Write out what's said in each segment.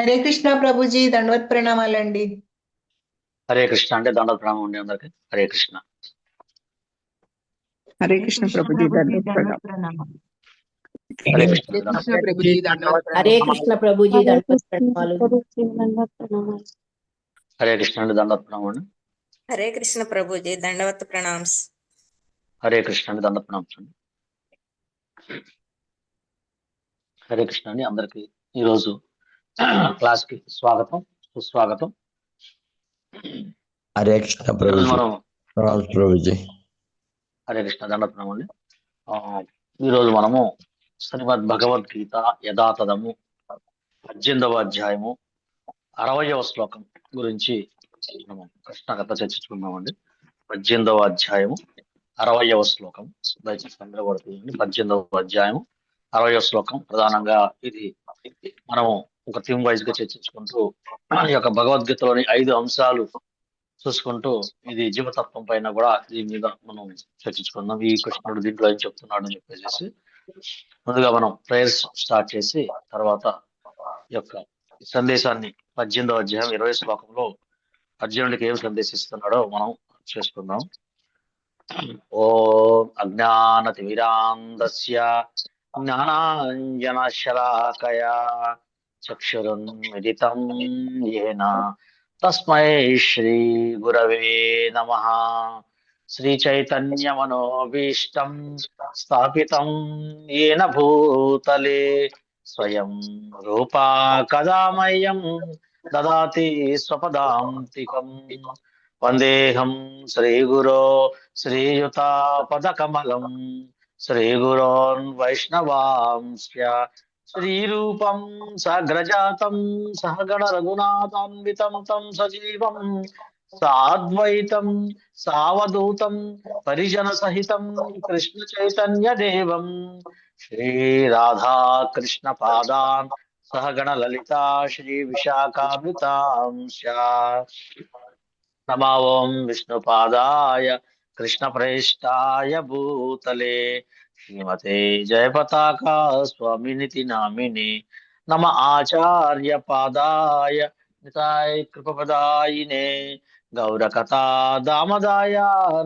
హరే కృష్ణ ప్రభుజీ, దండవత్ ప్రణామాలండి. హరే కృష్ణ అంటే దండ ప్రణామం అండి అందరికి. హరే కృష్ణ. హరే కృష్ణ ప్రభుజీ, దండవత్ ప్రణామం. హరే కృష్ణ ప్రభుజీ, దండవత్ హరే కృష్ణ ప్రభుజీ, హరే దండవత్ కృష్ణ ప్రణామాలు. ప్రభుజీ, దండవత్ ప్రణామాలు. హరే కృష్ణ అండి దండ ప్రణామం అండి. హరే కృష్ణ ప్రభుజీ, దండవత్ ప్రణామ్స్. హరే కృష్ణ అండి దండ ప్రణామం అండి. హరే కృష్ణ అండి అందరికి ఈరోజు క్లాస్ కి స్వాగతం, సుస్వాగతం. హరే కృష్ణ ఈరోజు ప్రభుజీ, మనం ప్రభుజీ. హరే కృష్ణ దండ ప్రణామం అండి. ఈరోజు మనము శ్రీమద్ భగవద్గీత యథాతథము 18వ అధ్యాయము 60వ శ్లోకం గురించి మనము కృష్ణ కథ చర్చించుకున్నామండి. 18వ అధ్యాయము 60వ శ్లోకం దయచేసి అందరూ పడుతుంది. 18వ అధ్యాయము 60వ శ్లోకం ప్రధానంగా ఇది మనము ఒక థీమ్ వైజ్ గా చర్చించుకుంటూ ఈ యొక్క భగవద్గీతలోని 5 అంశాలు చూసుకుంటూ ఇది జీవతత్వం పైన కూడా దీని మీద మనం చర్చించుకుందాం. ఈ కృష్ణుడు దీంట్లో ఏం చెప్తున్నాడు అని చెప్పేసి ముందుగా మనం ప్రేయర్స్ స్టార్ట్ చేసి తర్వాత ఈ యొక్క సందేశాన్ని 18వ అధ్యాయం 20 శ్లోకంలో అర్జునుడికి ఏం సందేశిస్తున్నాడో మనం చేసుకుందాం. ఓం అజ్ఞానతిమిరాంధస్య జ్ఞానాంజనశలాకయా చక్షురున్మిలితం యేన తస్మై శ్రీ గురవే నమః. శ్రీచైతన్యమనోభీష్టం స్థాపితం యేన భూతలే స్వయం రూపా కదా మह्यं దదాతి స్వపదాంతికం. వందేహం శ్రీగురో శ్రీయుతాపదకమలం శ్రీగురోన్ వైష్ణవాంశ్చ శ్రీరూపం సగ్రజాతం సహగణ రఘునాథాన్వితం తం సజీవం సాద్వైతం సావధూతం పరిజన సహితం కృష్ణ చైతన్య దేవం శ్రీ రాధా కృష్ణ పాదాన్ సహగణ లలితా శ్రీ విశాఖామృతాంశ. నమో ఓం విష్ణుపాదాయ కృష్ణ ప్రేష్టాయ భూతలే శ్రీమతే జయపతాకా స్వామినితి నామిని. నమ ఆచార్య పాదాయ నితాయ కృపపదాయినే గౌరకథా దామదాయ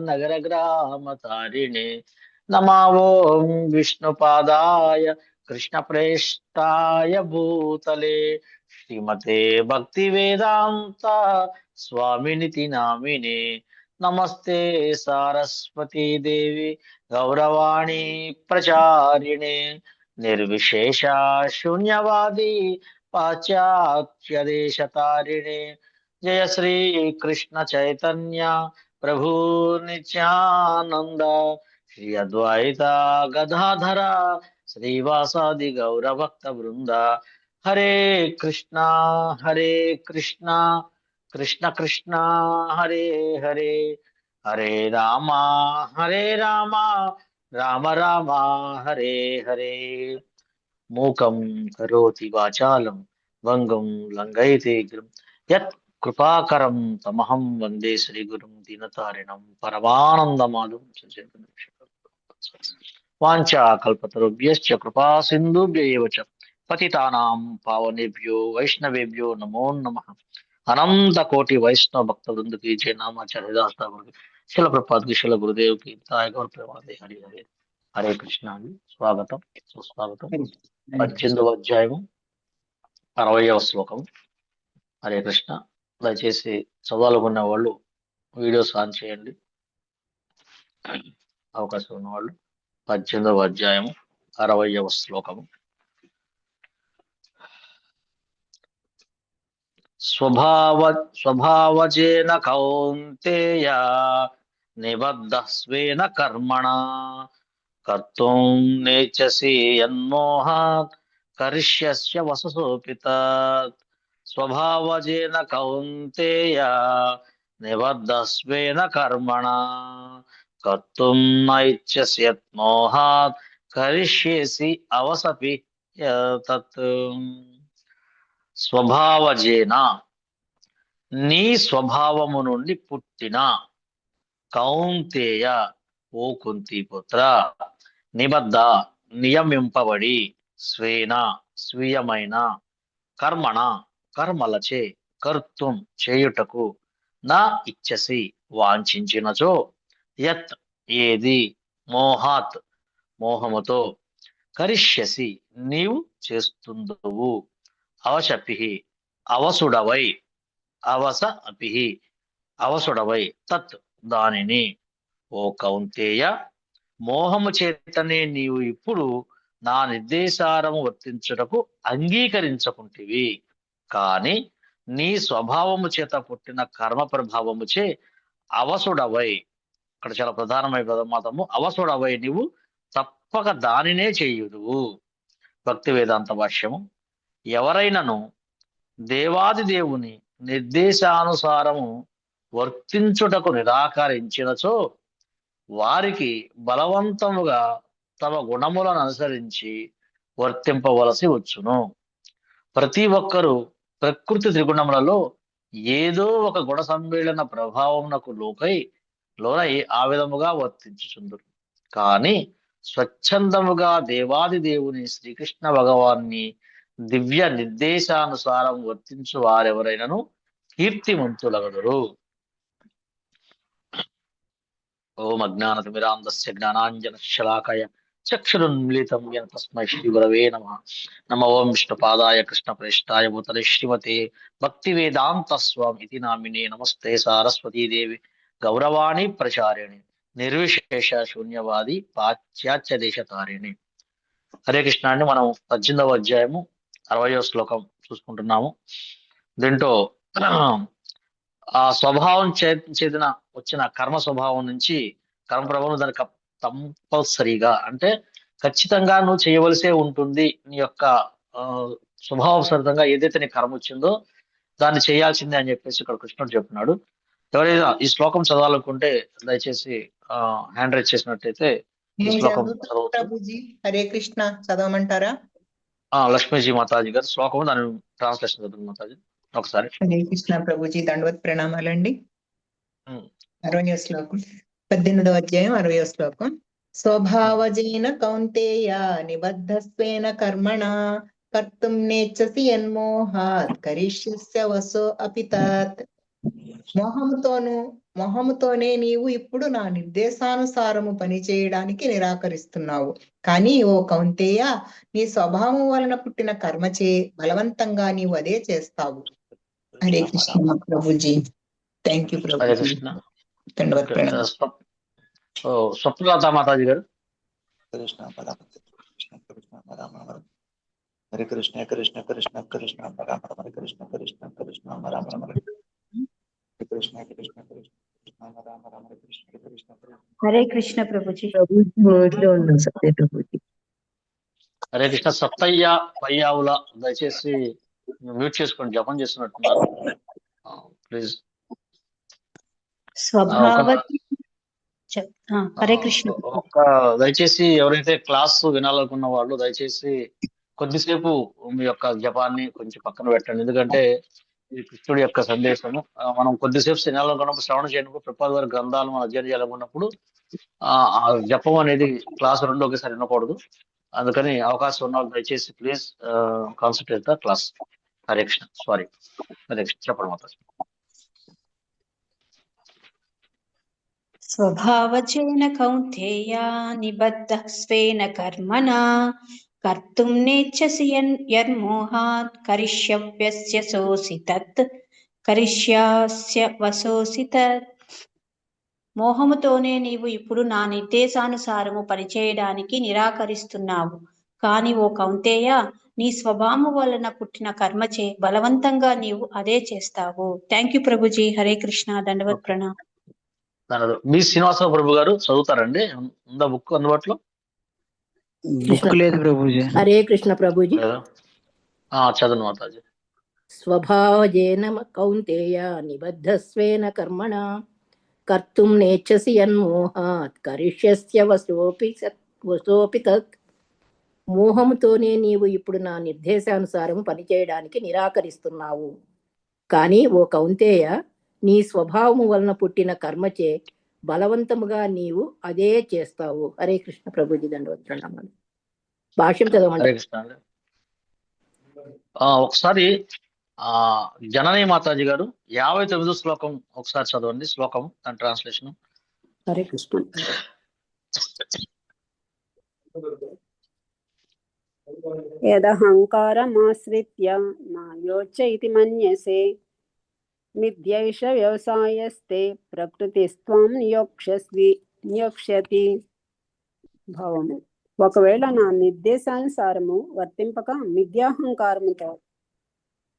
నగర గ్రామ తారిణే. నమో ఓం విష్ణుపాదాయ కృష్ణ ప్రేష్టాయ భూతలే శ్రీమతే భక్తి వేదాంత స్వామినితి నామినే. నమస్తే సారస్వతీ దేవి గౌరవాణి ప్రచారిణే నిర్విశేష శూన్యవాది పాశ్చాత్య దేశతారిణే. జయ శ్రీ కృష్ణ చైతన్య ప్రభు నిత్యానంద శ్రీ అద్వైత గదాధర శ్రీవాసాది గౌరభక్త బృంద. హరే కృష్ణ కృష్ణ కృష్ణ హరే హరే, హరే రామ రామ రామ హరే హరే. మూకం కరోతి వాచాలం వంగం లంఘయతే గిరిం యత్ కృపాకరం తమహం వందే శ్రీగురుం దీనతారిణం పరమానందమాధవం. వాంఛా కల్పతరుభ్యశ్చ కృపా సింధుభ్య ఏవ చ పతితానాం పావనేభ్యో వైష్ణవేభ్యో నమో నమః. అనంత కోటి వైష్ణవ భక్త వృంద की जय. नामाचार्य శిల ప్రపాద్ కి శిల గురుదేవ్ కి తాయ గౌర ప్రేమానంద. హరి హరే. హరే కృష్ణ అండి. స్వాగతం, సుస్వాగతం. 18వ అధ్యాయము 60వ శ్లోకం. హరే కృష్ణ. దయచేసి చదవాలనుకున్న వాళ్ళు వీడియోస్ ఆన్ చేయండి, అవకాశం ఉన్న వాళ్ళు. 18వ అధ్యాయము 60వ శ్లోకము. స్వభావజేన కౌంతేయ నిబద్ధః స్వేన కర్మణా కర్తుం నేచ్చసి యన్మోహాత్ కరిష్యస్య వససోపి తత్. స్వభావజేన కౌంతేయ నిబద్ధః స్వేన కర్మణా కర్తుం నైచ్చసి యన్మోహాత్ కరిష్యసి అవసపి తత్. స్వభావజేన నీ స్వభావము నుండి పుట్టిన, కౌంతేయ ఓ కుంతిపుత్ర, నిబద్ధ నియమింపబడి, స్వేన స్వీయమైన, కర్మణ కర్మలచే కర్తుం చేయుటకు నా ఇచ్చసి వాంఛించినచో యత్ ఏది మోహాత్ మోహముతో కరిష్యసి నీవు చేస్తుందువు అవశపి అవసుడవై అవస అపి అవసుడవై తత్ దానిని ఓ కౌంతేయ మోహము చేతనే నీవు ఇప్పుడు నా నిర్దేశారము వర్తించుటకు అంగీకరించుకుంటివి కాని నీ స్వభావము చేత పుట్టిన కర్మ ప్రభావము చే అవసుడవై, ఇక్కడ చాలా ప్రధానమైన పదమాతము, అవసుడవై నీవు తప్పక దానినే చేయుదువు. భక్తి వేదాంత భాష్యము. ఎవరైనను దేవాది దేవుని నిర్దేశానుసారము వర్తించుటకు నిరాకరించినచో వారికి బలవంతముగా తమ గుణములను అనుసరించి వర్తింపవలసి వచ్చును. ప్రతి ఒక్కరూ ప్రకృతి త్రిగుణములలో ఏదో ఒక గుణ సమ్మేళన ప్రభావమునకు లోనై ఆ విధముగా వర్తించుచుందురు. కాని స్వచ్ఛందముగా దేవాది దేవుని శ్రీకృష్ణ భగవాన్ని దివ్య నిర్దేశానుసారం వర్తించు వారెవరైనను కీర్తిమంతులగదురు. ఓం అజ్ఞానతిమిరాంధస్య జ్ఞానాంజనశలాకయ చక్షురున్మిళితం యేన తస్మై శ్రీ గురవే నమః. నమో ఓం విష్ణుపాదాయ కృష్ణప్రేష్ఠాయ భూతలే శ్రీమతే భక్తి వేదాంత స్వామి ఇతి నామినే. నమస్తే సారస్వతీదేవి గౌరవాణి ప్రచారిణి నిర్విశేష శూన్యవాది పాశ్చాత్య దేశతారిణి. హరే కృష్ణ అండి. మనం 18వ అధ్యాయము 60వ శ్లోకం చూసుకుంటున్నాము. దీంట్లో ఆ స్వభావం చేతిన వచ్చిన కర్మ స్వభావం నుంచి కర్మ ప్రభావం దానికి కంపల్సరీగా అంటే ఖచ్చితంగా నువ్వు చేయవలసే ఉంటుంది. నీ యొక్క స్వభావసరితంగా ఏదైతే నీ కర్మ వచ్చిందో దాన్ని చేయాల్సిందే అని చెప్పేసి ఇక్కడ కృష్ణుడు చెప్తున్నాడు. ఎవరైనా ఈ శ్లోకం చదవాలనుకుంటే దయచేసి హ్యాండ్ రైజ్ చేసినట్టయితే ఈ శ్లోకం ప్రభుజీ హరే కృష్ణ చదవమంటారా? లక్ష్మీజీ మాతాజీ గారు శ్లోకం దాని ట్రాన్స్లేషన్ చదువు మాతాజీ ఒకసారి. హరే కృష్ణ ప్రభుజీ దండవత్ ప్రణామాలండి. 60వ శ్లోకం 18వ అధ్యాయం 60వ శ్లోకం. స్వభావజేన కౌంతేయ నిబద్ధస్వేన కర్మణ కర్తుం నేచ్చసి యన్మోహాత్ కరిష్యస్య వసో అపి తత్. మోహముతోనే నీవు ఇప్పుడు నా నిర్దేశానుసారము పని చేయడానికి నిరాకరిస్తున్నావు. కానీ ఓ కౌంతేయ, నీ స్వభావం వలన పుట్టిన కర్మచే బలవంతంగా నీవు అదే చేస్తావు. హరే కృష్ణ ప్రభుజీ. Thank you Prabhuji. దండవత్ ప్రణామం. స్వప్నలత మాతాజీ గారు. కృష్ణ పరమతి కృష్ణ కృష్ణ రామ రామ హరే కృష్ణ కృష్ణ కృష్ణ కృష్ణ రామ రామ హరే కృష్ణ కృష్ణ కృష్ణ రామ రామ హరే కృష్ణ కృష్ణ కృష్ణ రామ రామ హరే కృష్ణ కృష్ణ హరే కృష్ణ ప్రభుజీ. మోడ్లో ఉన్నాం సత్య ప్రభుజీ. హరే కృష్ణ. సత్తయ్య పయ్యావుల దయచేసి మ్యూట్ చేసుకొని జపం చేస్తున్నట్టున్నారు. ప్లీజ్. స్వభావతి హరే కృష్ణ. దయచేసి ఎవరైతే క్లాస్ వినాలనుకున్న వాళ్ళు దయచేసి కొద్దిసేపు మీ యొక్క జపాన్ని కొంచెం పక్కన పెట్టండి. ఎందుకంటే ఇది కృష్ణుడి యొక్క సందేశము. మనం కొద్దిసేపు వినాలనుకున్నప్పుడు శ్రవణం చేయడానికి ప్రపాద్ వారి గ్రంథాలు మనం అధ్యయనం చేయాలనుకున్నప్పుడు ఆ జపం అనేది క్లాస్ రెండు ఒకేసారి వినకూడదు. అందుకని అవకాశం ఉన్న వాళ్ళు దయచేసి please concentrate the class. Hare Krishna. Sorry. Hare Krishna. చెప్పండి మాతాజీ. స్వభావజేన కౌంతేయ నిబద్ధః స్వేన కర్మణా కర్తుం నేచ్చసి యన్మోహాత్ కరిష్యస్య వసోసి తత్. కరిష్యస్య వసోసి తత్. మోహముతోనే నీవు ఇప్పుడు నా నిర్దేశానుసారము పనిచేయడానికి నిరాకరిస్తున్నావు. కాని ఓ కౌంతేయ, నీ స్వభావం వలన పుట్టిన కర్మచే బలవంతంగా నీవు అదే చేస్తావు. Thank you Prabhuji. హరే కృష్ణ. దండవత్ ప్రణామం. బి శ్రీనివాసరావు ప్రభు గారు చదువుతారండి. ఉందా బుక్ అందుబాటులో? బుక్ లేదు ప్రభుజీ. హరే కృష్ణ ప్రభుజీ. చదువు మాతాజీ. స్వభావజేన కౌంతేయ నిబద్ధస్వేన కర్మణ కర్తుం నేచ్చసి యన్మోహాత్ కరిష్యస్య వసోపి తత్. మోహముతోనే నీవు ఇప్పుడు నా నిర్దేశానుసారం పనిచేయడానికి నిరాకరిస్తున్నావు. కానీ ఓ కౌంతేయ, నీ స్వభావము వలన పుట్టిన కర్మచే బలవంతముగా నీవు అదే చేస్తావు. హరే కృష్ణ ప్రభుజీ. దండవత్ ప్రణామాలు. భాష్యం చదవండి. హరే కృష్ణ. ఒకసారి జననీ మాతాజీ గారు 59వ శ్లోకం ఒకసారి చదవండి. శ్లోకం దాని ట్రాన్స్లేషన్. హరే కృష్ణ. యదహంకారమాశ్రిత్య నాయోచ్చ ఇతి మన్యసే మిథ్యైష వ్యవసాయస్తే ప్రకృతిస్త్వం నియోక్ష్యతి. భావము: ఒకవేళ నా నిర్దేశానుసారము వర్తింపక మిథ్యాహంకారముతో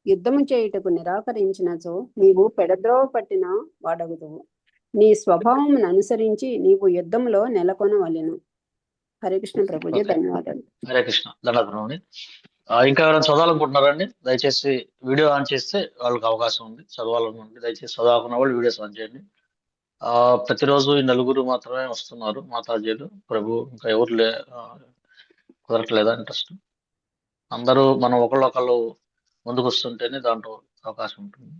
యుద్ధము చేయుటకు నిరాకరించినచో నీవు పెడద్రోవ పట్టిన వాడగుదువు. నీ స్వభావమును అనుసరించి నీవు యుద్ధంలో నెలకొనవలెను. హరే కృష్ణ ప్రభుజీ, ధన్యవాదాలు. హరే కృష్ణ, దండప్రణామం. ఇంకా ఎవరైనా చదవాలనుకుంటున్నారండి? దయచేసి వీడియో ఆన్ చేస్తే వాళ్ళకి అవకాశం ఉంది. చదవాలనుకుంటే దయచేసి చదవాలనుకున్న వాళ్ళు వీడియోస్ ఆన్ చేయండి. ప్రతిరోజు ఈ 4 మాత్రమే వస్తున్నారు మాతాజీలు. ప్రభు ఇంకా ఎవరు కుదరట్లేదా ఇంట్రెస్ట్? అందరూ మనం ఒకళ్ళు ముందుకు వస్తుంటేనే దాంట్లో అవకాశం ఉంటుంది.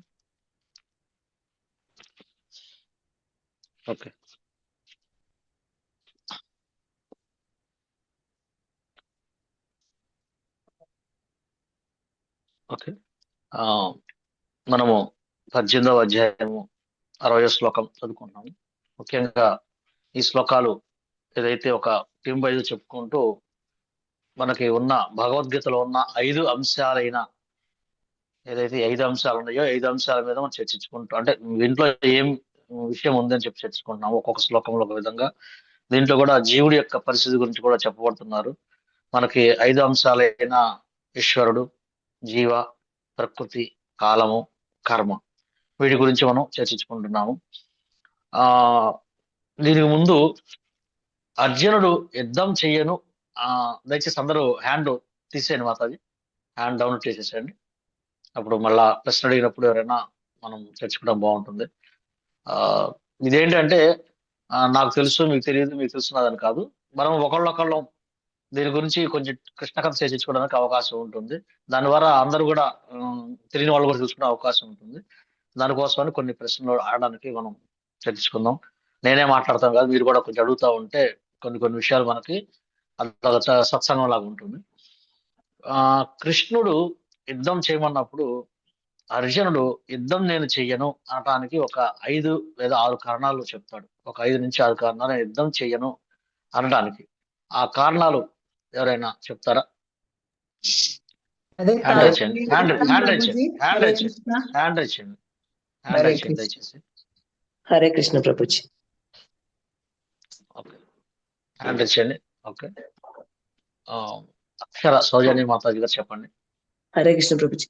Okay, okay. మనము 18వ అధ్యాయము 60వ శ్లోకం చదువుకుంటున్నాము. ముఖ్యంగా ఈ శ్లోకాలు ఏదైతే ఒక టీం వైజ్ చెప్పుకుంటూ మనకి ఉన్న భగవద్గీతలో ఉన్న 5 అంశాలైన ఏదైతే 5 అంశాలు ఉన్నాయో 5 అంశాల మీద మనం చర్చించుకుంటాం. అంటే దీంట్లో ఏం విషయం ఉందని చెప్పి చర్చించుకుంటున్నాము. ఒక్కొక్క శ్లోకంలో ఒక విధంగా. దీంట్లో కూడా జీవుడి యొక్క పరిస్థితి గురించి కూడా చెప్పబడుతున్నారు. మనకి 5 అంశాలైన ఈశ్వరుడు, జీవ, ప్రకృతి, కాలము, కర్మ, వీటి గురించి మనం చర్చించుకుంటున్నాము. దీనికి ముందు అర్జునుడు యుద్ధం చెయ్యను. దయచేసి అందరూ హ్యాండ్ తీసేయండి మాతాజీ, హ్యాండ్ డౌన్ చేసేసేయండి. అప్పుడు మళ్ళా ప్రశ్న అడిగినప్పుడు ఎవరైనా మనం చర్చించడం బాగుంటుంది. ఇదేంటంటే నాకు తెలుసు మీకు తెలియదు, మీకు తెలుసున్నదని కాదు. మనం ఒకళ్ళొకళ్ళం దీని గురించి కొంచెం కృష్ణ కథ చర్చించుకోవడానికి అవకాశం ఉంటుంది. దాని ద్వారా అందరూ కూడా తెలియని వాళ్ళు కూడా తెలుసుకునే అవకాశం ఉంటుంది. దానికోసమని కొన్ని ప్రశ్నలు ఆడడానికి మనం చర్చించుకుందాం. నేనే మాట్లాడతాను కాదు, మీరు కూడా కొంచెం అడుగుతూ ఉంటే కొన్ని విషయాలు మనకి అంత సత్సంగం లాగా ఉంటుంది. కృష్ణుడు యుద్ధం చేయమన్నప్పుడు అర్జునుడు యుద్ధం నేను చెయ్యను అనటానికి ఒక 5 లేదా 6 కారణాలు చెప్తాడు. ఒక 5 నుంచి 6 కారణాలు యుద్ధం చెయ్యను అనడానికి. ఆ కారణాలు ఎవరైనా చెప్తారా? హ్యాండ్ దయచేసి. హరే కృష్ణ ప్రభుజీ. ఓకే, హ్యాండ్ ఇచ్చేయండి. ఓకే, అక్షర సౌజన్య మాతాజీ గారు చెప్పండి. హరే కృష్ణ ప్రభుజీ.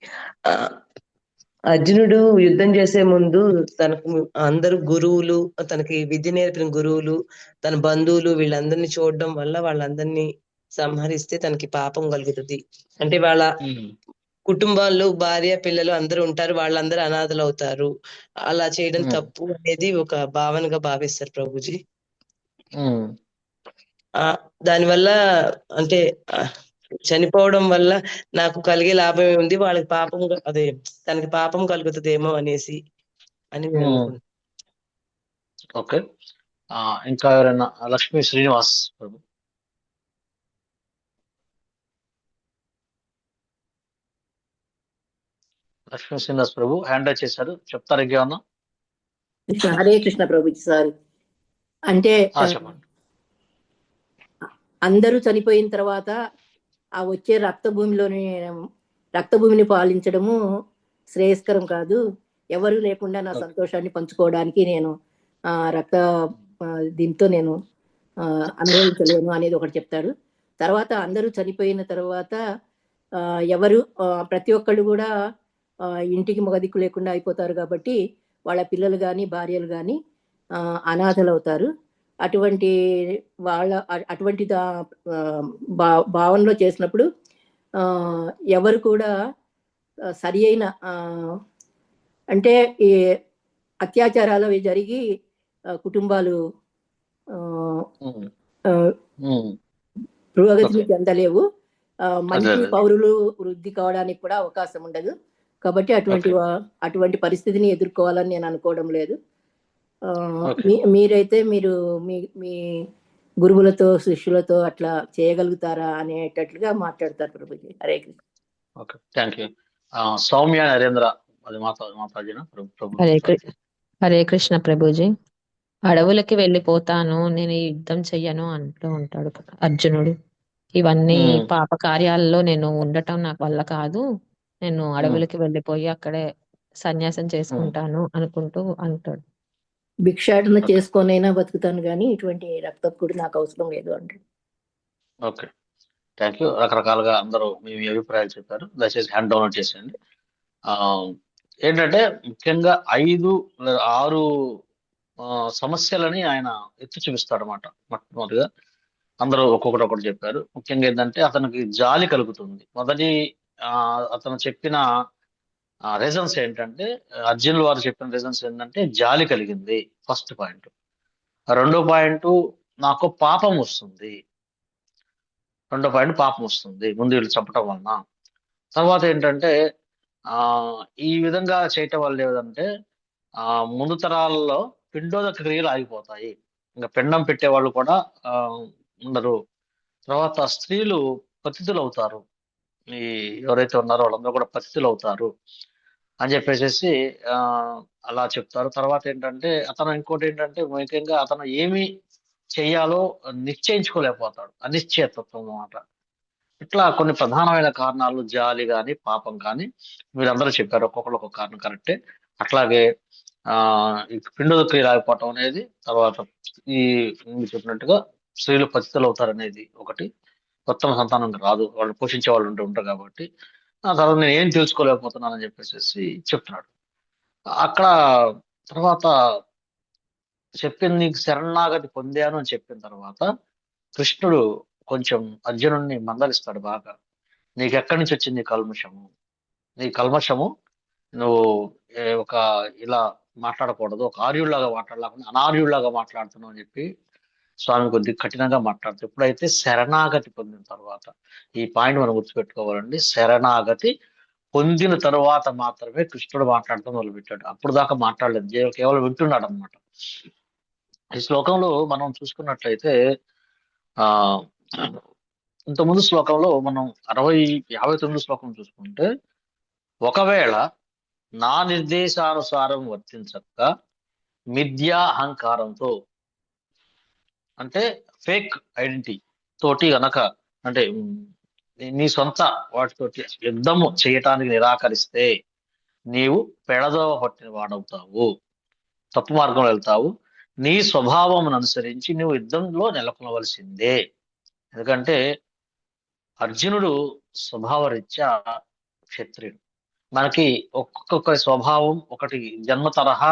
అర్జునుడు యుద్ధం చేసే ముందు తనకు అందరూ గురువులు, తనకి విద్య నేర్పిన గురువులు, తన బంధువులు, వీళ్ళందరినీ చూడడం వల్ల వాళ్ళందరినీ సంహరిస్తే తనకి పాపం కలుగుతుంది. అంటే వాళ్ళ కుటుంబాల్లో భార్య పిల్లలు అందరూ ఉంటారు, వాళ్ళందరూ అనాథలు అవుతారు. అలా చేయడం తప్పు అనేది ఒక భావనగా భావిస్తారు ప్రభుజీ. దానివల్ల అంటే చనిపోవడం వల్ల నాకు కలిగే లాభం ఉంది, వాళ్ళకి పాపం అదే తనకి పాపం కలుగుతుందేమో అనేసి అని ఓకే. ఇంకా ఎవరైనా? లక్ష్మీ శ్రీనివాస్ ప్రభు. లక్ష్మీ శ్రీనివాస్ ప్రభు హ్యాండ్ రైజ్ చేశారు, చెప్తారు ఇంకేమన్నా? హరే కృష్ణ ప్రభుజీ. సార్ అంటే అందరూ చనిపోయిన తర్వాత ఆ వచ్చే రక్తభూమిని పాలించడము శ్రేయస్కరం కాదు. ఎవరు లేకుండా నా సంతోషాన్ని పంచుకోవడానికి నేను దీంతో నేను అనుభవించలేను అనేది ఒకటి చెప్తాడు. తర్వాత అందరూ చనిపోయిన తర్వాత ఎవరు ప్రతి ఒక్కళ్ళు కూడా ఇంటికి మొగదిక్కు లేకుండా అయిపోతారు కాబట్టి వాళ్ళ పిల్లలు కానీ భార్యలు కానీ అనాథలు అవుతారు. అటువంటి భావనలో చేసినప్పుడు ఎవరు కూడా సరి అయిన అంటే ఈ అత్యాచారాలు అవి జరిగి కుటుంబాలు పురోగతిని చెందలేవు. మంచి పౌరులు వృద్ధి కావడానికి కూడా అవకాశం ఉండదు. కాబట్టి అటువంటి పరిస్థితిని ఎదుర్కోవాలని నేను అనుకోవడం లేదు. మీరైతే మీరు మీ గురువులతో శిష్యులతో అట్లా చేయగలుగుతారా అనేటట్లుగా మాట్లాడతారు Prabhuji. Hare Krishna. Okay, thank you. Soumya Narendra, అది మాతాజీనా ప్రభు హరే కృష్ణ ప్రభుజీ. అడవులకి వెళ్ళిపోతాను, నేను ఈ యుద్ధం చెయ్యను అంటూ ఉంటాడు అర్జునుడు. ఇవన్నీ పాప కార్యాలలో నేను ఉండటం నాకు వల్ల కాదు, నేను అడవులకి వెళ్ళిపోయి అక్కడే సన్యాసం చేసుకుంటాను అనుకుంటూ అంటాడు. భిక్షాటన చేసుకొనైనా బతుకుతాను కానీ ఇటువంటి రక్తపు కూడా నాకు అవసరం లేదు అంటాడు. Okay, thank you. రకరకాలుగా అందరూ మీ అభిప్రాయాలు చెప్పారు. దయచేసి హ్యాండ్ డౌన్లోడ్ చేసేయండి. ఏంటంటే ముఖ్యంగా 5 లేదా 6 సమస్యలని ఆయన ఎత్తి చూపిస్తాడు అన్నమాట. మొట్టమొదటిగా అందరూ ఒక్కొక్కటి చెప్పారు. ముఖ్యంగా ఏంటంటే అతనికి జాలి కలుగుతుంది. మొదటి అతను చెప్పిన రీజన్స్ ఏంటంటే, అర్జునులు వారు చెప్పిన రీజన్స్ ఏంటంటే జాలి కలిగింది, ఫస్ట్ పాయింట్. రెండో పాయింట్, నాకు పాపం వస్తుంది. ముందు వీళ్ళు చెప్పటం వలన. తర్వాత ఏంటంటే ఈ విధంగా చేయటం వల్ల ఏదంటే ముందు తరాలలో పిండోదక క్రియలు ఆగిపోతాయి, ఇంకా పిండం పెట్టే వాళ్ళు కూడా ఉండరు. తర్వాత స్త్రీలు పతితులు అవుతారు, ఈ ఎవరైతే ఉన్నారో వాళ్ళందరూ కూడా పతితులు అవుతారు అని చెప్పేసి అలా చెప్తారు. తర్వాత ఏంటంటే ఇంకోటి ఏంటంటే ముఖ్యంగా అతను ఏమి చెయ్యాలో నిశ్చయించుకోలేకపోతాడు, అనిశ్చయతత్వం అన్నమాట. ఇట్లా కొన్ని ప్రధానమైన కారణాలు, జాలి కానీ పాపం కానీ మీరందరూ చెప్పారు, ఒక్కొక్కరు ఒక్కొక్క కారణం కరెక్టే. అట్లాగే ఈ పిండోదక క్రియ ఆగిపోవటం అనేది, తర్వాత ఈ మీరు చెప్పినట్టుగా స్త్రీలు పతితులు అవుతారు అనేది ఒకటి. ఉత్తమ సంతానం రాదు, వాళ్ళు పోషించే వాళ్ళు ఉంటారు కాబట్టి. ఆ తర్వాత నేను ఏం తెలుసుకోలేకపోతున్నానని చెప్పేసి చెప్తున్నాడు. అక్కడ తర్వాత చెప్పింది, నీకు శరణాగతి పొందాను అని చెప్పిన తర్వాత కృష్ణుడు కొంచెం అర్జునుడిని మందలిస్తాడు బాగా. నీకు ఎక్కడి నుంచి వచ్చింది నీ కల్మషము, నువ్వు ఒక ఇలా మాట్లాడకూడదు, ఒక ఆర్యుడిలాగా మాట్లాడలేకుండా అనార్యుడిలాగా మాట్లాడుతున్నావు అని చెప్పి స్వామి కొద్ది కఠినంగా మాట్లాడుతూ, ఎప్పుడైతే శరణాగతి పొందిన తర్వాత, ఈ పాయింట్ మనం గుర్తుపెట్టుకోవాలండి, శరణాగతి పొందిన తరువాత మాత్రమే కృష్ణుడు మాట్లాడటం మొదలుపెట్టాడు. అప్పుడు దాకా మాట్లాడలేదు, కేవలం వింటున్నాడు అనమాట. ఈ శ్లోకంలో మనం చూసుకున్నట్లయితే ఇంతకుముందు శ్లోకంలో మనం 59 శ్లోకం చూసుకుంటే, ఒకవేళ నా నిర్దేశానుసారం వర్తించక మిథ్యా అహంకారంతో, అంటే ఫేక్ ఐడెంటిటీ తోటి గనక, అంటే నీ సొంత వాటితోటి యుద్ధము చేయటానికి నిరాకరిస్తే నీవు పెడదోవ పట్టిన వాడవుతావు, తప్పు మార్గంలో వెళ్తావు. నీ స్వభావం అనుసరించి నువ్వు యుద్ధంలో నెలకొనవలసిందే. ఎందుకంటే అర్జునుడు స్వభావరీత్యా క్షత్రియుడు. మనకి ఒక్కొక్క స్వభావం ఒకటి జన్మ తరహా,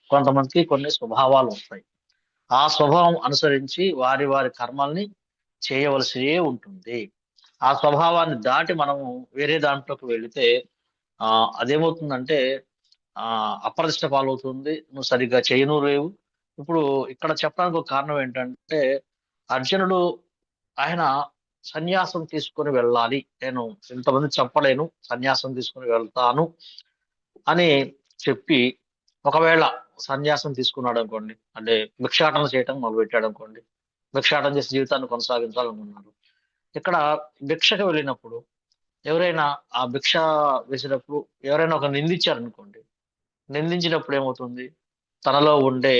కొంతమందికి కొన్ని స్వభావాలు వస్తాయి. ఆ స్వభావం అనుసరించి వారి కర్మల్ని చేయవలసి ఉంటుంది. ఆ స్వభావాన్ని దాటి మనము వేరే దాంట్లోకి వెళితే అదేమవుతుందంటే అప్రదిష్ట పాలవుతుంది, నువ్వు సరిగ్గా చేయను రేవు. ఇప్పుడు ఇక్కడ చెప్పడానికి ఒక కారణం ఏంటంటే, అర్జునుడు ఆయన సన్యాసం తీసుకొని వెళ్ళాలి, నేను ఇంతమంది చెప్పలేను, సన్యాసం తీసుకొని వెళ్తాను అని చెప్పి, ఒకవేళ సన్యాసం తీసుకున్నాడు అనుకోండి, అంటే భిక్షాటన చేయటం మొదలుపెట్టాడు అనుకోండి, భిక్షాటన చేసి జీవితాన్ని కొనసాగించాలనుకున్నారు. ఇక్కడ భిక్షకు వెళ్ళినప్పుడు ఎవరైనా ఆ భిక్ష వేసినప్పుడు ఎవరైనా ఒక నిందించారనుకోండి, నిందించినప్పుడు ఏమవుతుంది, తనలో ఉండే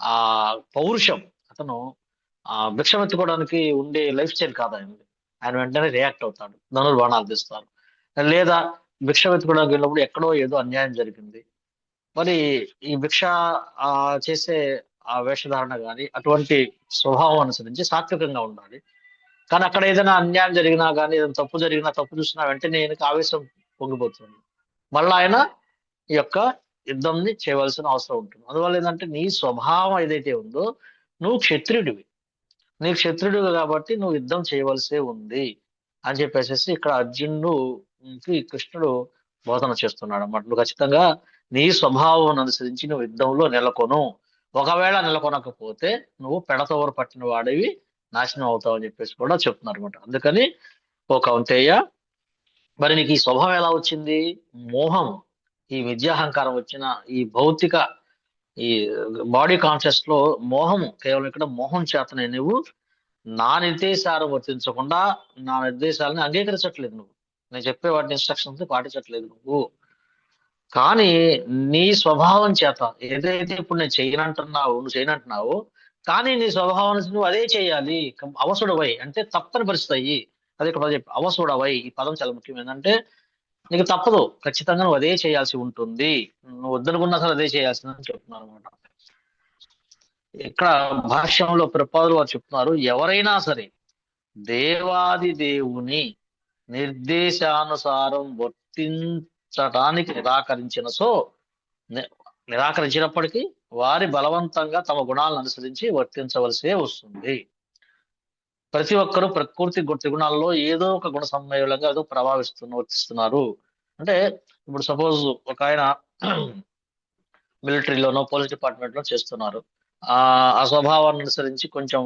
ఆ పౌరుషం, అతను భిక్షం ఎత్తుకోవడానికి ఉండే లైఫ్ స్టైల్ కాదు ఆయన వెంటనే రియాక్ట్ అవుతాడు, ధనుర్బాణాలు తీస్తారు. లేదా భిక్షం ఎత్తుకోవడానికి వెళ్ళినప్పుడు ఎక్కడో ఏదో అన్యాయం జరిగింది, మరి ఈ భిక్ష చేసే ఆ వేషధారణ కానీ అటువంటి స్వభావం అనుసరించి సాత్వికంగా ఉండాలి. కానీ అక్కడ ఏదైనా అన్యాయం జరిగినా కానీ, ఏదైనా తప్పు జరిగినా, తప్పు చూసినా వెంటనే ఆయనకి ఆవేశం పొంగిపోతుంది, మళ్ళీ ఆయన ఈ యొక్క యుద్ధంని చేయవలసిన అవసరం ఉంటుంది. అందువల్ల ఏంటంటే నీ స్వభావం ఏదైతే ఉందో, నువ్వు క్షత్రియుడివి, నీకు క్షత్రియుడు కాబట్టి నువ్వు యుద్ధం చేయవలసే ఉంది అని చెప్పేసి ఇక్కడ అర్జునుడికి కృష్ణుడు బోధన చేస్తున్నాడు అన్నమాట. నువ్వు ఖచ్చితంగా నీ స్వభావం అనుసరించి నువ్వు యుద్ధంలో నెలకొను, ఒకవేళ నెలకొనకపోతే నువ్వు పెడతోవరు పట్టిన వాడివి, నాశనం అవుతావు అని చెప్పేసి కూడా చెప్తున్నారు అనమాట. అందుకని ఓ కౌంతేయ, మరి నీకు ఈ స్వభావం ఎలా వచ్చింది? మోహం, ఈ విద్యాహంకారం వచ్చిన ఈ భౌతిక ఈ బాడీ కాన్షియస్ లో మోహము, కేవలం ఇక్కడ మోహం చేతనే నువ్వు నా నిర్దేశాలు వర్తించకుండా నా నిర్దేశాలని అంగీకరించట్లేదు. నేను చెప్పే వాటిని ఇన్స్ట్రక్షన్స్ పాటించట్లేదు నువ్వు. కానీ నీ స్వభావం చేత ఏదైతే ఇప్పుడు నేను చేయనంటున్నావు, నువ్వు చేయనంటున్నావు, కానీ నీ స్వభావం నువ్వు అదే చేయాలి. అవసుడవై అంటే తప్పని పరిస్థితి అయ్యి, అదే ఇక్కడ చెప్పి అవసుడవై, ఈ పదం చాలా ముఖ్యం. ఏంటంటే నీకు తప్పదు, ఖచ్చితంగా నువ్వు అదే చేయాల్సి ఉంటుంది, నువ్వు వద్దనుకున్నా సరే అదే చేయాల్సిందని చెప్తున్నారు అనమాట. ఇక్కడ భాష్యంలో ప్రపాదులు వారు చెప్తున్నారు, ఎవరైనా సరే దేవాది దేవుని నిర్దేశానుసారం వర్తించటానికి నిరాకరించినప్పటికీ వారి బలవంతంగా తమ గుణాలను అనుసరించి వర్తించవలసే వస్తుంది. ప్రతి ఒక్కరూ ప్రకృతి త్రిగుణాల్లో ఏదో ఒక గుణ సమ్మేళనంగా ఏదో వర్తిస్తున్నారు. అంటే ఇప్పుడు సపోజ్ ఒక ఆయన మిలిటరీలోనో పోలీస్ డిపార్ట్మెంట్ లో చేస్తున్నారు. ఆ స్వభావాన్ని అనుసరించి కొంచెం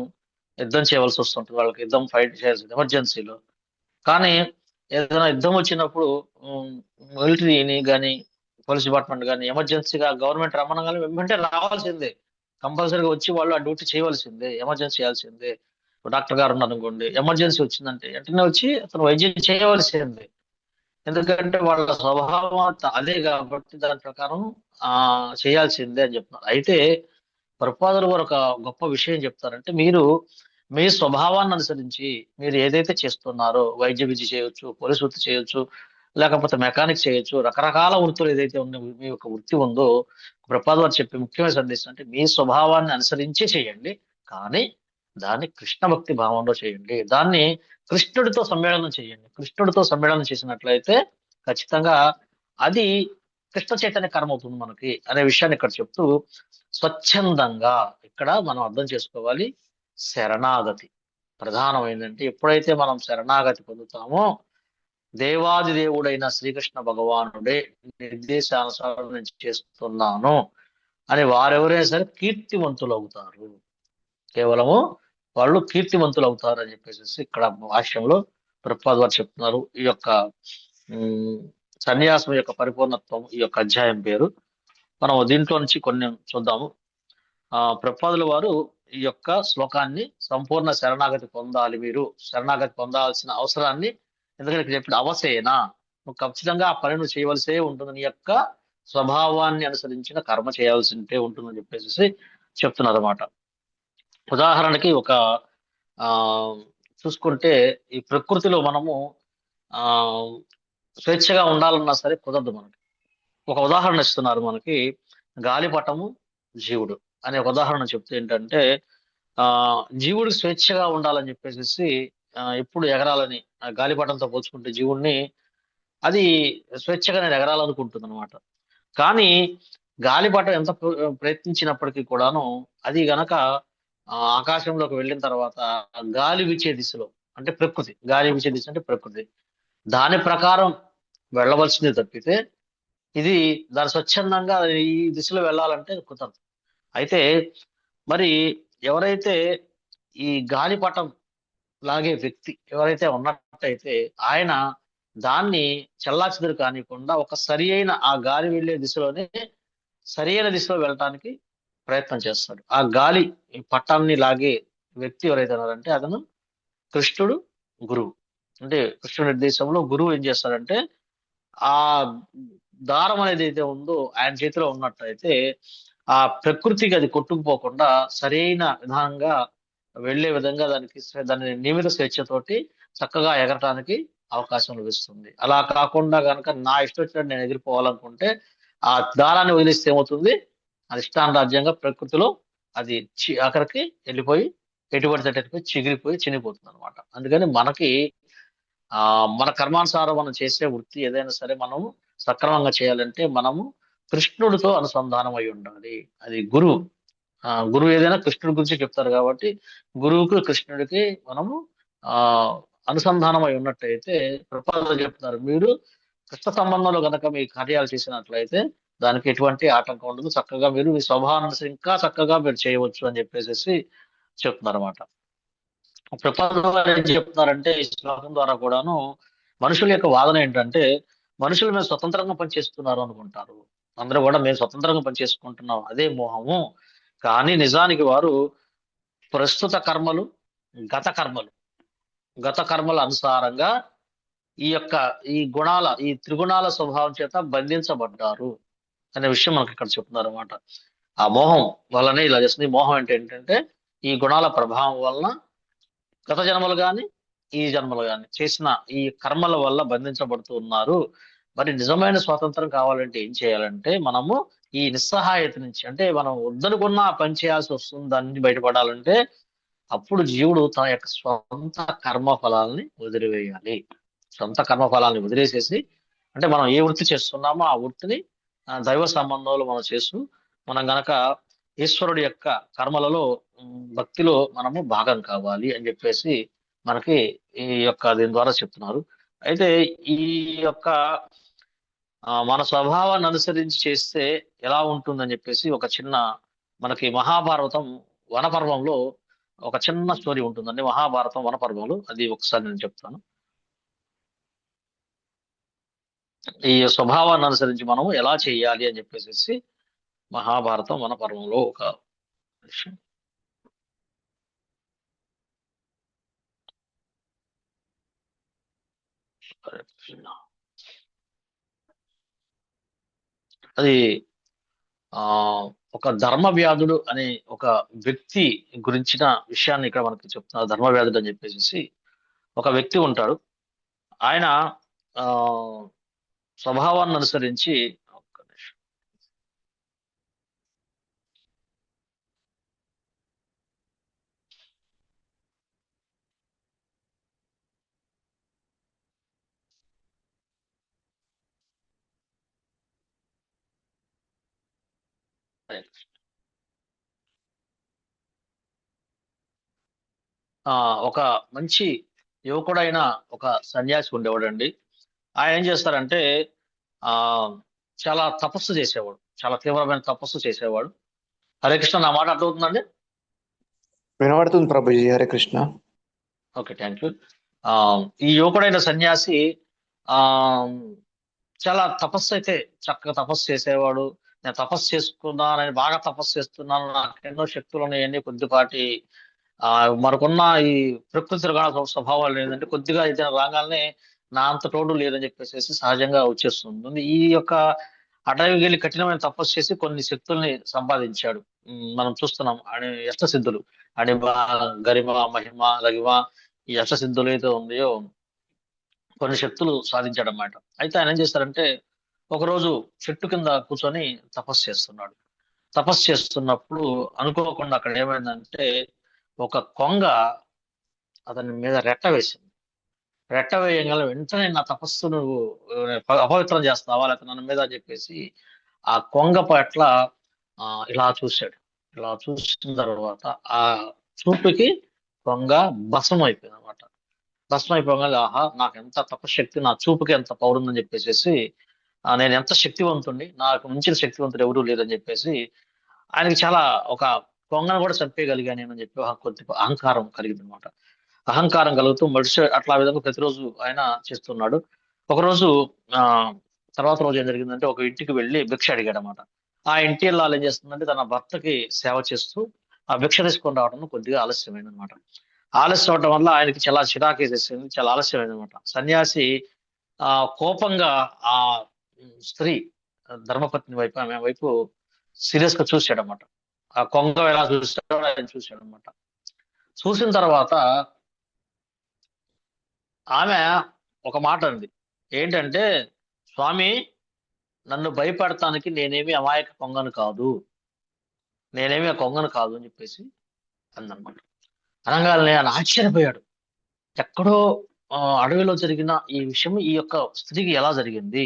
యుద్ధం చేయవలసి వస్తుంటుంది, వాళ్ళకి యుద్ధం ఫైట్ చేయాల్సింది ఎమర్జెన్సీలో. కానీ ఏదైనా యుద్ధం వచ్చినప్పుడు మిలిటరీని కానీ పోలీస్ డిపార్ట్మెంట్ కానీ ఎమర్జెన్సీగా గవర్నమెంట్ రమ్మనగానే వెంటనే రావాల్సిందే, కంపల్సరీగా వచ్చి వాళ్ళు ఆ డ్యూటీ చేయవలసిందే, ఎమర్జెన్సీ చేయాల్సిందే. డాక్టర్ గారు ఉన్నారు అనుకోండి, ఎమర్జెన్సీ వచ్చిందంటే వెంటనే వచ్చి అతను వైద్యం చేయవలసిందే. ఎందుకంటే వాళ్ళ స్వభావం అదే కాబట్టి దాని ప్రకారం చేయాల్సిందే అని చెప్తున్నారు. అయితే ప్రపాదులు వారు ఒక గొప్ప విషయం చెప్తారంటే, మీరు మీ స్వభావాన్ని అనుసరించి మీరు ఏదైతే చేస్తున్నారో, వైద్య విద్య చేయొచ్చు, పోలీస్ వృత్తి చేయొచ్చు, లేకపోతే మెకానిక్ చేయొచ్చు, రకరకాల వృత్తులు ఏదైతే ఉందో మీ యొక్క వృత్తి ఉందో, ప్రపాదులు వారు చెప్పే ముఖ్యమైన సందేశం అంటే మీ స్వభావాన్ని అనుసరించి చేయండి, కానీ దాన్ని కృష్ణ భక్తి భావంలో చేయండి, దాన్ని కృష్ణుడితో సమ్మేళనం చేయండి. కృష్ణుడితో సమ్మేళనం చేసినట్లయితే ఖచ్చితంగా అది కృష్ణ చైతన్య కర్మ అవుతుంది మనకి అనే విషయాన్ని ఇక్కడ చెప్తూ, స్వచ్ఛందంగా ఇక్కడ మనం అర్థం చేసుకోవాలి, శరణాగతి ప్రధానమైందంటే ఎప్పుడైతే మనం శరణాగతి పొందుతామో దేవాది దేవుడైన శ్రీకృష్ణ భగవానుడే నిర్దేశానుసారం నేను చేస్తున్నాను అని వారెవరైనా సరే కీర్తివంతులు అవుతారు, కేవలము వాళ్ళు కీర్తివంతులు అవుతారు అని చెప్పేసి ఇక్కడ భాష్యంలో ప్రపాద్ వారు చెప్తున్నారు. ఈ యొక్క సన్యాసం యొక్క పరిపూర్ణత్వం ఈ యొక్క అధ్యాయం పేరు. మనం దీంట్లో నుంచి కొన్ని చూద్దాము. ప్రపాదుల వారు ఈ యొక్క శ్లోకాన్ని సంపూర్ణ శరణాగతి పొందాలి, మీరు శరణాగతి పొందాల్సిన అవసరాన్ని, ఎందుకంటే చెప్పిన అవసేన నువ్వు ఖచ్చితంగా ఆ పని నువ్వు చేయవలసే ఉంటుంది, నీ యొక్క స్వభావాన్ని అనుసరించిన కర్మ చేయాల్సి ఉంటుందని చెప్పేసి చెప్తున్నారు అన్నమాట. ఉదాహరణకి ఒక చూసుకుంటే ఈ ప్రకృతిలో మనము స్వేచ్ఛగా ఉండాలన్నా సరే కుదరదు మనకి. ఒక ఉదాహరణ ఇస్తున్నారు మనకి, గాలిపటము జీవుడు అనే ఒక ఉదాహరణ చెప్తే ఏంటంటే, జీవుడు స్వేచ్ఛగా ఉండాలని చెప్పేసి ఎప్పుడు ఎగరాలని గాలిపటంతో పోల్చుకుంటే జీవుడిని అది స్వేచ్ఛగా నేను ఎగరాలనుకుంటుంది అనమాట. కానీ గాలిపటం ఎంత ప్రయత్నించినప్పటికీ కూడాను అది గనక ఆకాశంలోకి వెళ్ళిన తర్వాత గాలి వీచే దిశలో, అంటే ప్రకృతి, గాలి వీచే దిశ అంటే ప్రకృతి, దాని ప్రకారం వెళ్ళవలసింది తప్పితే ఇది దాని స్వచ్ఛందంగా ఈ దిశలో వెళ్ళాలంటే కుదరదు. అయితే మరి ఎవరైతే ఈ గాలిపటం లాగే వ్యక్తి ఎవరైతే ఉన్నట్టయితే ఆయన దాన్ని చెల్లాచెదురు కానికుండా ఒక సరి అయిన ఆ గాలి వెళ్ళే దిశలోనే సరి అయిన దిశలో వెళ్ళటానికి ప్రయత్నం చేస్తాడు. ఆ గాలి పట్టాన్ని లాగే వ్యక్తి ఎవరైతే ఉన్నారంటే అతను కృష్ణుడు గురువు. అంటే కృష్ణుడి నిర్దేశంలో గురువు ఏం చేస్తాడంటే ఆ దారం అనేది అయితే ఉందో ఆయన చేతిలో ఉన్నట్టయితే ఆ ప్రకృతికి అది కొట్టుకుపోకుండా సరైన విధానంగా వెళ్లే విధంగా దాని నియమిత స్వేచ్ఛతోటి చక్కగా ఎగరటానికి అవకాశం లభిస్తుంది. అలా కాకుండా కనుక నా ఇష్టం వచ్చినట్టు నేను ఎగిరిపోవాలనుకుంటే ఆ దారాన్ని వదిలిస్తే ఏమవుతుంది, అది ఇష్టానురాజ్యంగా ప్రకృతిలో అది అక్కడికి వెళ్ళిపోయి ఎటువంటి చిగిరిపోయి చినిగిపోతుంది అనమాట. అందుకని మనకి మన కర్మానుసారం మనం చేసే వృత్తి ఏదైనా సరే మనం సక్రమంగా చేయాలంటే మనము కృష్ణుడితో అనుసంధానం అయి ఉండాలి. అది గురువు ఏదైనా కృష్ణుడి గురించి చెప్తారు కాబట్టి గురువుకు కృష్ణుడికి మనము అనుసంధానం అయి ఉన్నట్టయితే ప్రపాదులు చెప్తున్నారు, మీరు కృష్ణ సంబంధంలో కనుక మీ కార్యాలు చేసినట్లయితే దానికి ఎటువంటి ఆటంకం ఉండదు, చక్కగా మీరు మీ స్వభావాన్ని ఇంకా చక్కగా మీరు చేయవచ్చు అని చెప్పేసి చెప్తున్నారు అనమాట. ప్రపాదులు ఏం చెప్తున్నారంటే ఈ శ్లోకం ద్వారా కూడాను మనుషుల యొక్క వాదన ఏంటంటే, మనుషులు మేము స్వతంత్రంగా పనిచేస్తున్నారు అనుకుంటారు, అందరూ కూడా మేము స్వతంత్రంగా పనిచేసుకుంటున్నాం, అదే మోహము. కానీ నిజానికి వారు ప్రస్తుత కర్మలు గత కర్మల అనుసారంగా ఈ త్రిగుణాల స్వభావం చేత బంధించబడ్డారు అనే విషయం మనకి ఇక్కడ చెప్తున్నారు అనమాట. ఆ మోహం వల్లనే ఇలా చేస్తుంది. మోహం అంటే ఏంటంటే ఈ గుణాల ప్రభావం వలన గత జన్మలు కానీ ఈ జన్మలు కానీ చేసిన ఈ కర్మల వల్ల బంధించబడుతూ ఉన్నారు. మరి నిజమైన స్వాతంత్రం కావాలంటే ఏం చేయాలంటే మనము ఈ నిస్సహాయత నుంచి, అంటే మనం వద్దనుకున్న పని చేయాల్సి వస్తుంది, దాన్ని బయటపడాలంటే అప్పుడు జీవుడు తన యొక్క స్వంత కర్మ ఫలాలని వదిలివేయాలి. సొంత కర్మ ఫలాన్ని వదిలేసేసి, అంటే మనం ఏ వృత్తి చేస్తున్నామో ఆ వృత్తిని దైవ సంబంధంలో మనం చేస్తూ మనం గనక ఈశ్వరుడి యొక్క కర్మలలో భక్తిలో మనము భాగం కావాలి అని చెప్పేసి మనకి దీని ద్వారా చెప్తున్నారు. అయితే ఈ యొక్క మన స్వభావాన్ని అనుసరించి చేస్తే ఎలా ఉంటుందని చెప్పేసి ఒక చిన్న మనకి మహాభారతం వనపర్వంలో ఒక చిన్న స్టోరీ ఉంటుందండి. మహాభారతం వనపర్వంలో అది ఒకసారి నేను చెప్తాను. ఈ స్వభావాన్ని అనుసరించి మనము ఎలా చేయాలి అని చెప్పేసి మహాభారతం వనపర్వంలో ఒక విషయం. అది ఒక ధర్మవ్యాధుడు అనే ఒక వ్యక్తి గురించిన విషయాన్ని ఇక్కడ మనకి చెప్తున్నారు. ధర్మవ్యాధుడు అని చెప్పేసి ఒక వ్యక్తి ఉంటాడు. ఆయన స్వభావాన్ని అనుసరించి ఒక మంచి యువకుడైన ఒక సన్యాసి ఉండేవాడండి. ఆయన ఏం చేస్తారంటే చాలా తపస్సు చేసేవాడు, చాలా తీవ్రమైన తపస్సు చేసేవాడు. హరే కృష్ణ, నా మాట అర్థమవుతుందండి? వినబడుతుంది Prabhuji. Hare Krishna. Okay, thank you. ఈ యువకుడైన సన్యాసి చాలా తపస్సు అయితే చక్కగా తపస్సు చేసేవాడు. నేను తపస్సు చేసుకున్నానని, బాగా తపస్సు చేస్తున్నాను, నాకు ఎన్నో శక్తులు ఉన్నాయని కొద్దిపాటి మనకున్న ఈ ప్రకృతి స్వభావాలు ఏంటంటే కొద్దిగా ఏదైనా రాగానే నా అంత తోడు లేదని చెప్పేసి సహజంగా వచ్చేస్తుంది. ఈ యొక్క అటవీకి వెళ్ళి కఠినమైన తపస్సు చేసి కొన్ని శక్తుల్ని సంపాదించాడు. మనం చూస్తున్నాం అష్టసిద్ధులు, అణిమ, గరిమ, మహిమ, లగిమ, ఈ అష్టసిద్ధులు ఏదో ఉన్నాయో కొన్ని శక్తులు సాధించాడు అన్నమాట. అయితే ఆయన ఏం చేస్తారంటే ఒకరోజు చెట్టు కింద కూర్చొని తపస్సు చేస్తున్నాడు. తపస్సు చేస్తున్నప్పుడు అనుకోకుండా అక్కడ ఏమైందంటే ఒక కొంగ అతని మీద రెట్ట వేసింది. రెట్ట వేయగల వెంటనే నా తపస్సును అపవిత్రం చేస్తావా లేకపోతే నన్ను మీద అని చెప్పేసి ఆ కొంగ పట్ల ఇలా చూశాడు. ఇలా చూసిన తర్వాత ఆ చూపుకి కొంగ భస్మం అయిపోయింది అనమాట. భస్మం అయిపోగానే ఆహా, నాకు ఎంత తపశక్తి, నా చూపుకి ఎంత పవర్ ఉందని చెప్పేసి నేను ఎంత శక్తివంతుణ్ణి, నాకు మించిన శక్తివంతుడు ఎవరూ లేదని చెప్పేసి ఆయనకి చాలా ఒక కొంగను కూడా చంపేయగలిగాను నేను అని చెప్పి కొద్ది అహంకారం కలిగింది అనమాట. అహంకారం కలుగుతూ మనిషి అట్లా విధంగా ప్రతిరోజు ఆయన చేస్తున్నాడు. ఒకరోజు తర్వాత రోజు ఏం జరిగిందంటే ఒక ఇంటికి వెళ్ళి భిక్ష అడిగాడు అనమాట. ఆ ఇంటి వాళ్ళు ఏం చేస్తుందంటే తన భర్తకి సేవ చేస్తూ ఆ భిక్ష తీసుకొని రావడం కొద్దిగా ఆలస్యమైంది అనమాట. ఆలస్యం అవడం వల్ల ఆయనకి చాలా చిరాకేసేసింది, చాలా ఆలస్యమైంది అనమాట. సన్యాసి కోపంగా ఆ స్త్రీ ధర్మపత్ని వైపు, ఆమె వైపు సీరియస్ గా చూశాడు అనమాట. ఆ కొంగ ఎలా చూశాడో ఆయన చూశాడు అనమాట. చూసిన తర్వాత ఆమె ఒక మాట అంది, ఏంటంటే స్వామి, నన్ను భయపడటానికి నేనేమి అమాయక కొంగను కాదు, నేనేమి ఆ కొంగను కాదు అని చెప్పేసి అందనమాట. అనగానే ఆయన ఆశ్చర్యపోయాడు. ఎక్కడో అడవిలో జరిగిన ఈ విషయం ఈ యొక్క స్త్రీకి ఎలా జరిగింది,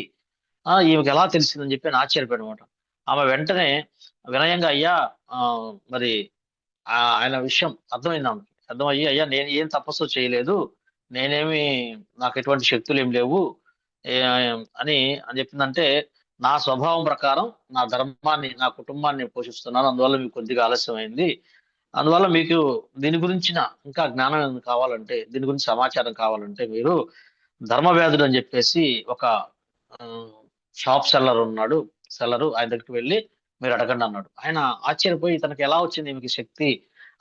ఈమెకి ఎలా తెలిసిందని చెప్పి ఆయన ఆశ్చర్యపోయాడు అనమాట. ఆమె వెంటనే వినయంగా, అయ్యా మరి ఆయన విషయం అర్థమైంది ఆమెకి. అర్థమయ్యి, అయ్యా నేను ఏం తపస్సు చేయలేదు, నేనేమి, నాకు ఎటువంటి శక్తులు ఏం లేవు అని చెప్పిందంటే, నా స్వభావం ప్రకారం నా ధర్మాన్ని, నా కుటుంబాన్ని పోషిస్తున్నాను, అందువల్ల మీకు కొద్దిగా ఆలస్యం అయింది. అందువల్ల మీకు దీని గురించిన ఇంకా జ్ఞానం కావాలంటే, దీని గురించి సమాచారం కావాలంటే మీరు ధర్మవ్యాధుడు అని చెప్పేసి ఒక షాప్ సెల్లర్ ఉన్నాడు, సెల్లరు, ఆయన దగ్గరికి వెళ్ళి మీరు అడగండి అన్నాడు. ఆయన ఆశ్చర్యపోయి తనకి ఎలా వచ్చింది మీకు శక్తి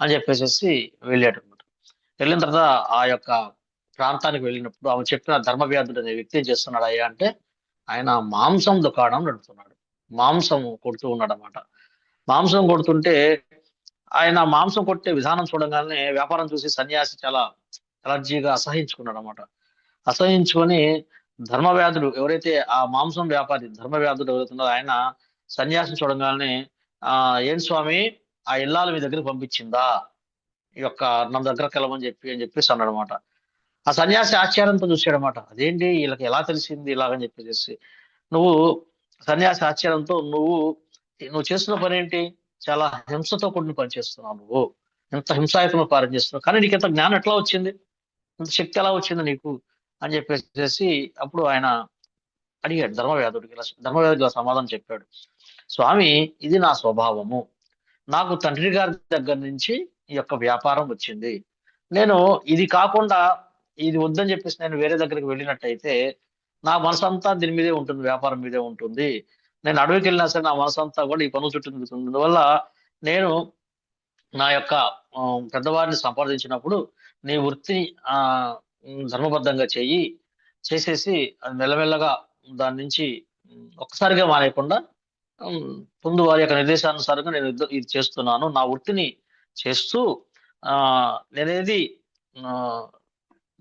అని చెప్పేసి వెళ్ళాడు అనమాట. వెళ్ళిన తర్వాత ఆ యొక్క ప్రాంతానికి వెళ్ళినప్పుడు ఆమె చెప్పిన ధర్మవ్యాధుడు అనే వ్యక్తి ఏం చేస్తున్నాడు అయ్యా అంటే ఆయన మాంసం దుకాణం నడుపుతున్నాడు. మాంసం కొడుతూ ఉన్నాడు అనమాట. మాంసం కొడుతుంటే ఆయన మాంసం కొట్టే విధానం చూడగానే వ్యాపారం చూసి సన్యాసి చాలా అలర్జీగా అసహించుకున్నాడు అనమాట. అసహించుకొని ధర్మవ్యాధుడు ఎవరైతే ఆ మాంసం వ్యాపారి ధర్మవ్యాధుడు ఎవరైతున్నారో ఆయన సన్యాసిని చూడగానే ఏం స్వామి ఆ ఇల్లాలు మీ దగ్గరికి పంపించిందా ఈ యొక్క నా దగ్గరకు వెళ్ళమని చెప్పేసి అన్నాడు అనమాట. ఆ సన్యాసి ఆశ్చర్యంతో చూశాడనమాట. అదేంటి వీళ్ళకి ఎలా తెలిసింది ఇలాగని చెప్పేసి. నువ్వు సన్యాసి ఆశ్చర్యంతో నువ్వు చేస్తున్న పని ఏంటి, చాలా హింసతో కూడిన పని చేస్తున్నావు, నువ్వు ఎంత హింసాయుతమైన పని చేస్తున్నావు, కానీ నీకు ఎంత జ్ఞానం ఎట్లా వచ్చింది, ఇంత శక్తి ఎలా వచ్చింది నీకు అని చెప్పేసి అప్పుడు ఆయన అడిగాడు ధర్మవ్యాధుడికి. ధర్మవ్యాధుడికి ఇలా సమాధానం చెప్పాడు. స్వామి, ఇది నా స్వభావము. నాకు తండ్రి గారి దగ్గర నుంచి ఈ యొక్క వ్యాపారం వచ్చింది. నేను ఇది కాకుండా ఇది వద్దని చెప్పేసి నేను వేరే దగ్గరికి వెళ్ళినట్టయితే నా మనసంతా దీని మీదే ఉంటుంది, వ్యాపారం మీదే ఉంటుంది. నేను అడవికి వెళ్ళినా సరే నా మనసంతా కూడా ఈ పనుల చుట్టూ తిరుగుతుంది. అందువల్ల నేను నా యొక్క పెద్దవారిని సంప్రదించినప్పుడు నీ వృత్తిని ధర్మబద్ధంగా చేసేసి అది మెల్లమెల్లగా దాని నుంచి ఒక్కసారిగా మానేయకుండా ముందు వారి యొక్క నిర్దేశానుసారంగా నేను ఇది చేస్తున్నాను, నా వృత్తిని చేస్తూ నేనేది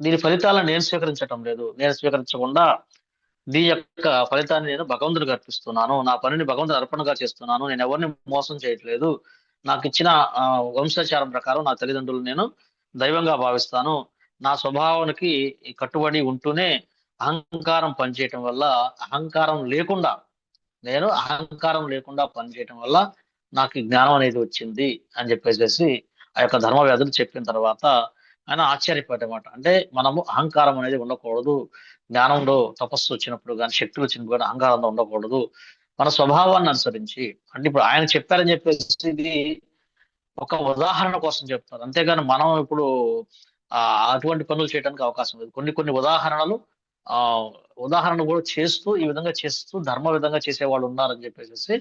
దీని ఫలితాలను నేను స్వీకరించటం లేదు, నేను స్వీకరించకుండా దీని యొక్క ఫలితాన్ని నేను భగవంతుడికి అర్పిస్తున్నాను, నా పనిని భగవంతుడి అర్పణగా చేస్తున్నాను, నేను ఎవరిని మోసం చేయట్లేదు, నాకు ఇచ్చిన వంశాచారం ప్రకారం నా తల్లిదండ్రులు నేను దైవంగా భావిస్తాను, నా స్వభావానికి కట్టుబడి ఉంటూనే అహంకారం పనిచేయటం వల్ల అహంకారం లేకుండా పనిచేయటం వల్ల నాకు జ్ఞానం అనేది వచ్చింది అని చెప్పేసి ఆ యొక్క ధర్మవ్యాధులు చెప్పిన తర్వాత ఆయన ఆశ్చర్యపోయేమాట. అంటే మనము అహంకారం అనేది ఉండకూడదు, జ్ఞానంలో తపస్సు వచ్చినప్పుడు కానీ శక్తులు వచ్చినప్పుడు కానీ అహంకారంలో ఉండకూడదు, మన స్వభావాన్ని అనుసరించి. అంటే ఇప్పుడు ఆయన చెప్పారని చెప్పేసి ఇది ఒక ఉదాహరణ కోసం చెప్తారు, అంతేగాని మనం ఇప్పుడు అటువంటి పనులు చేయడానికి అవకాశం లేదు. కొన్ని ఉదాహరణ కూడా చేస్తూ ఈ విధంగా చేస్తూ ధర్మ విధంగా చేసేవాళ్ళు ఉన్నారని చెప్పేసి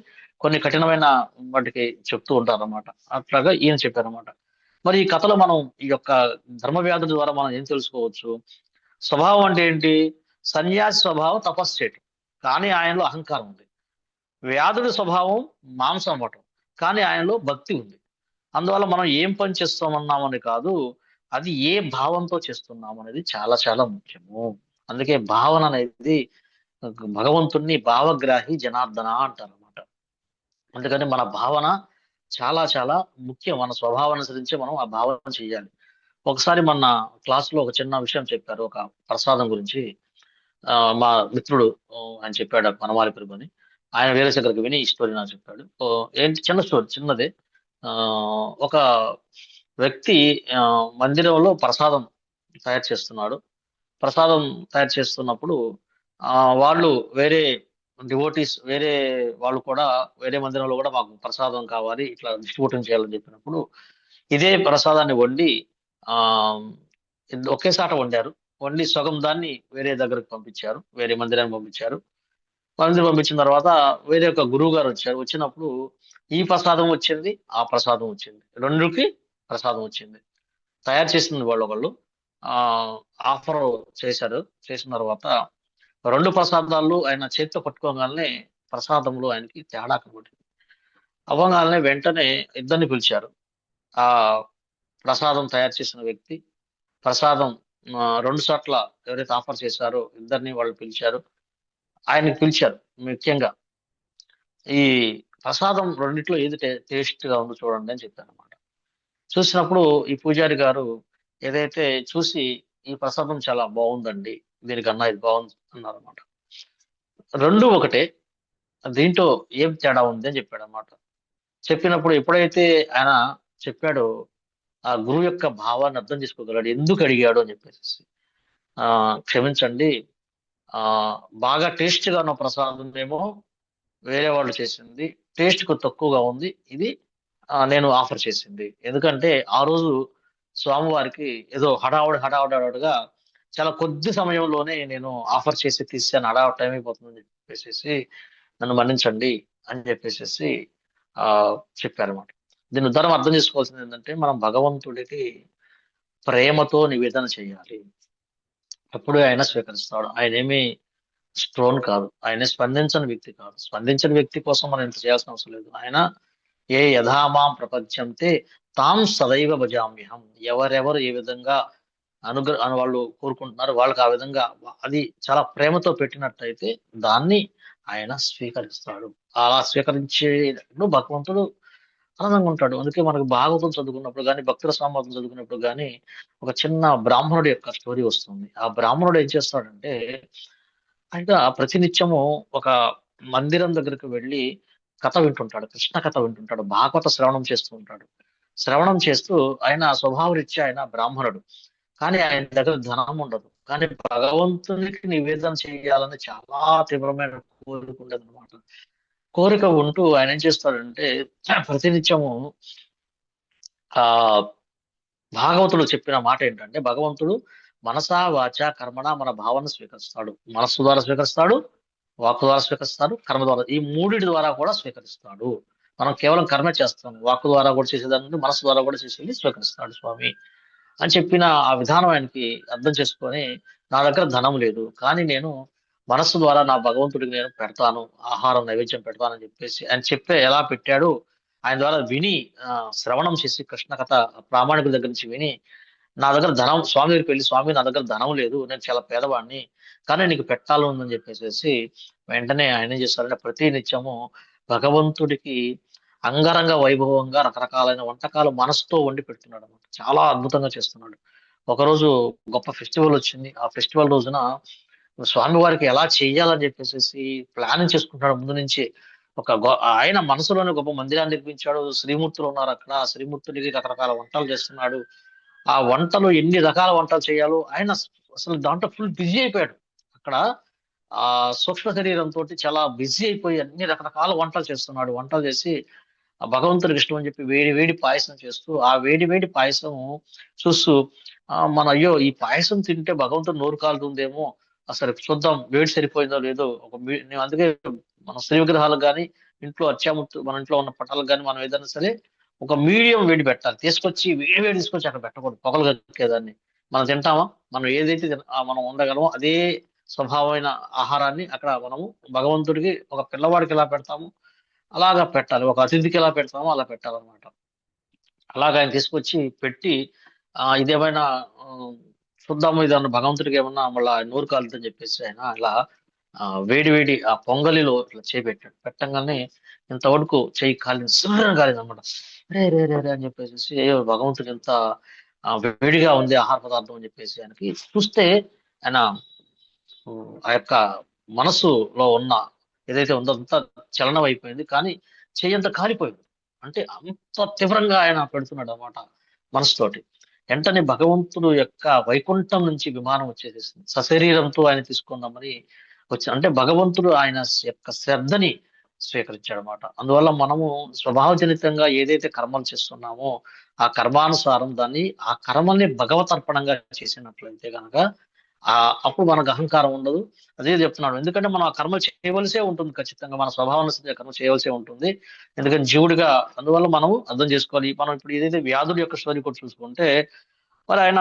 కొన్ని కఠినమైన వాటికి చెప్తూ ఉంటారు అన్నమాట. అట్లాగా ఈయన చెప్పారన్నమాట. మరి ఈ కథలో మనం ఈ యొక్క ధర్మవ్యాధుల ద్వారా మనం ఏం తెలుసుకోవచ్చు? స్వభావం అంటే ఏంటి? సన్యాసి స్వభావం తపస్సు చేయటం, కానీ ఆయనలో అహంకారం ఉంది. వ్యాధుడి స్వభావం మాంసం అవ్వటం, కానీ ఆయనలో భక్తి ఉంది. అందువల్ల మనం ఏం పని చేస్తామన్నామని కాదు, అది ఏ భావంతో చేస్తున్నాం అనేది చాలా చాలా ముఖ్యము. అందుకే భావన అనేది భగవంతుణ్ణి భావగ్రాహి జనార్దన అంటారు అనమాట. అందుకని మన భావన చాలా చాలా ముఖ్యం. మన స్వభావం అనుసరించి మనం ఆ భావన చేయాలి. ఒకసారి మన క్లాసులో ఒక చిన్న విషయం చెప్పారు, ఒక ప్రసాదం గురించి. మా మిత్రుడు ఆయన చెప్పాడు, మనమాలి పెరుగు అని. ఆయన వేరే దగ్గరికి విని ఈ స్టోరీ నాకు చెప్పాడు. ఏంటి చిన్న స్టోరీ, చిన్నదే. ఒక వ్యక్తి మందిరంలో ప్రసాదం తయారు చేస్తున్నాడు. ప్రసాదం తయారు చేస్తున్నప్పుడు వాళ్ళు వేరే డివోటీస్ వేరే వాళ్ళు కూడా వేరే మందిరంలో కూడా మాకు ప్రసాదం కావాలి, ఇట్లా డిస్ట్రిబ్యూషన్ చేయాలని చెప్పినప్పుడు ఇదే ప్రసాదాన్ని వండి ఒకేసాట వండి సగం దాన్ని వేరే దగ్గరకు పంపించారు, వేరే మందిరానికి పంపించారు. మందిరం పంపించిన తర్వాత వేరే ఒక గురువు గారు వచ్చారు. వచ్చినప్పుడు ఈ ప్రసాదం వచ్చింది, ఆ ప్రసాదం వచ్చింది, రెండుకి ప్రసాదం వచ్చింది. తయారు చేసింది ఒకళ్ళు ఆఫర్ చేశారు. చేసిన తర్వాత రెండు ప్రసాదాలు ఆయన చేతితో పట్టుకోగానే ప్రసాదంలో ఆయనకి తేడా కనబడింది. అవ్వగానే వెంటనే ఇద్దరిని పిలిచారు. ఆ ప్రసాదం తయారు చేసిన వ్యక్తి, ప్రసాదం 2 చోట్ల ఎవరైతే ఆఫర్ చేశారో ఇద్దరిని వాళ్ళు పిలిచారు. ఆయనకి పిలిచారు, ముఖ్యంగా ఈ ప్రసాదం రెండిట్లో ఏది టేస్ట్ గా ఉందో చూడండి అని చెప్పారు అనమాట. చూసినప్పుడు ఈ పూజారి గారు ఏదైతే చూసి ఈ ప్రసాదం చాలా బాగుందండి, దీనికన్నా ఇది బాగుంది అన్నారు అనమాట. రెండు ఒకటే, దీంట్లో ఏం తేడా ఉంది అని చెప్పాడు అనమాట. చెప్పినప్పుడు ఎప్పుడైతే ఆయన చెప్పాడో ఆ గురువు యొక్క భావాన్ని అర్థం చేసుకోగలడు, ఎందుకు అడిగాడు అని చెప్పేసి. క్షమించండి, బాగా టేస్ట్ గా ఉన్న ప్రసాదం ఏమో వేరే వాళ్ళు చేసింది, టేస్ట్ కు తక్కువగా ఉంది, ఇది నేను ఆఫర్ చేసింది. ఎందుకంటే ఆ రోజు స్వామివారికి ఏదో హడావుడిగా చాలా కొద్ది సమయంలోనే నేను ఆఫర్ చేసి తీసాను, హడావుడి టైం అయిపోతుందని చెప్పేసి నన్ను మన్నించండి అని చెప్పేసి చెప్పారన్నమాట. దీని ఉదాహరణ అర్థం చేసుకోవాల్సింది ఏంటంటే మనం భగవంతుడికి ప్రేమతో నివేదన చేయాలి. అప్పుడు ఆయన స్వీకరిస్తాడు. ఆయన ఏమి స్టోన్ కాదు, ఆయన స్పందించని వ్యక్తి కాదు. స్పందించని వ్యక్తి కోసం మనం ఇంత చేయాల్సిన అవసరం లేదు. ఆయన ఏ యథామాం ప్రపంచంతే తాం సదైవ భజామ్యహం. ఎవరెవరు ఏ విధంగా వాళ్ళు కోరుకుంటున్నారు వాళ్ళకి ఆ విధంగా అది చాలా ప్రేమతో పెట్టినట్టయితే దాన్ని ఆయన స్వీకరిస్తాడు. అలా స్వీకరించేటప్పుడు భగవంతుడు ఆనందంగా ఉంటాడు. అందుకే మనకు భాగవతం చదువుకున్నప్పుడు కానీ భక్తుల సామర్థ్యం చదువుకున్నప్పుడు కానీ ఒక చిన్న బ్రాహ్మణుడి యొక్క స్టోరీ వస్తుంది. ఆ బ్రాహ్మణుడు ఏం చేస్తాడంటే ఆయన ప్రతినిత్యము ఒక మందిరం దగ్గరికి వెళ్ళి కథ వింటుంటాడు, కృష్ణ కథ వింటుంటాడు, భాగవత శ్రవణం చేస్తూ ఉంటాడు. శ్రవణం చేస్తూ ఆయన స్వభావరీత్యా ఆయన బ్రాహ్మణుడు, కానీ ఆయన దగ్గర ధనం ఉండదు. కానీ భగవంతునికి నివేదన చేయాలని చాలా తీవ్రమైన కోరిక ఉండదు అనమాట. కోరిక ఉంటూ ఆయన ఏం చేస్తాడంటే ప్రతినిత్యము ఆ భాగవతుడు చెప్పిన మాట ఏంటంటే భగవంతుడు మనసా వాచ కర్మణ మన భావన స్వీకరిస్తాడు. మనస్సు ద్వారా స్వీకరిస్తాడు, వాక్కు ద్వారా స్వీకరిస్తాడు, కర్మ ద్వారా, ఈ మూడిటి ద్వారా కూడా స్వీకరిస్తాడు. మనం కేవలం కర్మ చేస్తాం, వాక్కు ద్వారా కూడా చేసేదాన్ని మనస్సు ద్వారా కూడా చేసేది స్వీకరిస్తాడు స్వామి అని చెప్పిన ఆ విధానం ఆయనకి అర్థం చేసుకొని, నా దగ్గర ధనం లేదు కానీ నేను మనస్సు ద్వారా నా భగవంతుడికి నేను పెడతాను, ఆహారం నైవేద్యం పెడతానని చెప్పేసి ఆయన ఎలా పెట్టాడు. ఆయన ద్వారా విని శ్రవణం చేసి కృష్ణ కథ ప్రామాణికుల దగ్గర నుంచి విని, నా దగ్గర ధనం, స్వామి దగ్గరికి వెళ్ళి స్వామి నా దగ్గర ధనం లేదు, నేను చాలా పేదవాడిని కానీ నీకు పెట్టాలి ఉందని చెప్పేసి వెంటనే ఆయన ఏం చేస్తారంటే ప్రతి నిత్యము భగవంతుడికి అంగరంగ వైభవంగా రకరకాలైన వంటకాలు మనసుతో వండి పెడుతున్నాడు అనమాట. చాలా అద్భుతంగా చేస్తున్నాడు. ఒకరోజు గొప్ప ఫెస్టివల్ వచ్చింది. ఆ ఫెస్టివల్ రోజున స్వామి వారికి ఎలా చెయ్యాలని చెప్పేసి ప్లానింగ్ చేసుకుంటున్నాడు ముందు నుంచి. ఆయన మనసులోనే గొప్ప మందిరాన్ని నిర్మించాడు. శ్రీమూర్తులు ఉన్నారు అక్కడ, ఆ శ్రీమూర్తుడికి రకరకాల వంటలు చేస్తున్నాడు. ఆ వంటలు ఎన్ని రకాల వంటలు చేయాలో ఆయన అసలు దాంట్లో ఫుల్ బిజీ అయిపోయాడు. అక్కడ ఆ సూక్ష్మ శరీరంతో చాలా బిజీ అయిపోయి అన్ని రకరకాల వంటలు చేస్తున్నాడు. వంటలు చేసి ఆ భగవంతుడికి ఇష్టం అని చెప్పి వేడి వేడి పాయసం చేస్తూ, ఆ వేడి వేడి పాయసం చూస్తూ అయ్యో ఈ పాయసం తింటే భగవంతుడు నోరు కాలుతుందేమో, అసలు చూద్దాం వేడి సరిపోయిందో లేదో. నేను అందుకే మన శ్రీ విగ్రహాలకు కానీ ఇంట్లో అత్యామూర్తి మన ఇంట్లో ఉన్న పటాలకు కానీ మనం ఏదైనా సరే ఒక మీడియం వేడి పెట్టాలి. తీసుకొచ్చి వేడి తీసుకొచ్చి అక్కడ పెట్టకూడదు, పొగలు కక్కేదాన్ని. మనం తింటామా, మనం ఏదైతే మనం ఉండగలమో అదే స్వభావమైన ఆహారాన్ని అక్కడ మనము భగవంతుడికి ఒక పిల్లవాడికి ఎలా పెడతాము అలాగా పెట్టాలి, ఒక అతిథికి ఎలా పెడతామో అలా పెట్టాలన్నమాట. అలాగా ఆయన తీసుకొచ్చి పెట్టి ఇదేమైనా చూద్దాము ఇదన్నా భగవంతుడికి ఏమన్నా మళ్ళీ నోరు కాలుతుందని చెప్పేసి ఆయన అలా వేడి వేడి ఆ పొంగలిలో ఇట్లా చేయి పెట్టాడు. పెట్టంగానే ఇంతవరకు చేయి కాలింది, సుర్రం కాలింది అనమాట. రే రే రే రే అని చెప్పేసి భగవంతుడు ఎంత వేడిగా ఉంది ఆహార పదార్థం అని చెప్పేసి ఆయనకి చూస్తే ఆయన ఆ యొక్క మనసులో ఉన్న ఏదైతే ఉందో అంతా చలనం అయిపోయింది, కానీ చెయ్యి అంతా కాలిపోయింది. అంటే అంత తీవ్రంగా ఆయన పెడుతున్నాడు అన్నమాట మనసుతోటి. వెంటనే భగవంతుడు యొక్క వైకుంఠం నుంచి విమానం వచ్చేసేసింది, సశరీరంతో ఆయన తీసుకుందామని వచ్చి, అంటే భగవంతుడు ఆయన యొక్క శ్రద్ధని స్వీకరించాడు అనమాట. అందువల్ల మనము స్వభావజనితంగా ఏదైతే కర్మలు చేస్తున్నామో ఆ కర్మానుసారం దాన్ని ఆ కర్మల్ని భగవతర్పణంగా చేసినట్లయితే కనుక అప్పుడు మనకు అహంకారం ఉండదు. అదే చెప్తున్నాడు, ఎందుకంటే మనం ఆ కర్మ చేయవలసే ఉంటుంది, ఖచ్చితంగా మన స్వభావాన్ని కర్మ చేయవలసే ఉంటుంది. ఎందుకంటే జీవుడిగా, అందువల్ల మనము అర్థం చేసుకోవాలి. మనం ఇప్పుడు ఏదైతే వ్యాధుడి యొక్క స్టోరీ కూడా చూసుకుంటే మరి ఆయన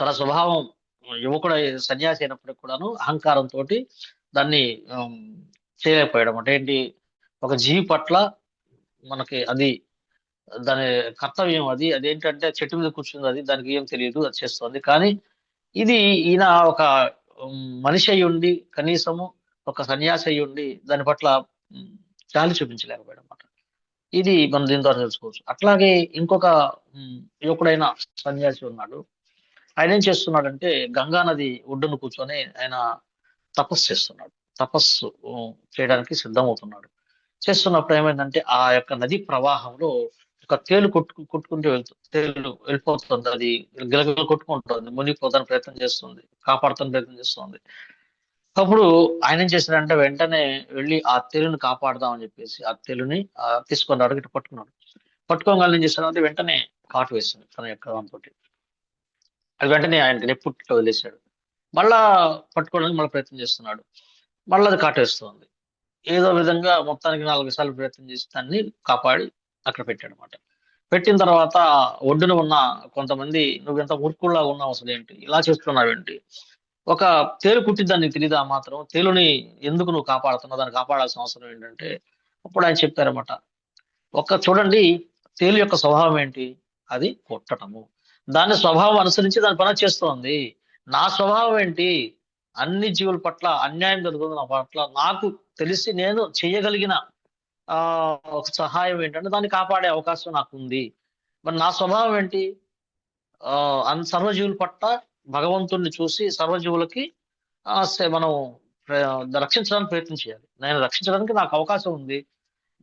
తన స్వభావం యువకుడు సన్యాసి అయినప్పటికి కూడాను అహంకారంతో దాన్ని చేయలేకపోయాడు అన్నమాట. ఏంటి, ఒక జీవి పట్ల మనకి అది దాని కర్తవ్యం, అదేంటంటే చెట్టు మీద కూర్చుంది, దానికి ఏం తెలియదు, అది చేస్తుంది. కానీ ఈయన ఒక మనిషి అయి ఉండి, కనీసము ఒక సన్యాసి అయి ఉండి దాని పట్ల జాలి చూపించలేకపోయాడు అన్నమాట. ఇది మనం దీని ద్వారా తెలుసుకోవచ్చు. అట్లాగే ఇంకొక యువకుడైన సన్యాసి ఉన్నాడు. ఆయన ఏం చేస్తున్నాడంటే గంగా నది ఒడ్డును కూర్చొని ఆయన తపస్సు చేస్తున్నాడు. తపస్సు చేయడానికి సిద్ధమవుతున్నాడు. చేస్తున్నప్పుడు ఏమైందంటే ఆ యొక్క నది ప్రవాహంలో ఒక తేలు కొట్టుకుంటూ తేలు వెళ్ళిపోతుంది. అది గిలగిల కొట్టుకుంటుంది, మునిగిపోతానికి ప్రయత్నం చేస్తుంది, కాపాడుతానికి ప్రయత్నం చేస్తుంది. అప్పుడు ఆయన ఏం చేశాడంటే వెంటనే వెళ్ళి ఆ తేలుని కాపాడదామని చెప్పేసి ఆ తేలుని తీసుకున్నాడు, ఇటు పట్టుకోగానే ఏం చేశాడంటే వెంటనే కాటు వేసింది తన యొక్క దాంతో. అది వెంటనే ఆయనకి నెప్పుట్లో వదిలేశాడు. మళ్ళా పట్టుకోవడానికి మళ్ళీ ప్రయత్నం చేస్తున్నాడు, మళ్ళీ అది కాటు వేస్తుంది. ఏదో విధంగా మొత్తానికి 4 సార్లు ప్రయత్నం చేసి దాన్ని కాపాడి అక్కడ పెట్టాడు అనమాట. పెట్టిన తర్వాత ఒడ్డున ఉన్న కొంతమంది నువ్వు ఎంత మూర్ఖుల్లా ఉన్నావు, అసలు ఏంటి ఇలా చేస్తున్నావేంటి, ఒక తేలు కుట్టిద్దని నీకు తెలీదా మాత్రం, తేలుని ఎందుకు నువ్వు కాపాడుతున్నావు, దాన్ని కాపాడాల్సిన అవసరం ఏంటంటే అప్పుడు ఆయన చెప్పారన్నమాట, చూడండి తేలు యొక్క స్వభావం ఏంటి, అది కొట్టటము, దాని స్వభావం అనుసరించి దాని పని చేస్తోంది. నా స్వభావం ఏంటి, అన్ని జీవుల పట్ల అన్యాయం జరుగుతుంది నా పట్ల, నాకు తెలిసి నేను చేయగలిగిన ఒక సహాయం ఏంటంటే దాన్ని కాపాడే అవకాశం నాకు ఉంది. మరి నా స్వభావం ఏంటి, సర్వజీవుల పట్ల భగవంతుడిని చూసి సర్వజీవులకి మనం రక్షించడానికి ప్రయత్నం చేయాలి. నేను రక్షించడానికి నాకు అవకాశం ఉంది.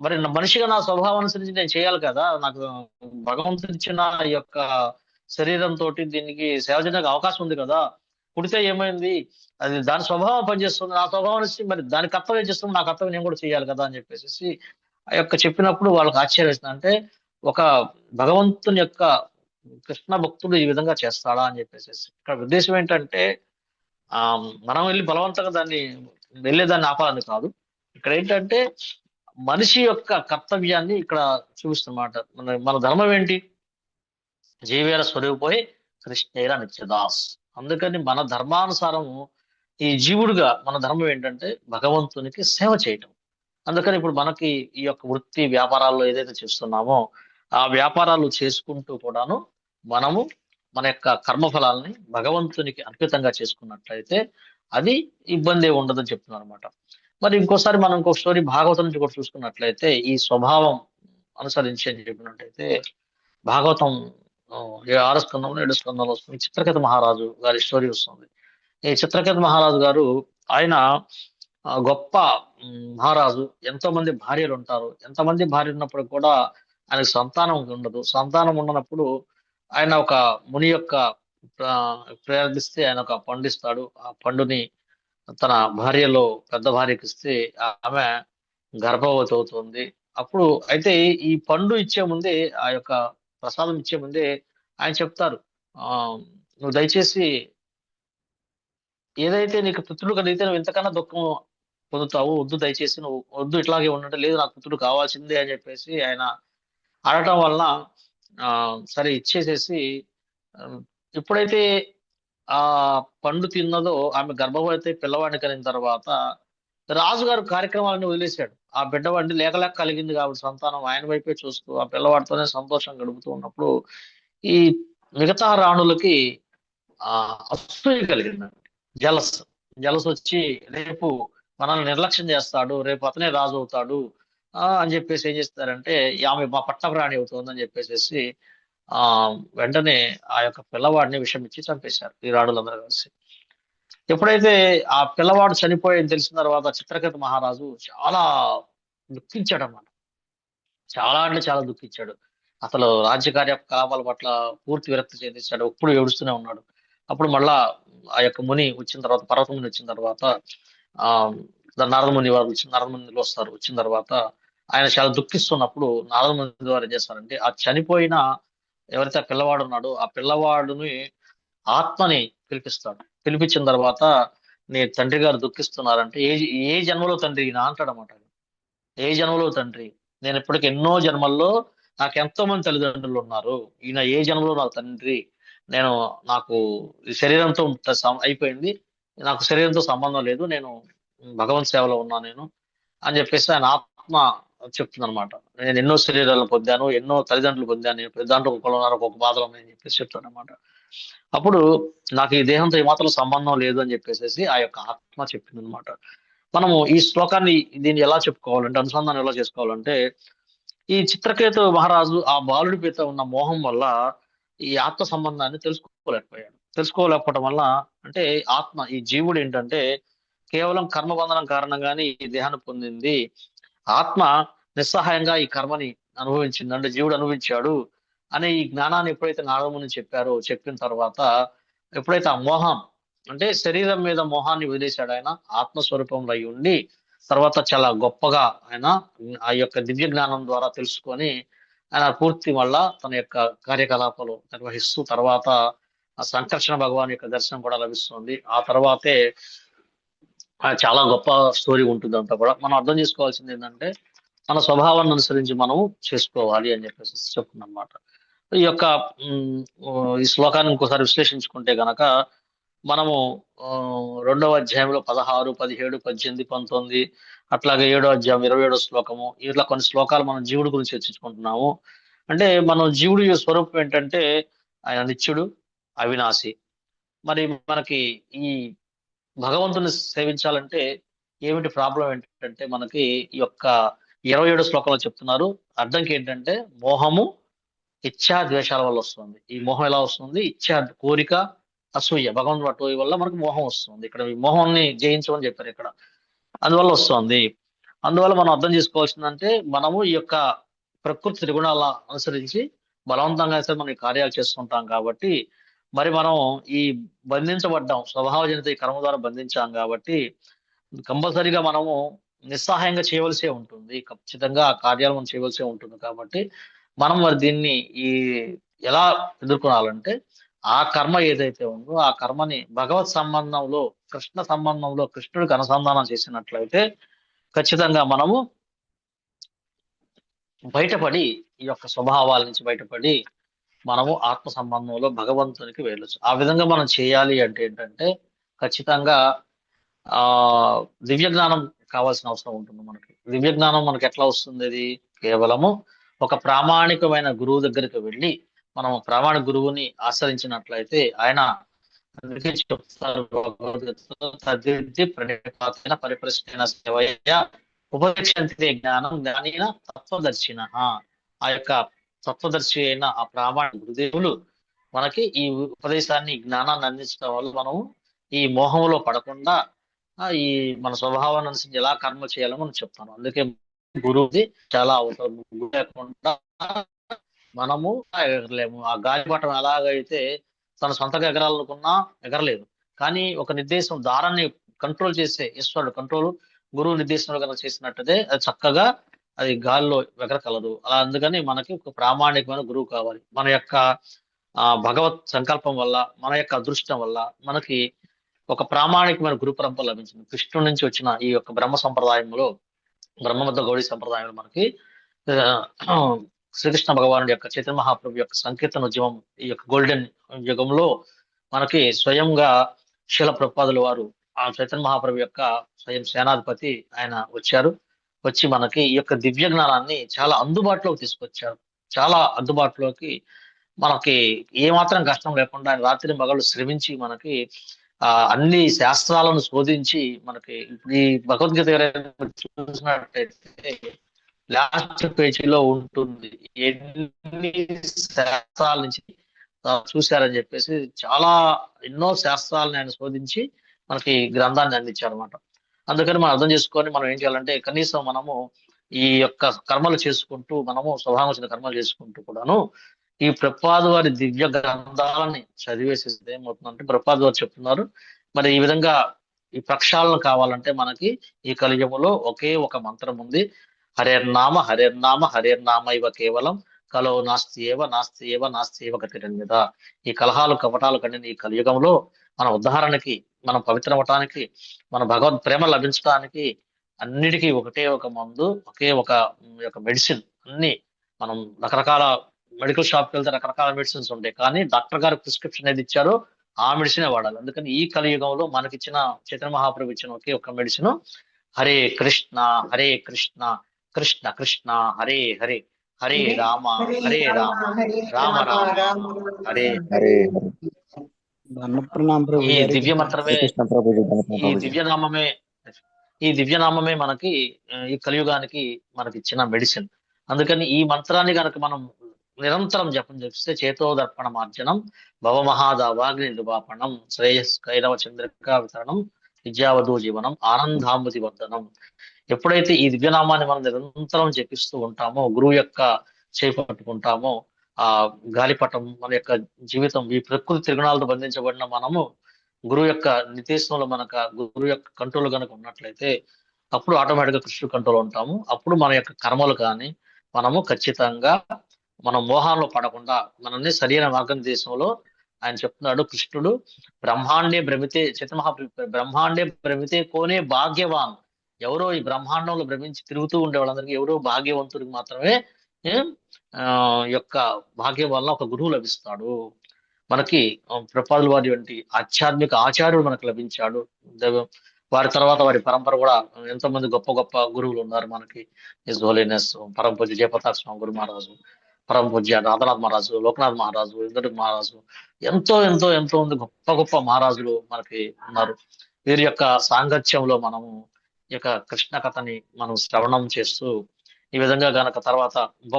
మరి మనిషిగా నా స్వభావం అనుసరించి నేను చేయాలి కదా, నాకు భగవంతుడు ఇచ్చిన ఈ యొక్క శరీరంతో దీనికి సేవ చేయడానికి అవకాశం ఉంది కదా, పుడితే ఏమైంది, అది దాని స్వభావం పనిచేస్తుంది, నా స్వభావం నుంచి మరి దాని కర్తవ్యం చేస్తుంది, నా కర్తవ్యం నేను కూడా చేయాలి కదా అని చెప్పేసి ఆ యొక్క చెప్పినప్పుడు వాళ్ళకి ఆశ్చర్యం వేసింది. అంటే ఒక భగవంతుని యొక్క కృష్ణ భక్తుడు ఈ విధంగా చేస్తాడా అని చెప్పేసి. ఇక్కడ ఉద్దేశం ఏంటంటే మనం వెళ్ళి బలవంతంగా దాన్ని ఆపాలని కాదు. ఇక్కడ ఏంటంటే మనిషి యొక్క కర్తవ్యాన్ని ఇక్కడ చూపిస్తున్నమాట. మన ధర్మం ఏంటి, జీవేర స్వరూపోయి కృష్ణేర నిత్యదాస్. అందుకని మన ధర్మానుసారము ఈ జీవుడుగా మన ధర్మం ఏంటంటే భగవంతునికి సేవ చేయటం. అందుకని ఇప్పుడు మనకి ఈ యొక్క వృత్తి వ్యాపారాల్లో ఏదైతే చేస్తున్నామో ఆ వ్యాపారాలు చేసుకుంటూ కూడాను మనము మన యొక్క కర్మఫలాలని భగవంతునికి అర్పితంగా చేసుకున్నట్లయితే అది ఇబ్బంది ఉండదని చెప్తున్నారు అనమాట. మరి ఇంకోసారి మనం ఇంకొక స్టోరీ భాగవతం నుంచి కూడా చూసుకున్నట్లయితే ఈ స్వభావం అనుసరించి అని చెప్పినట్టయితే భాగవతం 6వ స్కందంలో 7వ స్కందంలో వస్తుంది. చిత్రకేత మహారాజు గారి స్టోరీ వస్తుంది. ఈ చిత్రకేత మహారాజు గారు ఆయన గొప్ప మహారాజు, ఎంతో మంది భార్యలు ఉంటారు. ఎంతమంది భార్య ఉన్నప్పుడు కూడా ఆయనకు సంతానం ఉండదు. సంతానం ఉండనప్పుడు ఆయన ఒక ముని యొక్క ప్రార్థిస్తే ఆయన ఒక పండిస్తాడు. ఆ పండుని తన భార్యలో పెద్ద భార్యకి ఇస్తే ఆమె గర్భవతి అవుతుంది. అప్పుడు అయితే ఈ పండు ఇచ్చే ముందే, ఆ యొక్క ప్రసాదం ఇచ్చే ముందే ఆయన చెప్తారు, నువ్వు దయచేసి ఏదైతే నీకు పుత్రుడు కలిగితే నువ్వు ఇంతకన్నా దుఃఖం పొందుతావు, వద్దు, దయచేసి నువ్వు వద్దు, ఇట్లాగే ఉండంటే, లేదు నాకు పుత్రుడు కావాల్సిందే అని చెప్పేసి ఆయన అడగటం వలన సరే ఇచ్చేసేసి ఎప్పుడైతే ఆ పండు తిన్నదో ఆమె గర్భవతి పిల్లవాడిని కలిగిన తర్వాత రాజుగారు కార్యక్రమాలను వదిలేశాడు. ఆ బిడ్డవాడిని లేక కలిగింది కాబట్టి సంతానం ఆయన వైపే చూస్తూ ఆ పిల్లవాడితోనే సంతోషం గడుపుతూ ఉన్నప్పుడు ఈ మిగతా రాణులకి అసూయ కలిగిందండి. జలస్ వచ్చి రేపు మనల్ని నిర్లక్ష్యం చేస్తాడు, రేపు అతనే రాజు అవుతాడు అని చెప్పేసి ఏం చేస్తారంటే ఆమె మా పట్టప్రాణి అవుతుందని చెప్పేసి వెంటనే ఆ యొక్క పిల్లవాడిని విషం ఇచ్చి చంపేశారు ఈ రాణులందరూ కలిసి. ఎప్పుడైతే ఆ పిల్లవాడు చనిపోయింది తెలిసిన తర్వాత చిత్రకేత మహారాజు చాలా దుఃఖించాడు అన్నమాట. చాలా అంటే చాలా దుఃఖించాడు. అసలు రాజ్య కార్యకలాపాల పట్ల పూర్తి విరక్తి చెందించాడు. ఎప్పుడు ఏడుస్తూనే ఉన్నాడు. అప్పుడు మళ్ళా ఆ యొక్క ముని వచ్చిన తర్వాత, పర్వత ముని వచ్చిన తర్వాత నారద ముని వారు నారద మునిలో వస్తారు. వచ్చిన తర్వాత ఆయన చాలా దుఃఖిస్తున్నప్పుడు నారద ముని వారు ఏం చేస్తారంటే ఆ చనిపోయిన ఎవరైతే ఆ పిల్లవాడు ఉన్నాడో ఆ పిల్లవాడుని ఆత్మని పిలిపిస్తాడు. పిలిపించిన తర్వాత నీ తండ్రి గారు దుఃఖిస్తున్నారంటే ఏ జన్మలో తండ్రి నా అంటాడన్నమాట. ఏ జన్మలో తండ్రి, నేను ఇప్పటికి ఎన్నో జన్మల్లో నాకు ఎంతో మంది తల్లిదండ్రులు ఉన్నారు, ఈయన ఏ జన్మలో నాకు తండ్రి, నాకు శరీరంతో అయిపోయింది, నాకు శరీరంతో సంబంధం లేదు, నేను భగవంత్ సేవలో ఉన్నా నేను అని చెప్పేసి ఆయన ఆత్మ చెప్తుంది అనమాట. నేను ఎన్నో శరీరాలను పొందాను, ఎన్నో తల్లిదండ్రులు పొందాను, నేను ప్రతి దాంట్లో ఒకళ్ళు ఉన్నారు, ఒక్కొక్క బాధలు ఉన్నాయని చెప్పేసి చెప్తాను అనమాట. అప్పుడు నాకు ఈ దేహంతో ఏమాత్రం సంబంధం లేదు అని చెప్పేసి ఆ యొక్క ఆత్మ చెప్పింది అనమాట. మనము ఈ శ్లోకాన్ని దీన్ని ఎలా చెప్పుకోవాలంటే, అనుసంధానం ఎలా చేసుకోవాలంటే, ఈ చిత్రకేతు మహారాజు ఆ బాలుడి మీద ఉన్న మోహం వల్ల ఈ ఆత్మ సంబంధాన్ని తెలుసుకోలేకపోవడం వల్ల, అంటే ఆత్మ ఈ జీవుడు ఏంటంటే కేవలం కర్మబంధనం కారణంగానే ఈ దేహాన్ని పొందింది. ఆత్మ నిస్సహాయంగా ఈ కర్మని అనుభవించింది, అంటే జీవుడు అనుభవించాడు అనే ఈ జ్ఞానాన్ని ఎప్పుడైతే నారదముని చెప్పారో, చెప్పిన తర్వాత ఎప్పుడైతే ఆ మోహం, అంటే శరీరం మీద మోహాన్ని వదిలేశాడు ఆయన, ఆత్మస్వరూపంలో అయి ఉండి తర్వాత చాలా గొప్పగా ఆయన ఆ యొక్క దివ్య జ్ఞానం ద్వారా తెలుసుకొని ఆయన పూర్తి వల్ల తన యొక్క కార్యకలాపాలు నిర్వహిస్తూ తర్వాత ఆ సంకర్షణ భగవాన్ యొక్క దర్శనం కూడా లభిస్తుంది. ఆ తర్వాతే చాలా గొప్ప స్టోరీ ఉంటుంది. అంతా కూడా మనం అర్థం చేసుకోవాల్సింది ఏంటంటే మన స్వభావాన్ని అనుసరించి మనము చేసుకోవాలి అని చెప్పేసి చెప్తుందన్నమాట. ఈ యొక్క ఈ శ్లోకాన్ని ఇంకోసారి విశ్లేషించుకుంటే గనక మనము 2వ అధ్యాయంలో 16, 17, 18, 19 అట్లాగే 7వ అధ్యాయం 27వ శ్లోకము ఇట్లా కొన్ని శ్లోకాలు మనం జీవుడి గురించి చర్చించుకుంటున్నాము. అంటే మనం జీవుడి స్వరూపం ఏంటంటే ఆయన నిత్యుడు, అవినాశి. మరి మనకి ఈ భగవంతుని సేవించాలంటే ఏమిటి ప్రాబ్లం ఏంటంటే మనకి ఈ యొక్క 27 శ్లోకంలో చెప్తున్నారు. అర్థంకి ఏంటంటే మోహము, ఇచ్ఛా, ద్వేషాల వల్ల వస్తుంది. ఈ మోహం ఎలా వస్తుంది? ఇచ్ఛా, కోరిక, అసూయ, భగవంతుడు అటు వల్ల మనకు మోహం వస్తుంది. ఇక్కడ ఈ మోహాన్ని జయించమని చెప్పారు ఇక్కడ. అందువల్ల వస్తుంది. అందువల్ల మనం అర్థం చేసుకోవాల్సిందంటే మనము ఈ యొక్క ప్రకృతి త్రిగుణాల అనుసరించి బలవంతంగా సరే మనం ఈ కార్యాలు చేస్తుంటాం కాబట్టి మరి మనం ఈ బంధించబడ్డాం, స్వభావజనిత ఈ కర్మ ద్వారా బంధించాం కాబట్టి కంపల్సరీగా మనము నిస్సహాయంగా చేయవలసే ఉంటుంది. ఖచ్చితంగా ఆ కార్యాలు మనం చేయవలసే ఉంటుంది. కాబట్టి మనం మరి దీన్ని ఎలా ఎదుర్కొనాలంటే ఆ కర్మ ఏదైతే ఉందో ఆ కర్మని భగవత్ సంబంధంలో, కృష్ణ సంబంధంలో కృష్ణుడికి అనుసంధానం చేసినట్లయితే ఖచ్చితంగా మనము బయటపడి ఈ యొక్క స్వభావాల నుంచి బయటపడి మనము ఆత్మ సంబంధంలో భగవంతునికి వెళ్ళొచ్చు. ఆ విధంగా మనం చేయాలి అంటే ఏంటంటే ఖచ్చితంగా దివ్య జ్ఞానం కావాల్సిన అవసరం ఉంటుంది మనకి. దివ్య జ్ఞానం మనకి ఎట్లా వస్తుంది? అది కేవలము ఒక ప్రామాణికమైన గురువు దగ్గరికి వెళ్ళి మనం ప్రామాణిక గురువుని ఆశ్రయించినట్లయితే ఆయన అందుకే చెప్తారు ప్రణిపాతైన పరిప్రశ్న సేవయ ఉపదేశంతే జ్ఞానం జ్ఞానిన తత్వదర్శిన. ఆ యొక్క తత్వదర్శి అయిన ఆ ప్రామాణిక గురుదేవులు మనకి ఈ ఉపదేశాన్ని, జ్ఞానాన్ని అందించడం వల్ల మనము ఈ మోహంలో పడకుండా ఈ మన స్వభావాన్ని అనుసరించి ఎలా కర్మ చేయాలో మనం చెప్తాను. అందుకే గురువుది చాలా అవసరం. గురువు లేకుండా మనము ఎగరలేము. ఆ గాలిపటం ఎలాగైతే తన సొంతగా ఎగరాలనుకున్నా ఎగరలేదు. కానీ ఒక నిర్దేశం దారాన్ని కంట్రోల్ చేసే ఈశ్వరుడు కంట్రోల్ గురువు నిర్దేశంలో కనుక చేసినట్టయితే అది చక్కగా అది గాలిలో ఎగరగలదు. అలా అందుకని మనకి ఒక ప్రామాణికమైన గురువు కావాలి. మన యొక్క భగవత్ సంకల్పం వల్ల, మన యొక్క అదృష్టం వల్ల మనకి ఒక ప్రామాణికమైన గురు పరంపర లభించింది. కృష్ణుడి నుంచి వచ్చిన ఈ యొక్క బ్రహ్మ సంప్రదాయంలో, బ్రహ్మబద్ధ గౌడీ సంప్రదాయంలో మనకి శ్రీకృష్ణ భగవానుడి యొక్క చైతన్య మహాప్రభు యొక్క సంకీర్తన ఉద్యమం, ఈ యొక్క గోల్డెన్ యుగంలో మనకి స్వయంగా శీల ప్రభుపాదుల వారు ఆ చైతన్య మహాప్రభు యొక్క స్వయం సేనాధిపతి ఆయన వచ్చి మనకి ఈ యొక్క దివ్య జ్ఞానాన్ని చాలా అందుబాటులోకి తీసుకొచ్చారు. చాలా అందుబాటులోకి మనకి ఏమాత్రం కష్టం లేకుండా ఆయన రాత్రి మగళ్ళు శ్రమించి మనకి అన్ని శాస్త్రాలను శోధించి మనకి ఈ భగవద్గీత చూసినట్టయితే లాస్ట్ పేజీలో ఉంటుంది ఎన్ని శాస్త్రాల నుంచి చూశారని చెప్పేసి చాలా ఎన్నో శాస్త్రాలను ఆయన శోధించి మనకి గ్రంథాన్ని అందించారు అనమాట. అందుకని మనం అర్థం చేసుకొని మనం ఏం చేయాలంటే కనీసం మనము ఈ యొక్క కర్మలు చేసుకుంటూ, మనము స్వభావం వచ్చిన కర్మలు చేసుకుంటూ కూడాను ఈ ప్రభుపాద వారి దివ్య గ్రంథాలని చదివేసేది ఏమవుతుందంటే ప్రభుపాద వారు చెప్తున్నారు మరి ఈ విధంగా ఈ ప్రక్షాళన కావాలంటే మనకి ఈ కలియుగంలో ఒకే ఒక మంత్రం ఉంది. హరేర్నామ హరేర్నామ హరేర్నామ ఇవ కేవలం కలో నాస్తి ఏవ నాస్తి ఏవ నాస్తి ఏవ గతిరన్యత. ఈ కలహాలు కపటాలు కండిన ఈ కలియుగంలో మన ఉదాహరణకి, మనం పవిత్రమవటానికి, మన భగవద్ ప్రేమ లభించడానికి అన్నిటికీ ఒకటే ఒక మందు, ఒకే ఒక మెడిసిన్. అన్ని మనం రకరకాల మెడికల్ షాప్కి వెళ్తే రకరకాల మెడిసిన్స్ ఉంటాయి, కానీ డాక్టర్ గారు ప్రిస్క్రిప్షన్ ఏది ఇచ్చారో ఆ మెడిసినే వాడాలి. అందుకని ఈ కలియుగంలో మనకిచ్చిన చైతన్య మహాప్రభు ఇచ్చిన ఒకే ఒక మెడిసిన్ హరే కృష్ణ హరే కృష్ణ కృష్ణ కృష్ణ హరే హరే హరే రామ హరే రామ రామ రామ హరే హరే. ఈ దివ్య మంత్రమే, ఈ దివ్యనామమే మనకి ఈ కలియుగానికి మనకి ఇచ్చిన మెడిసిన్. అందుకని ఈ మంత్రాన్ని కనుక మనం నిరంతరం జపం చేస్తే చేతోదర్పణ మార్జనం భవమహాదావాగ్ని నిర్వాపణం శ్రేయస్కైరవ చంద్రికా వితరణం విద్యావధూ జీవనం ఆనందాంబుతి వర్ధనం. ఎప్పుడైతే ఈ దివ్యనామాన్ని మనం నిరంతరం జపిస్తూ ఉంటామో, గురువు యొక్క చేయి పట్టుకుంటామో, ఆ గాలిపటం మన యొక్క జీవితం ఈ ప్రకృతి త్రిగుణాలతో బంధించబడిన మనము గురువు యొక్క నిర్దేశంలో మనకు గురువు యొక్క కంట్రోల్ కనుక ఉన్నట్లయితే అప్పుడు ఆటోమేటిక్గా కృష్ణుడు కంట్రోల్ ఉంటాము. అప్పుడు మన యొక్క కర్మలు కానీ మనము ఖచ్చితంగా మనం మోహాల్లో పడకుండా మనల్ని సరైన మార్గనిర్దేశంలో ఆయన చెప్తున్నాడు. కృష్ణుడు బ్రహ్మాండే భ్రమితే చైతన్య మహాప్రభు బ్రహ్మాండే భ్రమితే కోనే భాగ్యవాన్ ఎవరో ఈ బ్రహ్మాండంలో భ్రమించి తిరుగుతూ ఉండే వాళ్ళందరికీ ఎవరో భాగ్యవంతుడికి మాత్రమే ఏం, ఆ యొక్క భాగ్యం వల్ల ఒక గురువు లభిస్తాడు. మనకి ప్రపాదుల వారి వంటి ఆధ్యాత్మిక ఆచార్యుడు మనకు లభించాడు. వారి తర్వాత వారి పరంపర కూడా ఎంతో మంది గొప్ప గొప్ప గురువులు ఉన్నారు మనకి. హిజ్ హోలీనెస్ పరమ పూజ్య జయప్రతాప్ స్వామి గురు మహారాజు, పరమ పూజ్య రాధనాథ్ మహారాజు, లోకనాథ్ మహారాజు, ఇంద్రుడి మహారాజు, ఎంతో ఎంతో ఎంతో మంది గొప్ప గొప్ప మహారాజులు మనకి ఉన్నారు. వీరి యొక్క సాంగత్యంలో మనము ఈ యొక్క కృష్ణ కథని మనం శ్రవణం చేస్తూ ఈ విధంగా గనక తర్వాత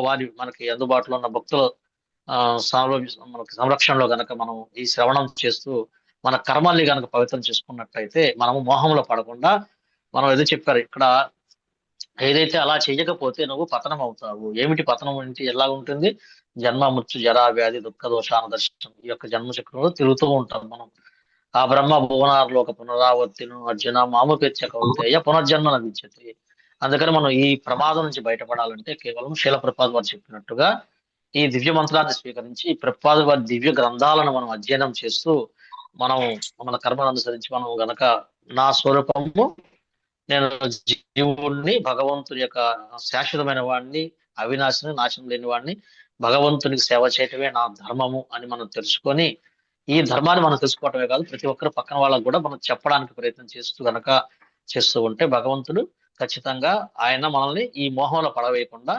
వారి మనకి అందుబాటులో ఉన్న భక్తుల మనకి సంరక్షణలో గనక మనం ఈ శ్రవణం చేస్తూ మన కర్మల్ని గనక పవిత్రం చేసుకున్నట్లయితే మనము మోహంలో పడకుండా, మనం ఏదో చెప్పారు ఇక్కడ, ఏదైతే అలా చేయకపోతే నువ్వు పతనం అవుతావు. ఏమిటి పతనం అంటే ఎలా ఉంటుంది? జన్మ మృత్యు జరా వ్యాధి దుఃఖ దోషాన దర్శనం, ఈ యొక్క జన్మ చక్రంలో తిరుగుతూ ఉంటాం మనం. ఆ బ్రహ్మ భువనార్లోక పునరావర్తిను అర్జున మామూపెచ్చ కౌంతేయ పునర్జన్మ నవించతి. అందుకని మనం ఈ ప్రమాదం నుంచి బయటపడాలంటే కేవలం శీల ప్రపాద్ వారు చెప్పినట్టుగా ఈ దివ్య మంత్రాన్ని స్వీకరించి ప్రపాద్ వారి దివ్య గ్రంథాలను మనం అధ్యయనం చేస్తూ మనం మన కర్మను అనుసరించి మనం గనక నా స్వరూపము, నేను జీవుణ్ణి, భగవంతుని యొక్క శాశ్వతమైన వాడిని, అవినాశిని, నాశనం లేని వాడిని, భగవంతునికి సేవ చేయటమే నా ధర్మము అని మనం తెలుసుకొని, ఈ ధర్మాన్ని మనం తెలుసుకోవటమే కాదు ప్రతి ఒక్కరు పక్కన వాళ్ళకు కూడా మనం చెప్పడానికి ప్రయత్నం చేస్తూ ఉంటే భగవంతుడు ఖచ్చితంగా ఆయన మనల్ని ఈ మోహంలో పడవేయకుండా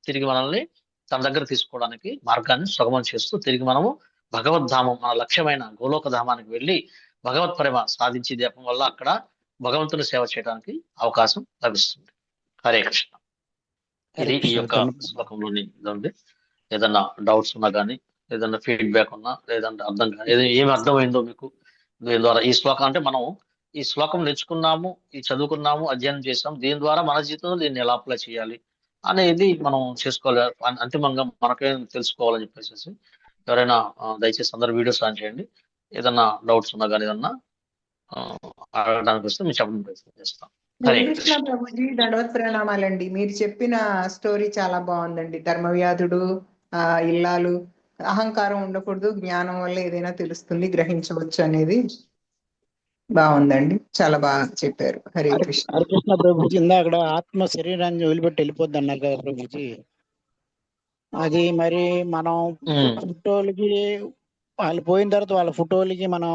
తిరిగి మనల్ని తన దగ్గర తీసుకోవడానికి మార్గాన్ని సుగమం చేస్తూ తిరిగి మనము భగవద్ధామం, మన లక్ష్యమైన గోలోక ధామానికి వెళ్ళి భగవత్ ప్రేమ సాధించి దీపం వల్ల అక్కడ భగవంతుని సేవ చేయడానికి అవకాశం లభిస్తుంది. హరే కృష్ణ. ఇది ఈ యొక్క శ్లోకంలోని ఇదండి. ఏదన్నా డౌట్స్ ఉన్నా కానీ, ఏదన్నా ఫీడ్బ్యాక్ ఉన్నా, లేదంటే అర్థం కానీ, ఏమి అర్థమైందో మీకు దీని ద్వారా ఈ శ్లోకం అంటే మనం ఈ శ్లోకం నేర్చుకున్నాము, ఈ చదువుకున్నాము, అధ్యయనం చేసాం, దీని ద్వారా మన జీవితంలో దీన్ని ఎలా అప్లై చేయాలి అనేది మనం చేసుకోవాలి. అంతిమంగా మనకే తెలుసుకోవాలని చెప్పేసి ఎవరైనా దయచేసి అందరు వీడియోస్ ఆన్ చేయండి. ఏదన్నా డౌట్స్ ఉన్నా కానీ ఏదన్నా అడగడానికి వస్తే మీరు చెప్పడం ప్రయత్నం చేస్తాం. హరే కృష్ణ ప్రభుజీ, దండవత్ ప్రణామాలండి. మీరు చెప్పిన స్టోరీ చాలా బాగుందండి. ధర్మవ్యాధుడు, ఇల్లాలు, అహంకారం ఉండకూడదు, జ్ఞానం వల్ల ఏదైనా తెలుస్తుంది, గ్రహించవచ్చు అనేది బాగుందండి. చాలా బాగా చెప్పారు. హరే కృష్ణ. హరే కృష్ణ ప్రభుజీ, ఇందాక ఆత్మ శరీరాన్ని వదిలిపెట్టి వెళ్ళిపోద్ది అన్నారు కదా ప్రభుజీ. అది మరి మనం ఫోటోలకి వాళ్ళు పోయిన తర్వాత వాళ్ళ ఫోటోలకి మనం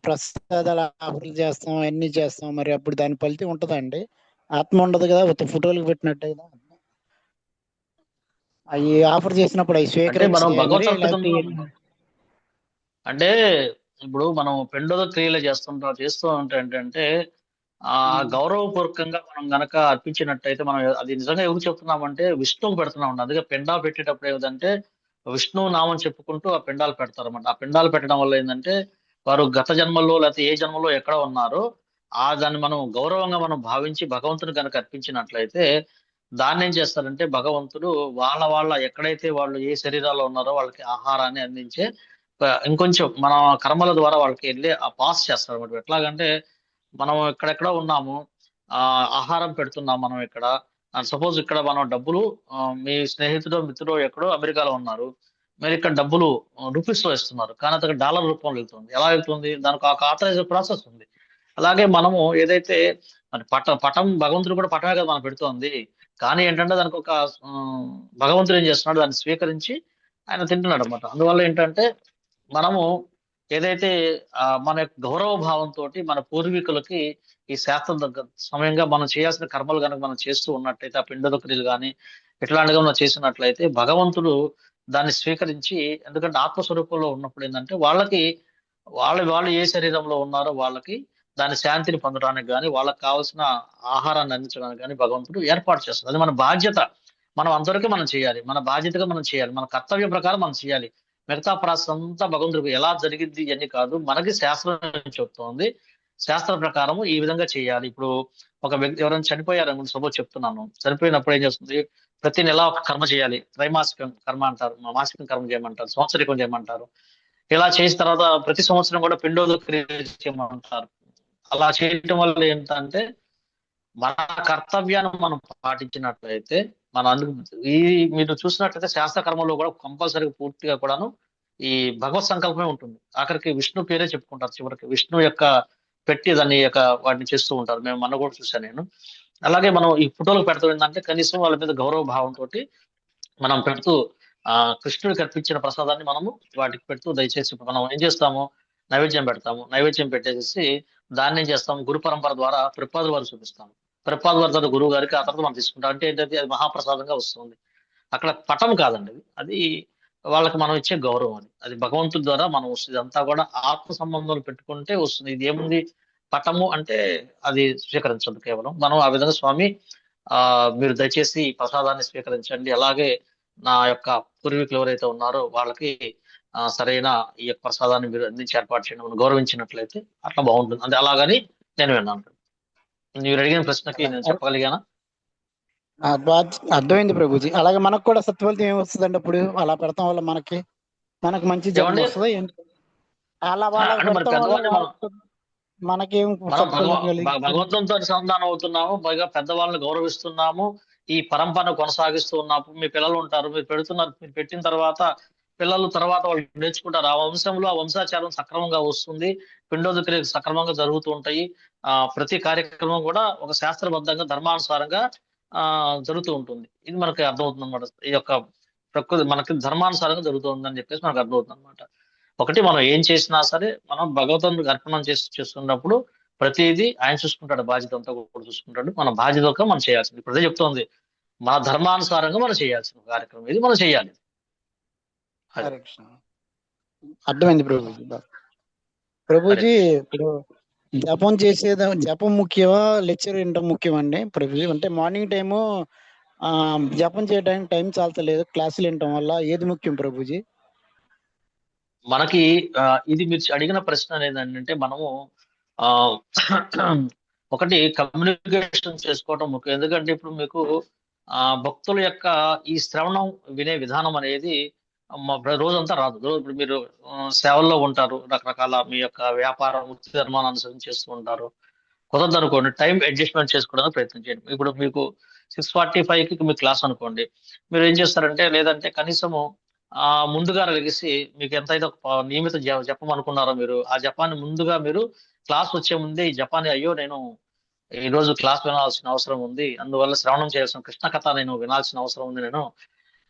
ప్రసాదాలు ఆఫర్లు చేస్తాం, అన్ని చేస్తాం, మరి అప్పుడు దాని ఫలితం ఉంటదండి? ఆత్మ ఉండదు కదా, ఫోటోలకి పెట్టినట్టు కదా. అవి ఆఫర్ చేసినప్పుడు అవి స్వీకరించి అంటే ఇప్పుడు మనం పెండోద క్రియలు చేస్తూ ఉంటే ఏంటంటే గౌరవపూర్వకంగా మనం గనక అర్పించినట్టయితే మనం అది నిజంగా ఎవరు చెప్తున్నామంటే విష్ణువుకు పెడుతున్నాం. అందుకే పెండా పెట్టేటప్పుడు ఏదంటే విష్ణువు నామం చెప్పుకుంటూ ఆ పిండాలు పెడతారు అన్నమాట. ఆ పిండాలు పెట్టడం వల్ల ఏంటంటే వారు గత జన్మల్లో లేకపోతే ఏ జన్మలో ఎక్కడ ఉన్నారో దాన్ని మనం గౌరవంగా మనం భావించి భగవంతుని కనుక అర్పించినట్లయితే దాన్ని ఏం చేస్తారంటే భగవంతుడు వాళ్ళ ఎక్కడైతే వాళ్ళు ఏ శరీరాల్లో ఉన్నారో వాళ్ళకి ఆహారాన్ని అందించే ఇంకొంచెం మన కర్మల ద్వారా వాళ్ళకి వెళ్ళి ఆ పాస్ చేస్తారు అన్నమాట. ఎట్లాగంటే మనం ఎక్కడెక్కడ ఉన్నాము, ఆహారం పెడుతున్నాం మనం ఇక్కడ. సపోజ్ ఇక్కడ మనం డబ్బులు, మీ స్నేహితుడు మిత్రుడు ఎక్కడో అమెరికాలో ఉన్నారు, మీరు ఇక్కడ డబ్బులు రూపీస్ లో ఇస్తున్నారు, కానీ అతనికి డాలర్ రూపంలో వెళ్తుంది. ఎలా వెళ్తుంది? దానికి ఒక ఆథరైజ్ ప్రాసెస్ ఉంది. అలాగే మనము ఏదైతే పటం భగవంతుడు కూడా పటమే కదా మనం పెడుతోంది, కానీ ఏంటంటే దానికి ఒక భగవంతుడు ఏం చేస్తున్నాడు, దాన్ని స్వీకరించి ఆయన తింటున్నాడు అనమాట. అందువల్ల ఏంటంటే మనము ఏదైతే మన యొక్క గౌరవ భావంతో మన పూర్వీకులకి ఈ శాస్త్రం దగ్గర సమయంగా మనం చేయాల్సిన కర్మలు కనుక మనం చేస్తూ ఉన్నట్టయితే, ఆ పిండద క్రియలు కానీ ఇట్లాంటిగా మనం చేసినట్లయితే భగవంతుడు దాన్ని స్వీకరించి, ఎందుకంటే ఆత్మస్వరూపంలో ఉన్నప్పుడు ఏంటంటే వాళ్ళకి వాళ్ళు ఏ శరీరంలో ఉన్నారో వాళ్ళకి దాని శాంతిని పొందడానికి కానీ వాళ్ళకి కావాల్సిన ఆహారాన్ని అందించడానికి కానీ భగవంతుడు ఏర్పాటు చేస్తారు. అది మన బాధ్యత. మనం అందరికీ మనం చేయాలి, మన బాధ్యతగా మనం చేయాలి, మన కర్తవ్య ప్రకారం మనం చేయాలి. మిగతా ప్రాసెస్ అంతా భగవంతుడికి ఎలా జరిగింది అని కాదు, మనకి శాస్త్రం చెప్తోంది. శాస్త్ర ప్రకారము ఈ విధంగా చేయాలి. ఇప్పుడు ఒక వ్యక్తి ఎవరైనా చనిపోయారని సపోజ్ చెప్తున్నాను, చనిపోయినప్పుడు ఏం చేస్తుంది, ప్రతి నెల ఒక కర్మ చేయాలి. త్రైమాసిక కర్మ అంటారు, మాసికం కర్మ చేయమంటారు, సంవత్సరికం చేయమంటారు. ఇలా చేసిన తర్వాత ప్రతి సంవత్సరం కూడా పిండోద క్రియ చేయమంటారు. అలా చేయటం వల్ల ఏంటంటే మన కర్తవ్యాన్ని మనం పాటించినట్లయితే మీరు చూసినట్లయితే శాస్త్ర కర్మలో కూడా కంపల్సరీగా పూర్తిగా కూడాను ఈ భగవత్ సంకల్పమే ఉంటుంది. ఆఖరికి విష్ణు పేరే చెప్పుకుంటారు. చివరికి విష్ణు యొక్క పెట్టి దాన్ని వాటిని చేస్తూ ఉంటారు. మేము మొన్న కూడా చూశాను నేను. అలాగే మనం ఈ ఫోటోలకు పెడతాం ఏంటంటే కనీసం వాళ్ళ మీద గౌరవ భావంతో మనం పెడుతూ కృష్ణుడికి అర్పించిన ప్రసాదాన్ని మనము వాటికి పెడుతూ దయచేసి మనం ఏం చేస్తాము, నైవేద్యం పెడతాము. నైవేద్యం పెట్టేసి దాన్ని ఏం చేస్తాము, గురు పరంపర ద్వారా ప్రపాదుల వారు చూపిస్తాము. ప్రపాదుల వారి తర్వాత గురువు గారికి, ఆ తర్వాత మనం తీసుకుంటాం. అంటే ఏంటంటే అది మహాప్రసాదంగా వస్తుంది. అక్కడ పటం కాదండి, అది వాళ్ళకి మనం ఇచ్చే గౌరవం. అది భగవంతుడి ద్వారా మనం వస్తుంది. ఇదంతా కూడా ఆత్మ సంబంధాలు పెట్టుకుంటే వస్తుంది. ఇది ఏముంది, పటము అంటే అది స్వీకరించదు. కేవలం మనం ఆ విధంగా స్వామి మీరు దయచేసి ఈ ప్రసాదాన్ని స్వీకరించండి, అలాగే నా యొక్క పూర్వీకులు ఎవరైతే ఉన్నారో వాళ్ళకి సరైన ఈ యొక్క ప్రసాదాన్ని మీరు అందించి ఏర్పాటు చేయడం, మనం గౌరవించినట్లయితే అట్లా బాగుంటుంది. అంటే అలాగని నేను విన్నాను. మీరు అడిగిన ప్రశ్నకి నేను చెప్పగలిగానా? అర్థమైంది ప్రభుజీ. అలాగే మనకు కూడా సత్ఫలితం ఏమొస్తుందండి అప్పుడు అలా పెడతాం వల్ల మనకు మంచి జన్మ ఏమండి? వస్తుందా ఏంటి? అలా వాళ్ళకి అంటే మరి పెడతాం వల్ల పెద్దవాళ్ళని మనకేం మనం సత్ఫలితం కలిగి భగవంతునితో అనుసంధానం అవుతున్నాము, పైగా పెద్దవాళ్ళని గౌరవిస్తున్నాము, ఈ పరంపరను కొనసాగిస్తూ ఉన్నాము. మీ పిల్లలు ఉంటారు, మీరు పెడుతున్నారు, మీరు పెట్టిన తర్వాత పిల్లలు తర్వాత వాళ్ళు నేర్చుకుంటారు. ఆ వంశంలో ఆ వంశాచారం సక్రమంగా వస్తుంది, పిండోదక క్రియలు సక్రమంగా జరుగుతూ ఉంటాయి. ప్రతి కార్యక్రమం కూడా ఒక శాస్త్రబద్ధంగా ధర్మానుసారంగా జరుగుతూ ఉంటుంది. ఇది మనకి అర్థమవుతుంది అనమాట. ఈ యొక్క ప్రకృతి మనకి ధర్మానుసారంగా జరుగుతుందని చెప్పేసి మనకు అర్థమవుతుంది అనమాట. ఒకటి, మనం ఏం చేసినా సరే మనం భగవంతునికి అర్పణం చేస్తున్నప్పుడు ప్రతిదీ ఆయన చూసుకుంటాడు, బాధ్యత అంతా కూడా చూసుకుంటాడు. మన బాధ్యతగా మనం చేయాల్సింది. ఇప్పుడు అదే చెప్తోంది, మన ధర్మానుసారంగా మనం చేయాల్సిన కార్యక్రమం ఇది, మనం చేయాలి. అర్థమైంది ప్రభుజీ. ప్రభుజీ ఇప్పుడు జపం ముఖ్యమా లెక్చర్ వినటం ముఖ్యమండి ప్రభుజీ? అంటే మార్నింగ్ టైము జపం చేయడానికి టైం చాలతలేదు, క్లాసులు వినటం వల్ల ఏది ముఖ్యం ప్రభుజీ? మనకి ఇది మీరు అడిగిన ప్రశ్న ఏంటంటే, మనము ఒకటి కమ్యూనికేషన్ చేసుకోవటం ముఖ్యం. ఎందుకంటే ఇప్పుడు మీకు భక్తుల యొక్క ఈ శ్రవణం వినే విధానం అనేది రోజంతా రాదు. ఇప్పుడు మీరు సేవల్లో ఉంటారు, రకరకాల మీ యొక్క వ్యాపార వృత్తి ధర్మాన్ని అనుసరించి చేస్తూ ఉంటారు. కుదరదు అనుకోండి, టైం అడ్జస్ట్మెంట్ చేసుకోవడానికి ప్రయత్నం చేయండి. ఇప్పుడు మీకు 6:45కి మీ క్లాస్ అనుకోండి, మీరు ఏం చేస్తారంటే, లేదంటే కనీసము ముందుగా లెగిసి మీకు ఎంతైతే నియమిత జపం అనుకున్నారో మీరు ఆ జపాన్ని ముందుగా మీరు క్లాస్ వచ్చే ముందే ఈ జపాన్ని, అయ్యో నేను ఈ రోజు క్లాస్ వినాల్సిన అవసరం ఉంది, అందువల్ల శ్రవణం చేయాల్సిన కృష్ణ కథ నేను వినాల్సిన అవసరం ఉంది నేను.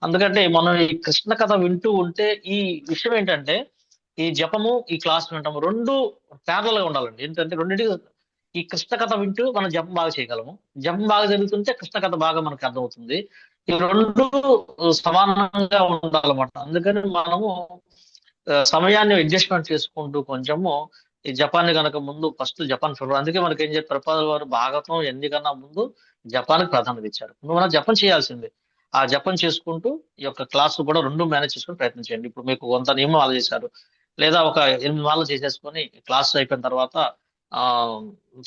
అందుకంటే మనం ఈ కృష్ణ కథ వింటూ ఉంటే ఈ విషయం ఏంటంటే, ఈ జపము ఈ క్లాస్ వినటము రెండు ప్యారల్ గా ఉండాలండి. ఏంటంటే రెండింటి, ఈ కృష్ణ కథ వింటూ మనం జపం బాగా చేయగలము, జపం బాగా జరుగుతుంటే కృష్ణ కథ బాగా మనకు అర్థమవుతుంది. ఈ రెండు సమానంగా ఉండాలన్నమాట. అందుకని మనము సమయాన్ని అడ్జస్ట్మెంట్ చేసుకుంటూ కొంచెము ఈ జపాన్ని కనుక ముందు ఫస్ట్ జపాన్ చూడాలి. అందుకే మనకి ఏం చెప్పారు ప్రపాదుల వారు, భాగవతం ఎన్నికన్నా ముందు జపాన్కి ప్రాధాన్యత ఇచ్చారు. నువ్వు మనం జపం చేయాల్సిందే. ఆ జపం చేసుకుంటూ ఈ యొక్క క్లాసు కూడా రెండు మేనేజ్ చేసుకుని ప్రయత్నం చేయండి. ఇప్పుడు మీకు కొంత నియమాలు చేశారు, లేదా ఒక 8 మాలలు చేసేసుకొని క్లాస్ అయిపోయిన తర్వాత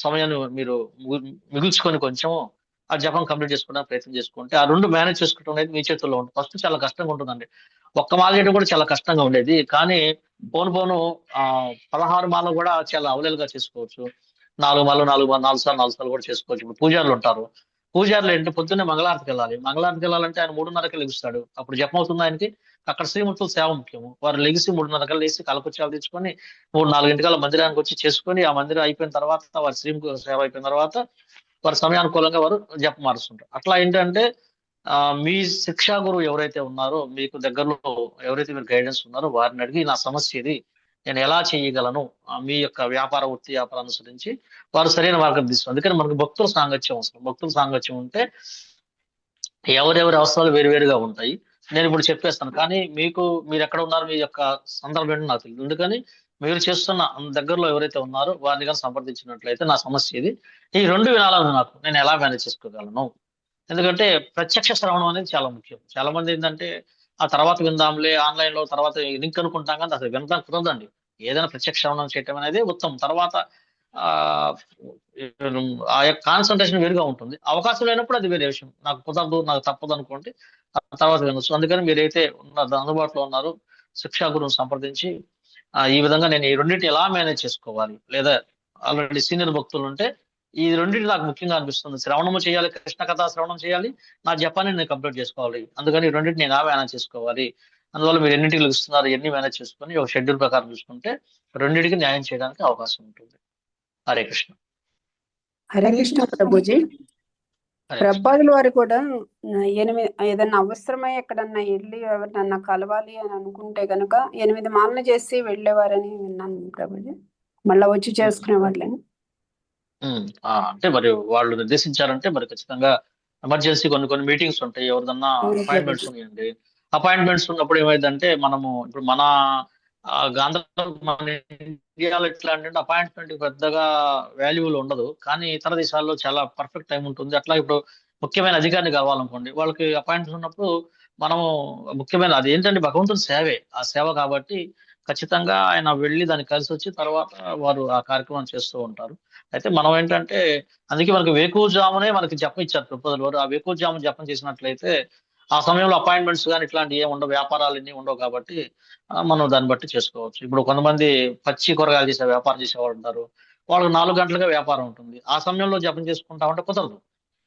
సమయాన్ని మీరు మిగుల్చుకొని కొంచెము ఆ జపం కంప్లీట్ చేసుకోవడానికి ప్రయత్నం చేసుకుంటే ఆ రెండు మేనేజ్ చేసుకోవడం అనేది మీ చేతుల్లో ఉంటుంది. ఫస్ట్ చాలా కష్టంగా ఉంటుందండి, ఒక్క మాల చేయడం కూడా చాలా కష్టంగా ఉండేది. కానీ పోను 16 మాలలు కూడా చాలా అవలేలుగా చేసుకోవచ్చు. 4 మాలలు 4 సార్లు కూడా చేసుకోవచ్చు. ఇప్పుడు పూజారులు ఉంటారు, పూజారులు ఏంటి పొద్దున్నే మంగళారతికి వెళ్ళాలి. మంగళారతికి వెళ్ళాలంటే ఆయన 3:30కి లెగుస్తాడు, అప్పుడు జపం అవుతుంది ఆయనకి. అక్కడ శ్రీమూర్తుల సేవ ముఖ్యము. వారు లెగిసి 3:30 లేసి కలపచ్చాలు తెచ్చుకొని 3-4 మందిరానికి వచ్చి చేసుకొని, ఆ మందిరం అయిపోయిన తర్వాత వారి శ్రీమూర్తుల సేవ అయిపోయిన తర్వాత వారి సమయానుకూలంగా వారు జపం మారుస్తుంటారు. అట్లా ఏంటంటే మీ శిక్షా గురువు ఎవరైతే ఉన్నారో, మీకు దగ్గరలో ఎవరైతే మీరు గైడెన్స్ ఉన్నారో వారిని అడిగి నా సమస్య ఇది, నేను ఎలా చేయగలను, మీ యొక్క వృత్తి వ్యాపారం అనుసరించి వారు సరైన మార్గం తీసుకోవాలి. అందుకని మనకు భక్తుల సాంగత్యం అవసరం. భక్తుల సాంగత్యం ఉంటే ఎవరెవరి అవసరాలు వేరువేరుగా ఉంటాయి. నేను ఇప్పుడు చెప్పేస్తాను, కానీ మీరు ఎక్కడ ఉన్నారు, మీ యొక్క సందర్భం ఏంటో నాకు తెలియదు. అందుకని మీరు చేస్తున్న దగ్గరలో ఎవరైతే ఉన్నారో వారిని కానీ సంప్రదించినట్లయితే నా సమస్య ఇది, ఈ రెండు వినాలను నాకు, నేను ఎలా మేనేజ్ చేసుకోగలను. ఎందుకంటే ప్రత్యక్ష శ్రవణం అనేది చాలా ముఖ్యం. చాలా మంది ఏంటంటే ఆ తర్వాత విందాంలే, ఆన్లైన్ లో తర్వాత లింక్ అనుకుంటాం, కానీ అసలు వినడం కుదరదండి. ఏదైనా ప్రత్యక్ష శ్రవణం చేయటం అనేది ఉత్తమం. తర్వాత ఆ యొక్క కాన్సన్ట్రేషన్ వేరుగా ఉంటుంది. అవకాశం లేనప్పుడు అది వేరే విషయం, నాకు కుదరదు నాకు తప్పదు అనుకోండి, తర్వాత వినొచ్చు. అందుకని మీరైతే అందుబాటులో ఉన్నారో శిక్షా గురువుని సంప్రదించి ఈ విధంగా నేను ఈ రెండింటిని ఎలా మేనేజ్ చేసుకోవాలి, లేదా ఆల్రెడీ సీనియర్ భక్తులు ఉంటే ఈ రెండింటి నాకు ముఖ్యంగా అనిపిస్తుంది, శ్రవణము చేయాలి, కృష్ణ కథా శ్రవణం చేయాలి, నా జపాన్ని నేను కంప్లీట్ చేసుకోవాలి. అందుకని ఈ రెండింటిని నేను ఎలా మేనేజ్ చేసుకోవాలి, అందువల్ల మీరు ఎన్నింటికి ఇస్తున్నారు, ఎన్ని మేనేజ్ చేసుకొని ఒక షెడ్యూల్ ప్రకారం చూసుకుంటే రెండింటికి న్యాయం చేయడానికి అవకాశం ఉంటుంది. హరే కృష్ణ. హరే కృష్ణ ప్రభుజీ. హరే కృష్ణ. ప్రభుపాదుల వారు కూడా ఏదన్నా అవసరమై ఎక్కడన్నా వెళ్ళి ఎవరినన్నా కలవాలి అని అనుకుంటే కనుక 8 మాలలు చేసి వెళ్ళేవారని విన్నాను ప్రభుజీ. మళ్ళా వచ్చి చేసుకునే వాళ్ళని. అంటే మరి వాళ్ళు నిర్దేశించారంటే మరి ఖచ్చితంగా ఎమర్జెన్సీ కొన్ని మీటింగ్స్ ఉంటాయి, ఎవరిదన్నా అపాయింట్మెంట్స్ ఉన్నాయండి. అపాయింట్మెంట్స్ ఉన్నప్పుడు ఏమైందంటే మనము ఇప్పుడు మన మన ఇండియాలో ఎట్లా అంటే అపాయింట్మెంట్ పెద్దగా వాల్యూబుల్ ఉండదు, కానీ ఇతర దేశాల్లో చాలా పర్ఫెక్ట్ టైం ఉంటుంది. అట్లా ఇప్పుడు ముఖ్యమైన అధికారిని కావాలనుకోండి, వాళ్ళకి అపాయింట్మెంట్ ఉన్నప్పుడు మనము ముఖ్యమైన అది ఏంటంటే భగవంతుని సేవే, ఆ సేవ కాబట్టి ఖచ్చితంగా ఆయన వెళ్ళి దాన్ని కలిసి వచ్చి తర్వాత వారు ఆ కార్యక్రమం చేస్తూ ఉంటారు. అయితే మనం ఏంటంటే అందుకే మనకి వేకువజామునే మనకి జపం ఇచ్చారు ప్రభుపాదుల వారు. ఆ వేకువజాము జపం చేసినట్లయితే ఆ సమయంలో అపాయింట్మెంట్స్ కానీ ఇట్లాంటివి ఏమి ఉండవు, వ్యాపారాలు ఎన్ని ఉండవు కాబట్టి మనం దాన్ని బట్టి చేసుకోవచ్చు. ఇప్పుడు కొంతమంది పచ్చి కూరగాయలు చేసే వ్యాపారం చేసేవాళ్ళు ఉంటారు, వాళ్ళకి 4 గంటలుగా వ్యాపారం ఉంటుంది. ఆ సమయంలో జపం చేసుకుంటా ఉంటే కుదరదు.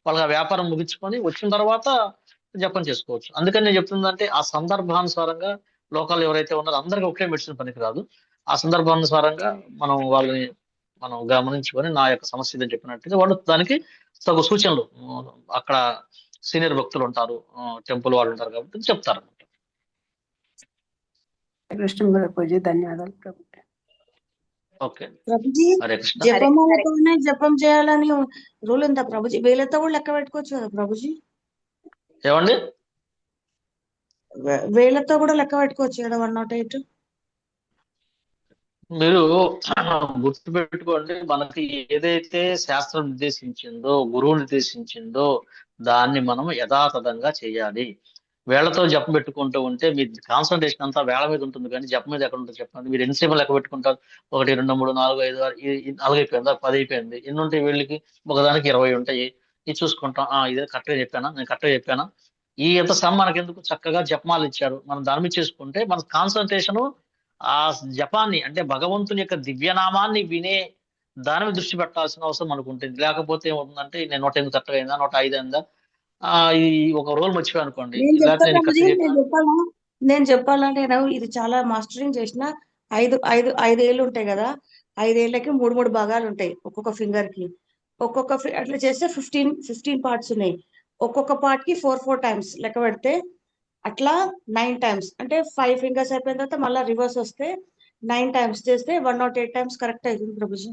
వాళ్ళకి ఆ వ్యాపారం ముగించుకొని వచ్చిన తర్వాత జపం చేసుకోవచ్చు. అందుకని నేను చెప్తుందంటే ఆ సందర్భానుసారంగా లోకాలు ఎవరైతే ఉన్నారో అందరికీ ఒకే మెడిసిన్ పనికిరాదు. ఆ సందర్భానుసారంగా మనం గమనించుకొని నా యొక్క సమస్య ఇదని చెప్పినట్టుగా వాళ్ళు దానికి తగు సూచనలు అక్కడ సీనియర్ భక్తులు ఉంటారు, టెంపుల్ వాళ్ళు ఉంటారు కాబట్టి చెప్తారు. కృష్ణ ప్రభుజీ, ధన్యవాదాలు ప్రభు. ఓకే ప్రభుజీ, హరే కృష్ణ. జపమాలతోనే జపం చేయాలని రూల్ ఉందా ప్రభుజీ? వేలతో కూడా లెక్క పెట్టుకోవచ్చు కదా ప్రభుజీ? ఏమండి? వేలతో కూడా లెక్క పెట్టుకోవచ్చు కదా 108? మీరు గుర్తు పెట్టుకోండి, మనకి ఏదైతే శాస్త్రం నిర్దేశించిందో, గురువు నిర్దేశించిందో దాన్ని మనం యథాతథంగా చేయాలి. వేళ్లతో జపం పెట్టుకుంటూ ఉంటే మీ కాన్సన్ట్రేషన్ అంతా వేళ మీద ఉంటుంది, కానీ జపం మీద ఎక్కడ ఉంటుంది చెప్పండి. మీరు ఎంతసేపు లెక్క పెట్టుకుంటారు? 1 2 3 4 5 6 4 అయిపోయిందా, 10 అయిపోయింది. ఎన్ని ఉంటాయి వీళ్ళకి? ఒకదానికి 20 ఉంటాయి. ఇది చూసుకుంటాం, ఇదే కరెక్ట్గా చెప్పానా, నేను కరెక్ట్గా చెప్పానా? ఈ ఎంత శ్రమ మనకెందుకు? చక్కగా జపమాలు ఇచ్చారు, మనం దాని మీద చేసుకుంటే మన కాన్సన్ట్రేషన్ ఆ జపాన్ని అంటే భగవంతుని యొక్క దివ్యనామాన్ని వినే దాని మీద దృష్టి పెట్టాల్సిన అవసరం మనకు ఉంటుంది. లేకపోతే ఏమవుతుందంటే నేను 108 కరెక్ట్గా అయిందా, 105 అయిందా, ఈ ఒక రోల్ మర్చిపోయి అనుకోండి. నేను చెప్తా లేకపోతే నేను ప్రభుజీ, కరెక్ట్గా నేను చెప్పాలా నేను ఇది చాలా మాస్టరింగ్ చేసిన 5 ఏళ్ళు ఉంటాయి కదా. 5 ఏళ్ళకి 3 భాగాలు ఉంటాయి ఒక్కొక్క ఫింగర్ కి. అట్లా చేస్తే 15 పార్ట్స్ ఉన్నాయి. ఒక్కొక్క పార్ట్ కి 4 టైమ్స్ లెక్క పెడితే అట్లా 9 టైమ్స్, అంటే 5 ఫింగర్స్ అయిపోయిన తర్వాత మళ్ళీ రివర్స్ వస్తే 9 టైమ్స్ చేస్తే 108 టైమ్స్ కరెక్ట్ అవుతుంది ప్రభుజీ.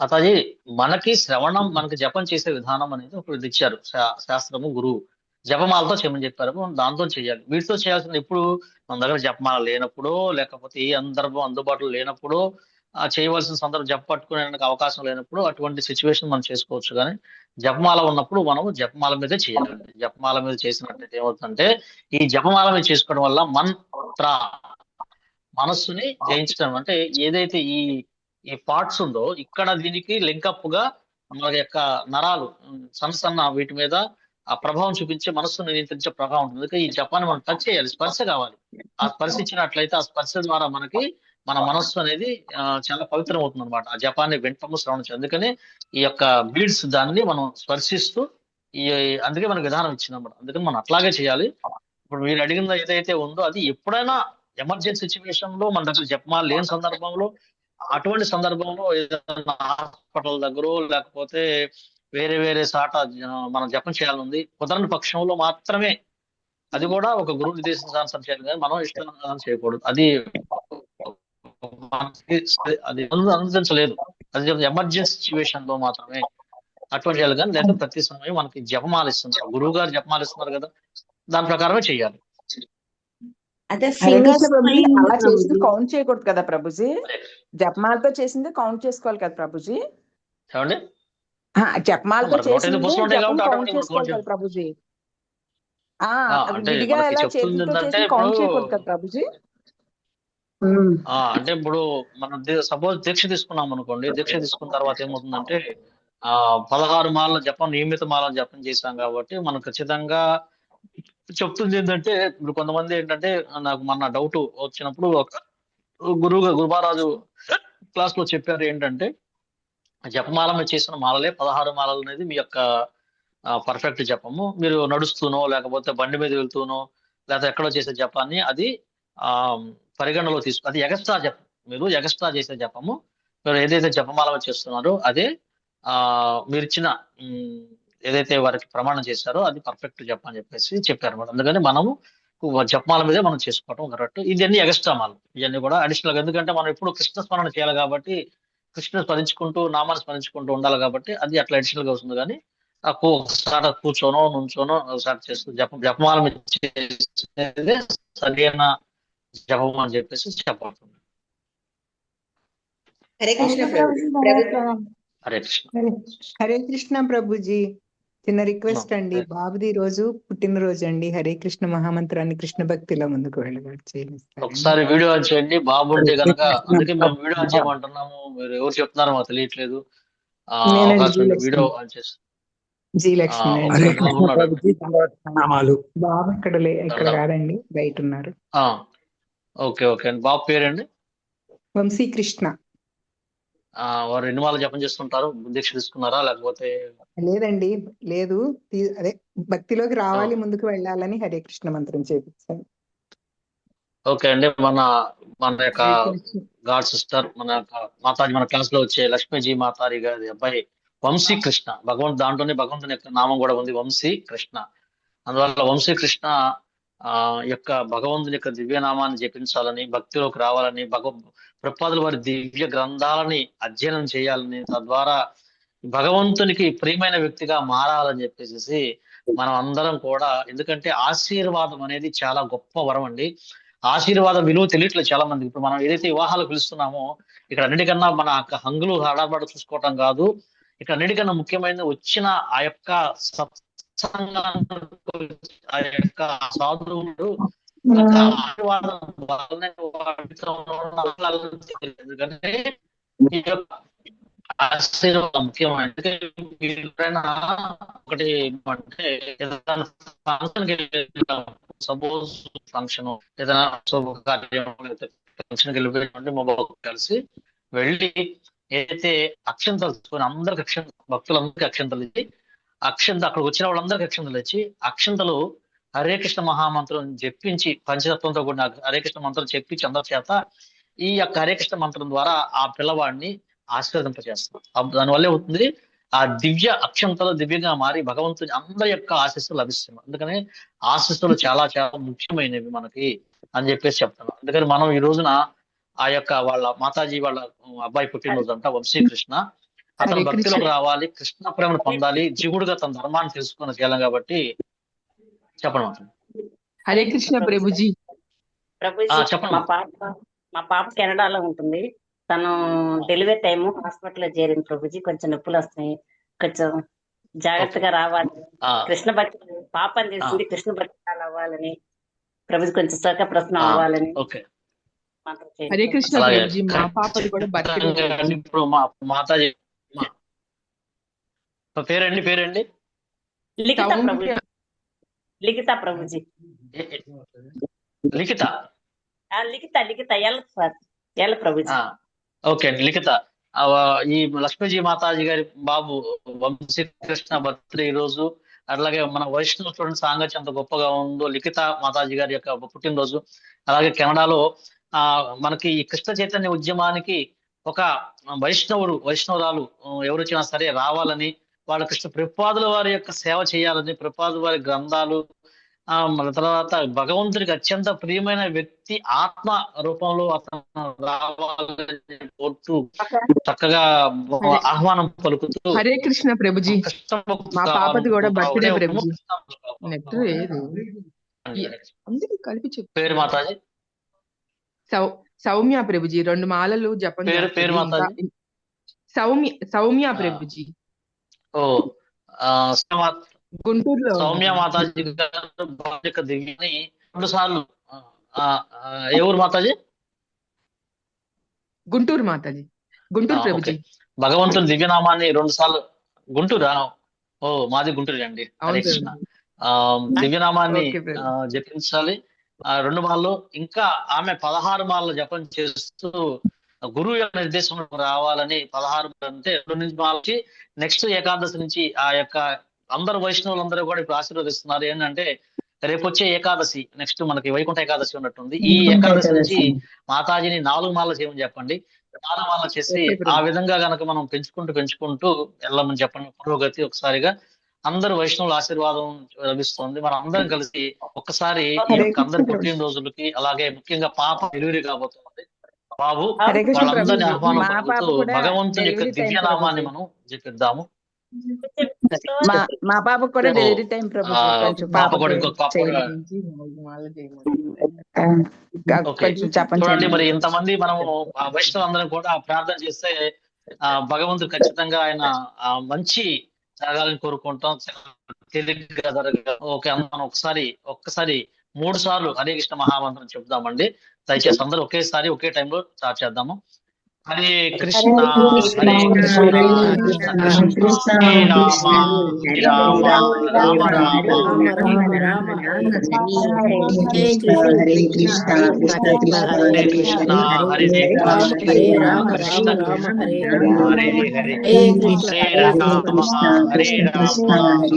అతది మనకి శ్రవణం, మనకి జపం చేసే విధానం అనేది ఒకటి ఇచ్చారు శాస్త్రము, గురువు. జపమాలతో చేయమని చెప్పారు, మనం దాంతో చేయాలి. వీటితో చేయాల్సింది ఎప్పుడు మన దగ్గర జపమాల లేనప్పుడు, లేకపోతే ఏ సందర్భం అందుబాటులో లేనప్పుడు, చేయవలసిన సందర్భం జప పట్టుకునే అవకాశం లేనప్పుడు అటువంటి సిచ్యువేషన్ మనం చేసుకోవచ్చు. కానీ జపమాల ఉన్నప్పుడు మనము జపమాల మీదే చేయాలండి. జపమాల మీద చేసినట్లయితే ఏమవుతుందంటే ఈ జపమాల మీద చేసుకోవడం వల్ల మనస్సుని జయించడం, అంటే ఏదైతే ఈ పార్ట్స్ ఉందో ఇక్కడ దీనికి లింకప్ గా మన యొక్క నరాలు సన్న వీటి మీద ఆ ప్రభావం చూపించే మనస్సును నియంత్రించే ప్రభావం ఉంటుంది. అందుకే ఈ జపాన్ని మనం టచ్ చేయాలి, స్పర్శ కావాలి. ఆ స్పర్శ ఇచ్చినట్లయితే ఆ స్పర్శ ద్వారా మనకి మన మనస్సు అనేది చాలా పవిత్రం అవుతుంది అనమాట. ఆ జపాన్ని వింటము, శ్రవణం. అందుకని ఈ యొక్క బీడ్స్ దాన్ని మనం స్పర్శిస్తూ అందుకే మనకు విధానం ఇచ్చిందన్నమాట. అందుకని మనం అట్లాగే చేయాలి. ఇప్పుడు మీరు అడిగిన ఏదైతే ఉందో అది ఎప్పుడైనా ఎమర్జెన్సీ సిచ్యువేషన్ లో మన దగ్గర జపమాల లేని సందర్భంలో, అటువంటి సందర్భంలో ఏదైనా హాస్పిటల్ దగ్గర లేకపోతే వేరే చాట మనం జపం చేయాలని కుదరని పక్షంలో మాత్రమే, అది కూడా ఒక గురువు నిర్దేశించాల్సిన చేయాలి, కానీ మనం ఇష్టం చేయకూడదు. అది అనుమతించలేదు. అది ఎమర్జెన్సీ సిచ్యువేషన్ లో మాత్రమే అటువంటి చేయాలి. కానీ లేదా ప్రతి సమయం మనకి జపమాల ఇస్తున్నారు, గురువు గారు జపమాల ఇస్తున్నారు కదా, దాని ప్రకారమే చేయాలి. అదే అలా చేసింది కౌంట్ చేయకూడదు కదా ప్రభుజీ? జపమాలతో చేసింది కౌంట్ చేసుకోవాలి కదా ప్రభుజీ? ఏమండి? జపమాలతో చేసింది కౌంట్ చేసుకోవాలి కదా ప్రభుజీ? విడిగా ఎలా చేతితో చేసి కౌంట్ చేయకూడదు కదా ప్రభుజీ? అంటే ఇప్పుడు మనం సపోజ్ దీక్ష తీసుకున్నాం అనుకోండి, దీక్ష తీసుకున్న తర్వాత ఏమవుతుందంటే 16 మాల జపం, నియమిత మాల జపం చేశాం కాబట్టి మనం ఖచ్చితంగా చెప్తుంది ఏంటంటే, ఇప్పుడు కొంతమంది ఏంటంటే నాకు మొన్న డౌట్ వచ్చినప్పుడు ఒక గురు మహారాజు క్లాస్ లో చెప్పారు ఏంటంటే, జపమాల మీద చేసిన మాలలే 16 మాలలు అనేది మీ యొక్క పర్ఫెక్ట్ జపము. మీరు నడుస్తూనో లేకపోతే బండి మీద వెళ్తూనో లేకపోతే ఎక్కడో చేసే జపాన్ని అది పరిగణలో అది ఎగస్ట్రా జపం. మీరు ఎగస్ట్రా చేసే జపము, మీరు ఏదైతే జపమాల చేస్తున్నారో అదే మీరు ఇచ్చిన ఏదైతే వారికి ప్రమాణం చేశారో అది పర్ఫెక్ట్ చెప్పని చెప్పేసి చెప్పారు అనమాట. అందుకని మనము జపమాల మీదే మనం చేసుకోవటం కరెక్ట్. ఇవన్నీ ఎక్స్ట్రా మాలు, ఇవన్నీ కూడా అడిషనల్ గా, ఎందుకంటే మనం ఎప్పుడు కృష్ణ స్మరణ చేయాలి కాబట్టి, కృష్ణ స్మరించుకుంటూ నామాన్ని స్మరించుకుంటూ ఉండాలి కాబట్టి అది అట్లా అడిషనల్ గా వస్తుంది. కానీ ఒకసారి కూర్చోనో నుంచోనో ఒకసారి చేస్తూ జపమాల మీద చేసేదే సరైన జపం అని చెప్పేసి చెప్పబడుతుంది. హరే కృష్ణ హరే కృష్ణ. హరే కృష్ణ ప్రభుజీ. చిన్న రిక్వెస్ట్ అండి, బాబుది రోజు పుట్టినరోజు అండి. హరే కృష్ణ మహామంత్రాన్ని కృష్ణ భక్తిలో ముందుకు వెళ్ళగలిగి ఒకసారి వీడియో ఆన్ చేయండి. బాబుంటే కనుక, అందుకే మేము వీడియో ఆన్ చేయమంటున్నాము. మీరు ఎవరు చెప్తున్నారో మాకు తెలియట్లేదు. వీడియో ఆన్ చేసి జీ లక్ష్మి బాబు ఇక్కడ కాదండి, బయట ఉన్నారు. ఓకే ఓకే అండి. బాబు పేరండి? వంశీ కృష్ణ. వారు ఎన్ని మాలు జపం చేస్తుంటారు? దీక్ష తీసుకున్నారా లేకపోతే? లేదండి, లేదు. అదే భక్తిలోకి రావాలి, ముందుకు వెళ్ళాలని హరే కృష్ణ మంత్రం చేపించాను. ఓకే అండి. మన యొక్క గాడ్ సిస్టర్, మన యొక్క మాతాజీ, మన క్లాస్ లో వచ్చే లక్ష్మీజీ మాతారి గారి అబ్బాయి వంశీ కృష్ణ. దాంట్లోనే భగవంతుని యొక్క నామం కూడా ఉంది, వంశీ కృష్ణ. అందువల్ల వంశీ కృష్ణ యొక్క భగవంతుని యొక్క దివ్యనామాన్ని జపించాలని, భక్తిలోకి రావాలని, ప్రభుపాదుల వారి దివ్య గ్రంథాలని అధ్యయనం చేయాలని, తద్వారా భగవంతునికి ప్రియమైన వ్యక్తిగా మారాలని చెప్పేసి మనం అందరం కూడా, ఎందుకంటే ఆశీర్వాదం అనేది చాలా గొప్ప వరం అండి. ఆశీర్వాదం విలువ తెలియట్లేదు చాలా మందికి. ఇప్పుడు మనం ఏదైతే వివాహాలు పిలుస్తున్నామో, ఇక్కడ అన్నిటికన్నా మన హంగులు హడాబడ చూసుకోవటం కాదు, ఇక్కడ అన్నిటికన్నా ముఖ్యమైనది వచ్చిన ఆ యొక్క ఆ యొక్క సాధువులు ఆశీర్వాదం ఎందుకంటే ఈ యొక్క ఆశీర్వాదం ముఖ్యమైనది. ఎప్పుడైనా ఒకటి అంటే ఏదైనా సపోజ్ ఫంక్షన్, ఏదైనా ఫంక్షన్కి వెళ్ళిపోయినటువంటి మొబైల్ కలిసి వెళ్ళి ఏదైతే అక్షంతలు తీసుకొని అందరికి భక్తులందరికీ అక్షంతలు ఇచ్చి, అక్కడికి వచ్చిన వాళ్ళందరికీ అక్షంతలు ఇచ్చి, అక్షంతలు హరే కృష్ణ మహామంత్రం జపించి, పంచతత్వంతో కూడిన హరే కృష్ణ మంత్రం చెప్పించి అందరి చేత ఈ యొక్క హరే కృష్ణ మంత్రం ద్వారా ఆ పిల్లవాడిని ఆశీర్వదింపజేస్తాం. దానివల్ల అవుతుంది, ఆ దివ్య అక్షంతలు దివ్యంగా మారి భగవంతుని అందరి యొక్క ఆశీస్సులు లభిస్తున్నాయి. అందుకని ఆశీస్సులు చాలా చాలా ముఖ్యమైనవి మనకి అని చెప్పేసి చెప్తాను. అందుకని మనం ఈ రోజున ఆ యొక్క వాళ్ళ మాతాజీ వాళ్ళ అబ్బాయి పుట్టినరోజు అంట, వంశీ కృష్ణ. అతను భక్తిలోకి రావాలి, కృష్ణ ప్రేమను పొందాలి, జీవుడుగా తన ధర్మాన్ని తెలుసుకుని చేయాలి. కాబట్టి చెప్పండి. హరే కృష్ణ ప్రభుజీ. చెప్పండి. మా పాప కెనడాలో ఉంటుంది. తను డెలివరీ టైం హాస్పిటల్లో చేరింది ప్రభుజీ. కొంచెం నొప్పులు వస్తున్నాయి, కొంచెం జాగ్రత్తగా రావాలి. కృష్ణ భక్తి పాపని చేసింది, కృష్ణ భక్తి అవ్వాలని ప్రభుజీ, కొంచెం సుఖప్రసన్నం అవ్వాలని. హరే కృష్ణ ప్రభుజీ. మా పాపది కూడా బర్త్డే. ఇప్పుడు మా మాతాజీ పేరండి లిఖిత ప్రభుజీ. లిఖిత ప్రభుజీ. లిఖిత ఎల్ ప్రభుజీ. ఓకే అండి. లిఖిత, ఈ లక్ష్మీజీ మాతాజీ గారి బాబు వంశీ కృష్ణ బర్త్డే ఈ రోజు. అలాగే మన వైష్ణవ స్టూడెంట్ సాంగత్యం ఎంత గొప్పగా ఉందో, లిఖిత మాతాజీ గారి యొక్క పుట్టినరోజు. అలాగే కెనడాలో మనకి ఈ కృష్ణ చైతన్య ఉద్యమానికి ఒక వైష్ణవరాలు ఎవరు వచ్చినా సరే రావాలని, వాళ్ళ కృష్ణ ప్రభుపాదుల వారి యొక్క సేవ చేయాలని, ప్రభుపాదుల వారి గ్రంథాలు, మన తర్వాత భగవంతుడికి అత్యంత ప్రియమైన వ్యక్తి ఆత్మ రూపంలో అతను రావాలని కోరుతూ చక్కగా ఆహ్వానం పలుకుతూ. హరే కృష్ణ ప్రభుజీ. మా పాపది కూడా బర్త్డే ప్రభుజీ. కలిపి చెప్పు. పేరు మాతాజీ? సౌమ్య ప్రభుజీ. 2 మాలలు జపం. పేరు మాతాజీ? సౌమ్య ప్రభుజీ. గుంటూరులో సౌమ్య మాతాజీ గారు దివ్యని 2 సార్లు. ఏ ఊరు మాతాజీ? గుంటూరు మాతాజీ. గుంటూరు ప్రభుజీ. భగవంతుని దివ్యనామాన్ని 2 సార్లు. గుంటూరా? మాది గుంటూరు అండి. హరే కృష్ణ. దివ్యనామాన్ని జపించాలి 2 మాలలు. ఇంకా ఆమె 16 మాలలు జపం చేస్తూ గురువు యొక్క నిర్దేశం రావాలని 16 అంటే 2 నుంచి నెక్స్ట్ ఏకాదశి నుంచి ఆ యొక్క అందరు వైష్ణవులందరూ కూడా ఇప్పుడు ఆశీర్వదిస్తున్నారు. ఏంటంటే రేపు వచ్చే ఏకాదశి, నెక్స్ట్ మనకి వైకుంఠ ఏకాదశి ఉన్నట్టుంది. ఈ ఏకాదశి నుంచి మాతాజీని 4 మాలలు చేయమని చెప్పండి. దానం వల్ల చేసి ఓకే ఆ ప్రభు. విధంగా గనక మనం పెంచుకుంటూ వెళ్ళమని చెప్పండి. పురోగతి ఒకసారిగా అందరు వైష్ణవుల ఆశీర్వాదం లభిస్తుంది. మనం అందరం కలిసి ఒక్కసారి ఈ హరే యొక్క అందరి కృష్ణ ప్రభు. పుట్టినరోజులకి, అలాగే ముఖ్యంగా పాప డెలివరీ కాబోతుంది బాబు, హరే కృష్ణ వాళ్ళందరినీ ప్రభుజీ, ఆహ్వానం మా పలుకుతూ పాప కూడా భగవంతుని యొక్క డెలివరీ టైం దివ్యనామాన్ని ప్రభుజీ. మనం జపిద్దాము. మా పాపకు కూడా సో డెలివరీ టైం ప్రభుజీ. కొంచెం పాప కూడా పాపకి ఇంకొక పాప కూడా ఓకే. కొంచెం చెప్పండి చూడండి, మరి చేయమని. ఇంతమంది మనము వైష్ణవ అందరం కూడా ప్రార్థన చేస్తే భగవంతుడు ఖచ్చితంగా ఆయన మంచి జరగాలని కోరుకుంటాం. తేలిగ్గా ఓకే, మనం ఒక్కసారి 3 సార్లు హరే కృష్ణ మహామంత్రం చెప్దామండి. దయచేసి అందరూ ఒకేసారి ఒకే టైంలో స్టార్ట్ చేద్దాము. Hare Krishna Hare Krishna Krishna Krishna Hare Rama Hare Rama Rama Rama Hare Krishna Hare Krishna Krishna Krishna Hare Krishna Hare Rama Krishna Hare Rama Krishna Rama Rama Hare Hare Hare Hare Krishna Hare Hare Rama Krishna Hare Rama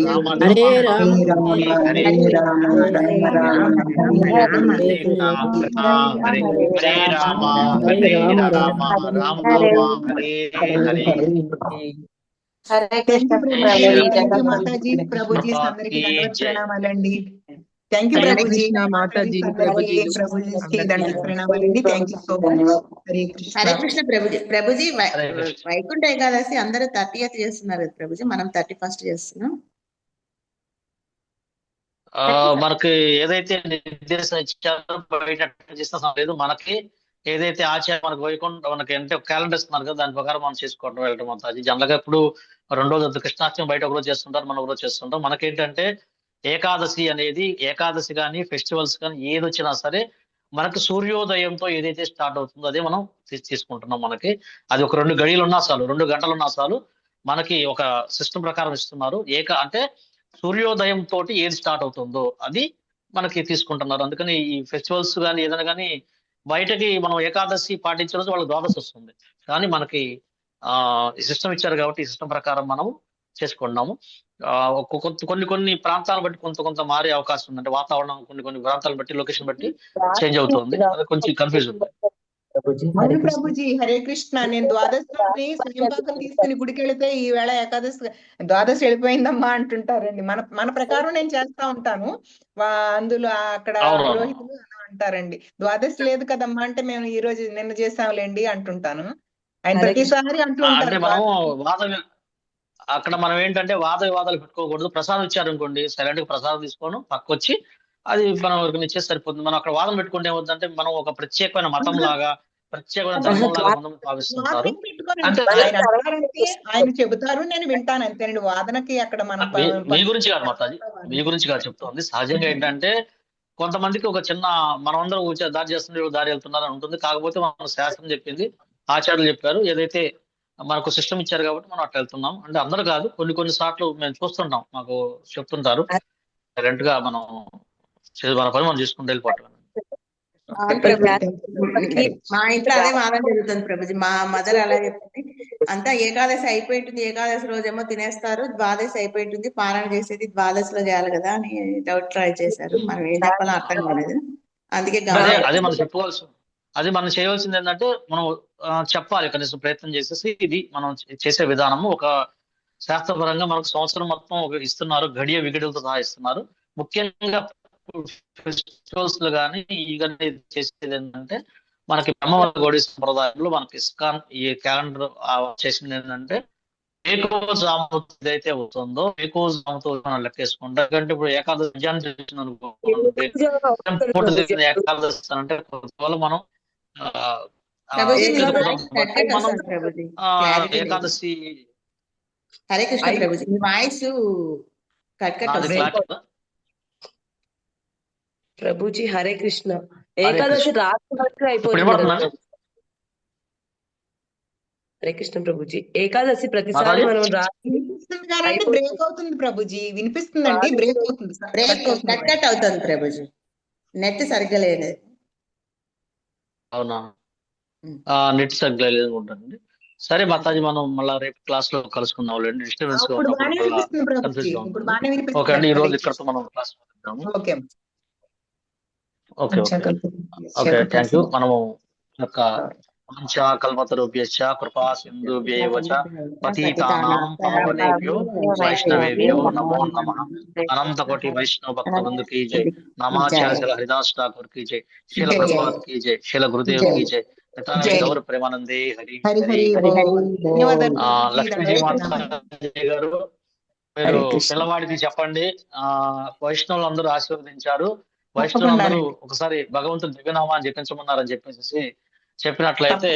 Rama Hare Rama Rama Hare Hare Hare Rama Rama Rama Hare Hare Hare Krishna Hare Hare Rama Hare Hare Rama Rama Rama Rama Hare Hare. Hare thank Krishna you Prabhuji. Prabhuji, thank you Mataji, Prabhuji అందరికి దండవత్ జై. ప్రణామాలండి. థ్యాంక్ యూ హరే ప్రభుజీ, కృష్ణ మాతాజీ మాతాజీ, అందరికి ప్రభుజీలు ప్రభుజీకి అందరికీ దండవత్ ప్రణామాలండి. Thank you so much. Hare Krishna. Hare Krishna Prabhuji Hare Krishna. Vaikuntha Ekadashi అందరూ 30th చేస్తున్నారు కదా ప్రభుజీ, మనం 31st చేస్తున్నాం. మనకి ఏదైతే నిర్దేశం ఇచ్చారో బయట చేసిన లేదు. మనకి ఏదైతే ఆచారం మనకి వైకుంఠ మనకి అంటే క్యాలెండర్ ఇస్తున్నారు కదా, దాని ప్రకారం మనం చేసుకోవడం వెళ్ళడం అవుతుంది. జనరల్ గా ఇప్పుడు 2 రోజు కృష్ణాష్టమి బయట ఒకరోజు చేస్తుంటారు, మనం ఒకరోజు చేస్తుంటాం. మనకేంటంటే ఏకాదశి అనేది, ఏకాదశి కానీ ఫెస్టివల్స్ కానీ ఏది వచ్చినా సరే మనకు సూర్యోదయంతో ఏదైతే స్టార్ట్ అవుతుందో అదే మనం తీసుకుంటున్నాం. మనకి అది ఒక 2 గడియలు ఉన్నా చాలు, 2 గంటలు ఉన్నా చాలు, మనకి ఒక సిస్టమ్ ప్రకారం ఇస్తున్నారు. అంటే సూర్యోదయం తోటి ఏది స్టార్ట్ అవుతుందో అది మనకి తీసుకుంటున్నారు. అందుకని ఈ ఫెస్టివల్స్ కానీ ఏదైనా కానీ బయటకి మనం ఏకాదశి పాటించే రోజు వాళ్ళకి ద్వాదశి వస్తుంది, కానీ మనకి ఈ సిస్టమ్ ఇచ్చారు కాబట్టి ఈ సిస్టమ్ ప్రకారం మనం చేసుకుంటున్నాము. కొన్ని ప్రాంతాలను బట్టి కొంత మారే అవకాశం ఉంది. అంటే వాతావరణం కొన్ని ప్రాంతాలను బట్టి, లొకేషన్ బట్టి చేంజ్ అవుతుంది. అది కొంచెం కన్ఫ్యూజ్ ఉంది. అవును ప్రభుజీ, హరే కృష్ణ. నేను ద్వాదశి స్వయంపాకం తీసుకుని గుడికి వెళితే ఈ వేళ ఏకాదశి ద్వాదశి వెళ్ళిపోయిందమ్మా అంటుంటారండి. మన ప్రకారం నేను చేస్తా ఉంటాను. అందులో అక్కడ పురోహితులు అలా అంటారండి, ద్వాదశి లేదు కదమ్మా అంటే మేము ఈ రోజు నిన్న చేసాంలేండి అంటుంటాను. ఆయన ప్రతిసారి అంటూ అంటే ఉంటారు. మనం అక్కడ మనం ఏంటంటే వాద వివాదాలు పెట్టుకోకూడదు. ప్రసాదం ఇచ్చారనుకోండి, సైలెంట్ గా ప్రసాదం తీసుకోను పక్కొచ్చి అది మనం ఎవరికి ఇచ్చేసి సరిపోతుంది. మనం అక్కడ వాదం పెట్టుకుంటే ఏమవుతుందంటే మనం ఒక ప్రత్యేకమైన మతం లాగా, ప్రత్యేకమైన ధర్మం లాగా మనం భావిస్తుంటారు. అంటే ఆయన చెబుతారు, నేను వింటాను అంతేనండి. వాదనకి అక్కడ మన మీ గురించి కాదు మాతాజీ, మీ గురించి కాదు చెప్తోంది. సహజంగా ఏంటంటే కొంతమందికి ఒక చిన్న మనమందరం దారి చేస్తున్నారు, దారి వెళ్తున్నారని ఉంటుంది. కాకపోతే మన శాస్త్రం చెప్పింది, ఆచార్యులు చెప్పారు, ఏదైతే మనకు సిస్టమ్ ఇచ్చారు కాబట్టి మనం అట్లా వెళ్తున్నాం. అంటే అందరూ కాదు, కొన్ని సార్లు మేము చూస్తుంటాం, మాకు చెప్తుంటారు. సైలెంట్ గా మనం మన పని మనం చేసుకుంటూ వెళ్ళిపోవటం. మా ఇంట్లో అదే వాదన జరుగుతుంది ప్రభుజీ. మా మదర్ అలా చెప్తుంది, అంతా ఏకాదశి అయిపోయింటుంది, ఏకాదశి రోజేమో తినేస్తారు, ద్వాదశి అయిపోయింటుంది, పారాయణ చేసేది ద్వాదశిలో చేయాలి కదా అని డౌట్ ట్రై చేశారు. మనం ఏం చెప్పాలో అర్థం కాలేదు. అందుకే అది మనం చేయవలసింది ఏంటంటే మనం చెప్పాలి, కనీసం ప్రయత్నం చేసేసి ఇది మనం చేసే విధానము ఒక శాస్త్రపరంగా మనకు సంవత్సరం మొత్తం ఇస్తున్నారు, గడియ విగడులతో సహా ఇస్తున్నారు. ముఖ్యంగా ఫెస్టివల్స్ లో కానీ ఈ చేసేది ఏంటంటే మనకి బ్రహ్మగౌడి సంప్రదాయంలో మనకి ఇస్కాన్ ఈ క్యాలెండర్ చేసింది ఏంటంటే ఏకోజామతో ఏదైతే అవుతుందో ఏకోజామతో మనం లెక్కేసుకుంటాం. ఎందుకంటే ఇప్పుడు ఏకాదశి ఏకాదశి అంటే మనం ఏకాదశి. హరే కృష్ణ ప్రభుజీ, మీ వాయిస్ కట్ ప్రభుజీ. హరే కృష్ణ. ఏకాదశి రాత్రి వరకు అయిపోతుంది. హరే కృష్ణ ప్రభుజీ. ఏకాదశి ప్రతిసారి మనం రాత్రి బ్రేక్ అవుతుంది ప్రభుజీ, వినిపిస్తుందండి, బ్రేక్ అవుతుంది, కట్ అవుతుంది ప్రభుజీ, నెట్ సరిగ్గా లేదు. అవునా, నెట్ సరిగ్గా లేదు ఉంటుంది. సరే మాతాజీ, మనం మళ్ళీ రేపు క్లాస్ లో కలుసుకుందాం. డిస్టర్బెన్స్ ఓకే అండి. ఈ రోజు ఇక్కడతో మనం క్లాస్ ఓకే, థ్యాంక్ యూ. మనము వాంఛా కల్పతరుభ్యశ్చ కృపా సింధుభ్యేవ చ పతితానాం పావనేభ్యో వైష్ణవేభ్యో నమో నమః। అనంత కోటి వైష్ణవ భక్త బృంद की जय। नामाचार्य श्री हरिदास ठाकुर की जय। शील प्रभुपाद की जय। शील गुरुदेव की जय। निताय गौर प्रेमानंदे हरि హరి हरि హరి బోల్ ధన్యవాదాలు ప్రభుజీ, లక్ష్మీజీ దండవే మాతాజీ గారు మీరు పిల్లవాడికి చెప్పండి, వైష్ణవులు అందరూ ఆశీర్వదించారు, వైష్ణవులు అందరూ ఒకసారి భగవంతుడు దివ్యనామాన్ని జపించమన్నారని చెప్పేసి చెప్పినట్లయితే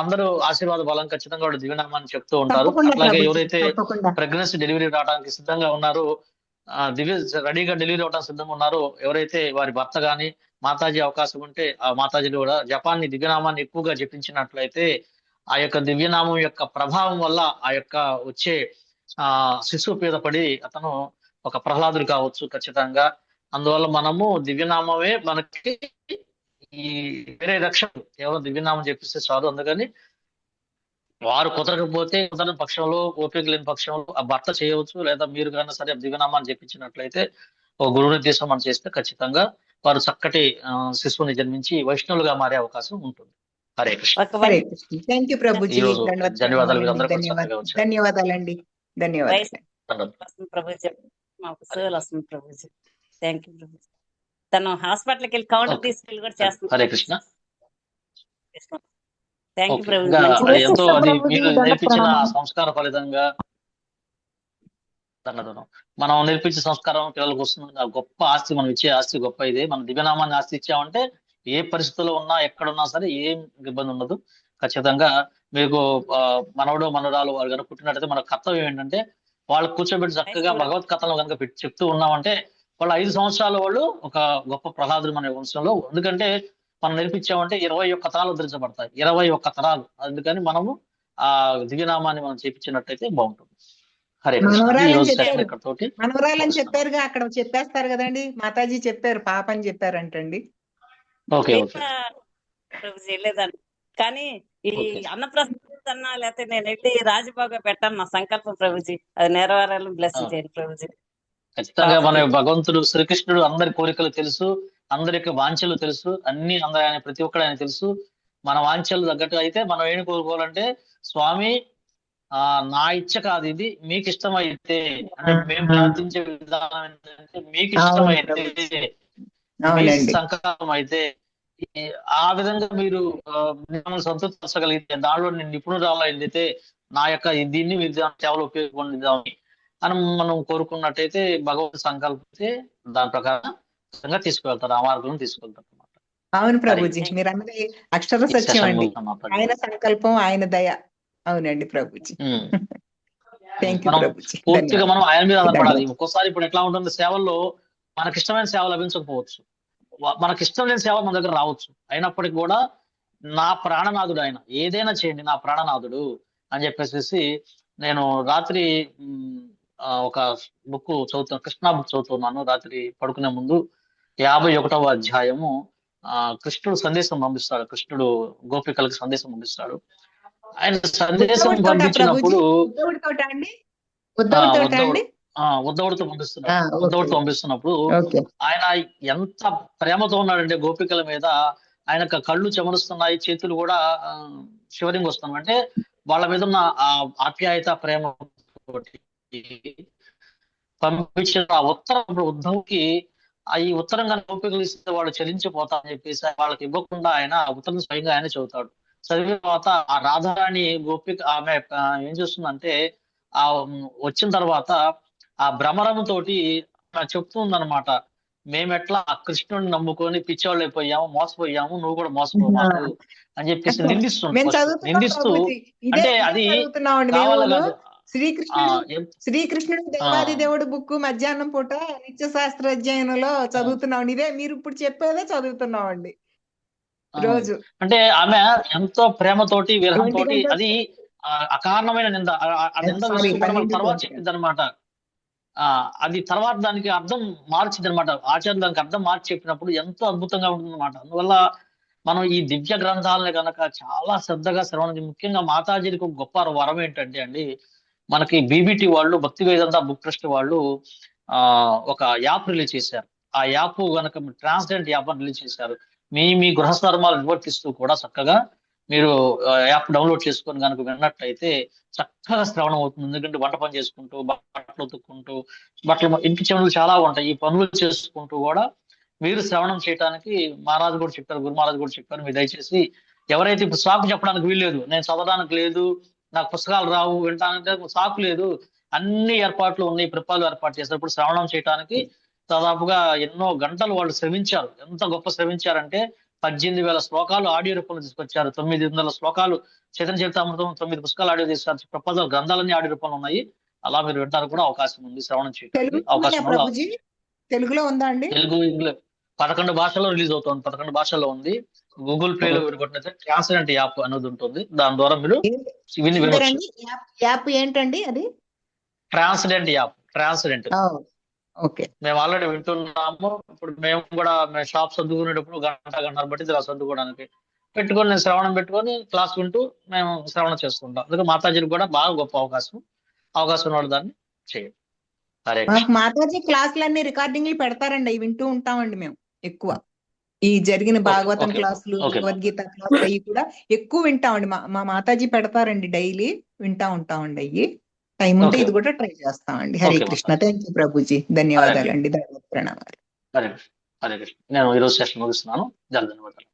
అందరూ ఆశీర్వాద బలం ఖచ్చితంగా వాడు దివ్యనామాన్ని చెప్తూ ఉంటారు। అట్లాగే ఎవరైతే ప్రెగ్నెన్సీ డెలివరీ రావడానికి సిద్ధంగా ఉన్నారో, రెడీగా డెలివరీ అవడానికి సిద్ధంగా ఉన్నారో, ఎవరైతే వారి భర్త గాని మాతాజీ అవకాశం ఉంటే ఆ మాతాజీలు కూడా జపాన్ని దివ్యనామాన్ని ఎక్కువగా జపించినట్లయితే ఆ యొక్క దివ్యనామం యొక్క ప్రభావం వల్ల ఆ యొక్క వచ్చే శిశువు మీద పడి అతను ఒక ప్రహ్లాదుడు కావచ్చు ఖచ్చితంగా। అందువల్ల మనము దివ్యనామమే మనకి ఈ వేరే రక్షణ, కేవలం దివ్యనామం చెప్పిస్తే చాలు। అందుకని వారు కుదరకపోతే కుదరని పక్షంలో, ఓపిక లేని పక్షంలో ఆ భర్త చేయవచ్చు, లేదా మీరు కన్నా సరే దివ్యనామాన్ని చెప్పించినట్లయితే ఒక గురువు నిర్దేశం మనం చేస్తే ఖచ్చితంగా వారు చక్కటి శిశువుని జన్మించి వైష్ణవులుగా మారే అవకాశం ఉంటుంది। హరే కృష్ణ। హరే కృష్ణ। థ్యాంక్ యూ ప్రభుజీ, ధన్యవాదాలు, మీరు అందరూ చక్కగా వచ్చారు। ధన్యవాదాలండి, ధన్యవాదాలు ప్రభుజీ। మాకు సేవలు వస్తుంది ప్రభుజీ, థ్యాంక్ యూ ప్రభుజీ। తను హాస్పిటల్కి వెళ్ళి కౌంటర్ తీసుకెళ్ళి కూడా చేస్తుంది। హరే కృష్ణ। Thank you Prabhuji. ఎంతో అది మీరు నేర్పించిన సంస్కార ఫలితంగా మనం నేర్పించే సంస్కారం పిల్లలకు వస్తుంది। గొప్ప ఆస్తి, మనం ఇచ్చే ఆస్తి గొప్ప ఇదే। మనం దివ్యనామాన్ని ఆస్తి ఇచ్చామంటే ఏ పరిస్థితుల్లో ఉన్నా ఎక్కడున్నా సరే ఏం ఇబ్బంది ఉండదు ఖచ్చితంగా। మీకు మనవడు మనవరాలు వాళ్ళు కనుక పుట్టినట్టయితే మన కర్తవ్యం ఏంటంటే వాళ్ళు కూర్చోబెట్టి చక్కగా భగవత్ కథలు కనుక చెప్తూ ఉన్నామంటే వాళ్ళు 5 సంవత్సరాల వాళ్ళు ఒక గొప్ప ప్రహ్లాదుడు మన వంశంలో। ఎందుకంటే మనం నేర్పించామంటే 21 తరాలు ఉద్ధరించబడతాయి, 21 తరాలు। అందుకని మనము ఆ దివ్యనామాన్ని మనం చేపించినట్టయితే బాగుంటుంది। హరే మనవరాలని చెప్పారుగా, అక్కడ చెప్పేస్తారు కదండి, మాతాజీ చెప్పారు పాప అని చెప్పారంటండి। ఓకే ప్రభుజీ లేదండి, కానీ ఈ అన్నప్రసాద్ అన్నా లేకపోతే నేను వెళ్ళి రాజబాగా పెట్టాను నా సంకల్పం ప్రభుజీ, అది నెరవేరాలని బ్లెస్సింగ్ చేయండి ప్రభుజీ। ఖచ్చితంగా మన భగవంతుడు శ్రీకృష్ణుడు అందరి కోరికలు తెలుసు, అందరి యొక్క వాంఛలు తెలుసు, అన్ని అందరి ఆయన ప్రతి ఒక్కడు ఆయన తెలుసు। మన వాంఛలు తగ్గట్టు అయితే మనం ఏం కోరుకోవాలంటే, స్వామి నా ఇచ్చ కాదు ఇది, మీకు ఇష్టమైతే, అంటే మేము ప్రార్థించే విధానం ఏంటంటే మీకు ఇష్టమైతే, మీ సంకల్పం అయితే ఆ విధంగా మీరు మిమ్మల్ని సంతృప్తిపరచగలిగితే, దానిలో నేను నిపుణురాలు అయితే నా యొక్క దీన్ని మీరు సేవలు ఉపయోగపడదామని అని మనం కోరుకున్నట్టయితే భగవంతుడు సంకల్పితే దాని ప్రకారంగా తీసుకువెళ్తారు, ఆ మార్గంలో తీసుకెళ్తారు అన్నమాట। అవును ప్రభుజీ, మీరు అన్నది అక్షర సత్యం అండి, ఆయన సంకల్పం ఆయన దయ। అవునండి ప్రభుజీ, థ్యాంక్ యూ ప్రభుజీ। పూర్తిగా మనం ఆయన మీద ఆధారపడాలి। ఒక్కోసారి ఇప్పుడు ఎట్లా ఉంటుంది, సేవల్లో మనకిష్టమైన సేవ లభించకపోవచ్చు, మనకిష్టం లేని సేవ మన దగ్గర రావచ్చు, అయినప్పటికీ కూడా నా ప్రాణనాథుడు ఆయన, ఏదైనా చేయండి నా ప్రాణనాథుడు అని చెప్పేసి నేను రాత్రి ఒక బుక్ చదువుతాను, కృష్ణ బుక్ చదువుతున్నాను రాత్రి పడుకునే ముందు। 51వ అధ్యాయము కృష్ణుడు సందేశం పంపిస్తాడు, కృష్ణుడు గోపికలకు సందేశం పంపిస్తాడు। ఆయన సందేశం పంపించినప్పుడు ఉద్ధవుడితో పంపిస్తున్నప్పుడు ఆయన ఎంత ప్రేమతో ఉన్నాడంటే గోపికల మీద, ఆయన కళ్ళు చెమరుస్తున్నాయి, చేతులు కూడా షివరింగ్ వస్తున్నాయి, అంటే వాళ్ళ మీద ఉన్న ఆప్యాయత ప్రేమ పంపించిన ఆ ఉత్తరం ఉద్ధవ్కి ఈ ఉత్తరం కనుక గోపికలు ఇస్తే వాళ్ళు చెల్లించిపోతారని చెప్పేసి వాళ్ళకి ఇవ్వకుండా ఆయన ఉత్తరం స్వయంగా ఆయన చదువుతాడు। చదివిన తర్వాత ఆ రాధారాణి గోపిక ఆమె ఏం చేస్తుందంటే ఆ వచ్చిన తర్వాత ఆ భ్రమరంతోటి చెప్తుందనమాట, మేమెట్లా ఆ కృష్ణుడిని నమ్ముకొని పిచ్చోళ్ళు అయిపోయాము, మోసపోయాము, నువ్వు కూడా మోసపోవాలి అని చెప్పేసి నిందిస్తూ అంటే అది కావాలి కాదు। శ్రీకృష్ణుడు దేవాది దేవుడు బుక్ మధ్యాహ్నం పూట నిత్య శాస్త్ర అధ్యయనంలో చదువుతున్నాం, ఇదే మీరు ఇప్పుడు చెప్పేదే చదువుతున్నామండి రోజు। అంటే ఆమె ఎంతో ప్రేమతోటి విరహంతో అది అకారణమైన నింద, ఆ నింద తర్వాత చెప్పింది అనమాట। అది తర్వాత దానికి అర్థం మార్చింది అనమాట, ఆచార్య దానికి అర్థం మార్చి చెప్పినప్పుడు ఎంతో అద్భుతంగా ఉంటుంది అనమాట। అందువల్ల మనం ఈ దివ్య గ్రంథాలను కనుక చాలా శ్రద్ధగా శ్రవణం, ముఖ్యంగా మాతాజీకి ఒక గొప్ప వరం ఏంటంటే అండి, మనకి బీబీటీ వాళ్ళు, భక్తి వేదాంత బుక్ ట్రస్ట్ వాళ్ళు ఒక యాప్ రిలీజ్ చేశారు। ఆ యాప్ కనుక ట్రాన్స్జెండర్ యాప్ రిలీజ్ చేశారు। మీ గృహస్థర్మాలు నిర్వర్తిస్తూ కూడా చక్కగా మీరు యాప్ డౌన్లోడ్ చేసుకొని కనుక విన్నట్టయితే చక్కగా శ్రవణం అవుతుంది. ఎందుకంటే వంట పని చేసుకుంటూ, బట్టలు ఉతుక్కుంటూ, ఇంటి పనులు చాలా ఉంటాయి. ఈ పనులు చేసుకుంటూ కూడా మీరు శ్రవణం చేయడానికి మహారాజు కూడా చెప్పారు, గురు మహారాజు కూడా చెప్పారు. మీరు దయచేసి ఎవరైతే ఇప్పుడు సాకు చెప్పడానికి వీల్లేదు, నేను చదవడానికి లేదు, నాకు పుస్తకాలు రావు, వినడానికి సాకు లేదు, అన్ని ఏర్పాట్లు ఉన్నాయి, ప్రిపాలు ఏర్పాటు చేశారు. ఇప్పుడు శ్రవణం చేయడానికి దాదాపుగా ఎన్నో గంటలు వాళ్ళు శ్రమించారు. ఎంత గొప్ప శ్రమించారంటే 18,000 శ్లోకాలు ఆడియో రూపంలో తీసుకొచ్చారు. 900 శ్లోకాలు చైతన్య చరితామృతం, 9 పుస్తకాలు ఆడియో తీసుకొచ్చారు. ప్రపోజల్ గ్రంథాలన్నీ ఆడియో రూపంలో ఉన్నాయి. అలా మీరు వినడానికి కూడా అవకాశం ఉంది, శ్రవణం చేయడానికి అవకాశం కూడా. తెలుగులో ఉందా అండి? తెలుగు, ఇంగ్లీష్ 11 భాషల్లో రిలీజ్ అవుతుంది. 11 భాషల్లో ఉంది. గూగుల్ ప్లే లో కొట్టినైతే ట్రాన్స్లెంట్ యాప్ అనేది ఉంటుంది. దాని ద్వారా మీరు వినవచ్చు. యాప్ ఏంటండి అది? ట్రాన్స్లెంట్ యాప్. ట్రాన్స్లెంట్. ఓకే, మేము ఆల్రెడీ వింటున్నాము. ఇప్పుడు మేము కూడా షాప్ సర్దుకునేటప్పుడు గంటన్నర బట్టి ఇలా సర్దుకోవడానికి పెట్టుకొని, నేను శ్రవణం పెట్టుకొని క్లాస్ వింటూ మేము శ్రవణం చేసుకుంటాం. అందుకే మాతాజీకి కూడా బాగా గొప్ప అవకాశం వాళ్ళు దాన్ని చేయండి. మాతాజీ క్లాసులన్నీ రికార్డింగ్లు పెడతారండి, అవి వింటూ ఉంటామండి మేము. ఎక్కువ ఈ జరిగిన భాగవతం క్లాసులు, భగవద్గీత క్లాసులు అవి కూడా ఎక్కువ వింటామండి. మా మాతాజీ పెడతారండి, డైలీ వింటా ఉంటామండి. అయ్యి టైం ఉంటే ఇది కూడా ట్రై చేస్తామండి. హరే కృష్ణ. థ్యాంక్ యూ ప్రభుజీ, ధన్యవాదాలండి. ధన్యవాదాలు, ప్రణామాలు. హరే కృష్ణ. నేను ఈరోజు సెషన్ ముగిస్తున్నాను. ధన్యవాదాలు.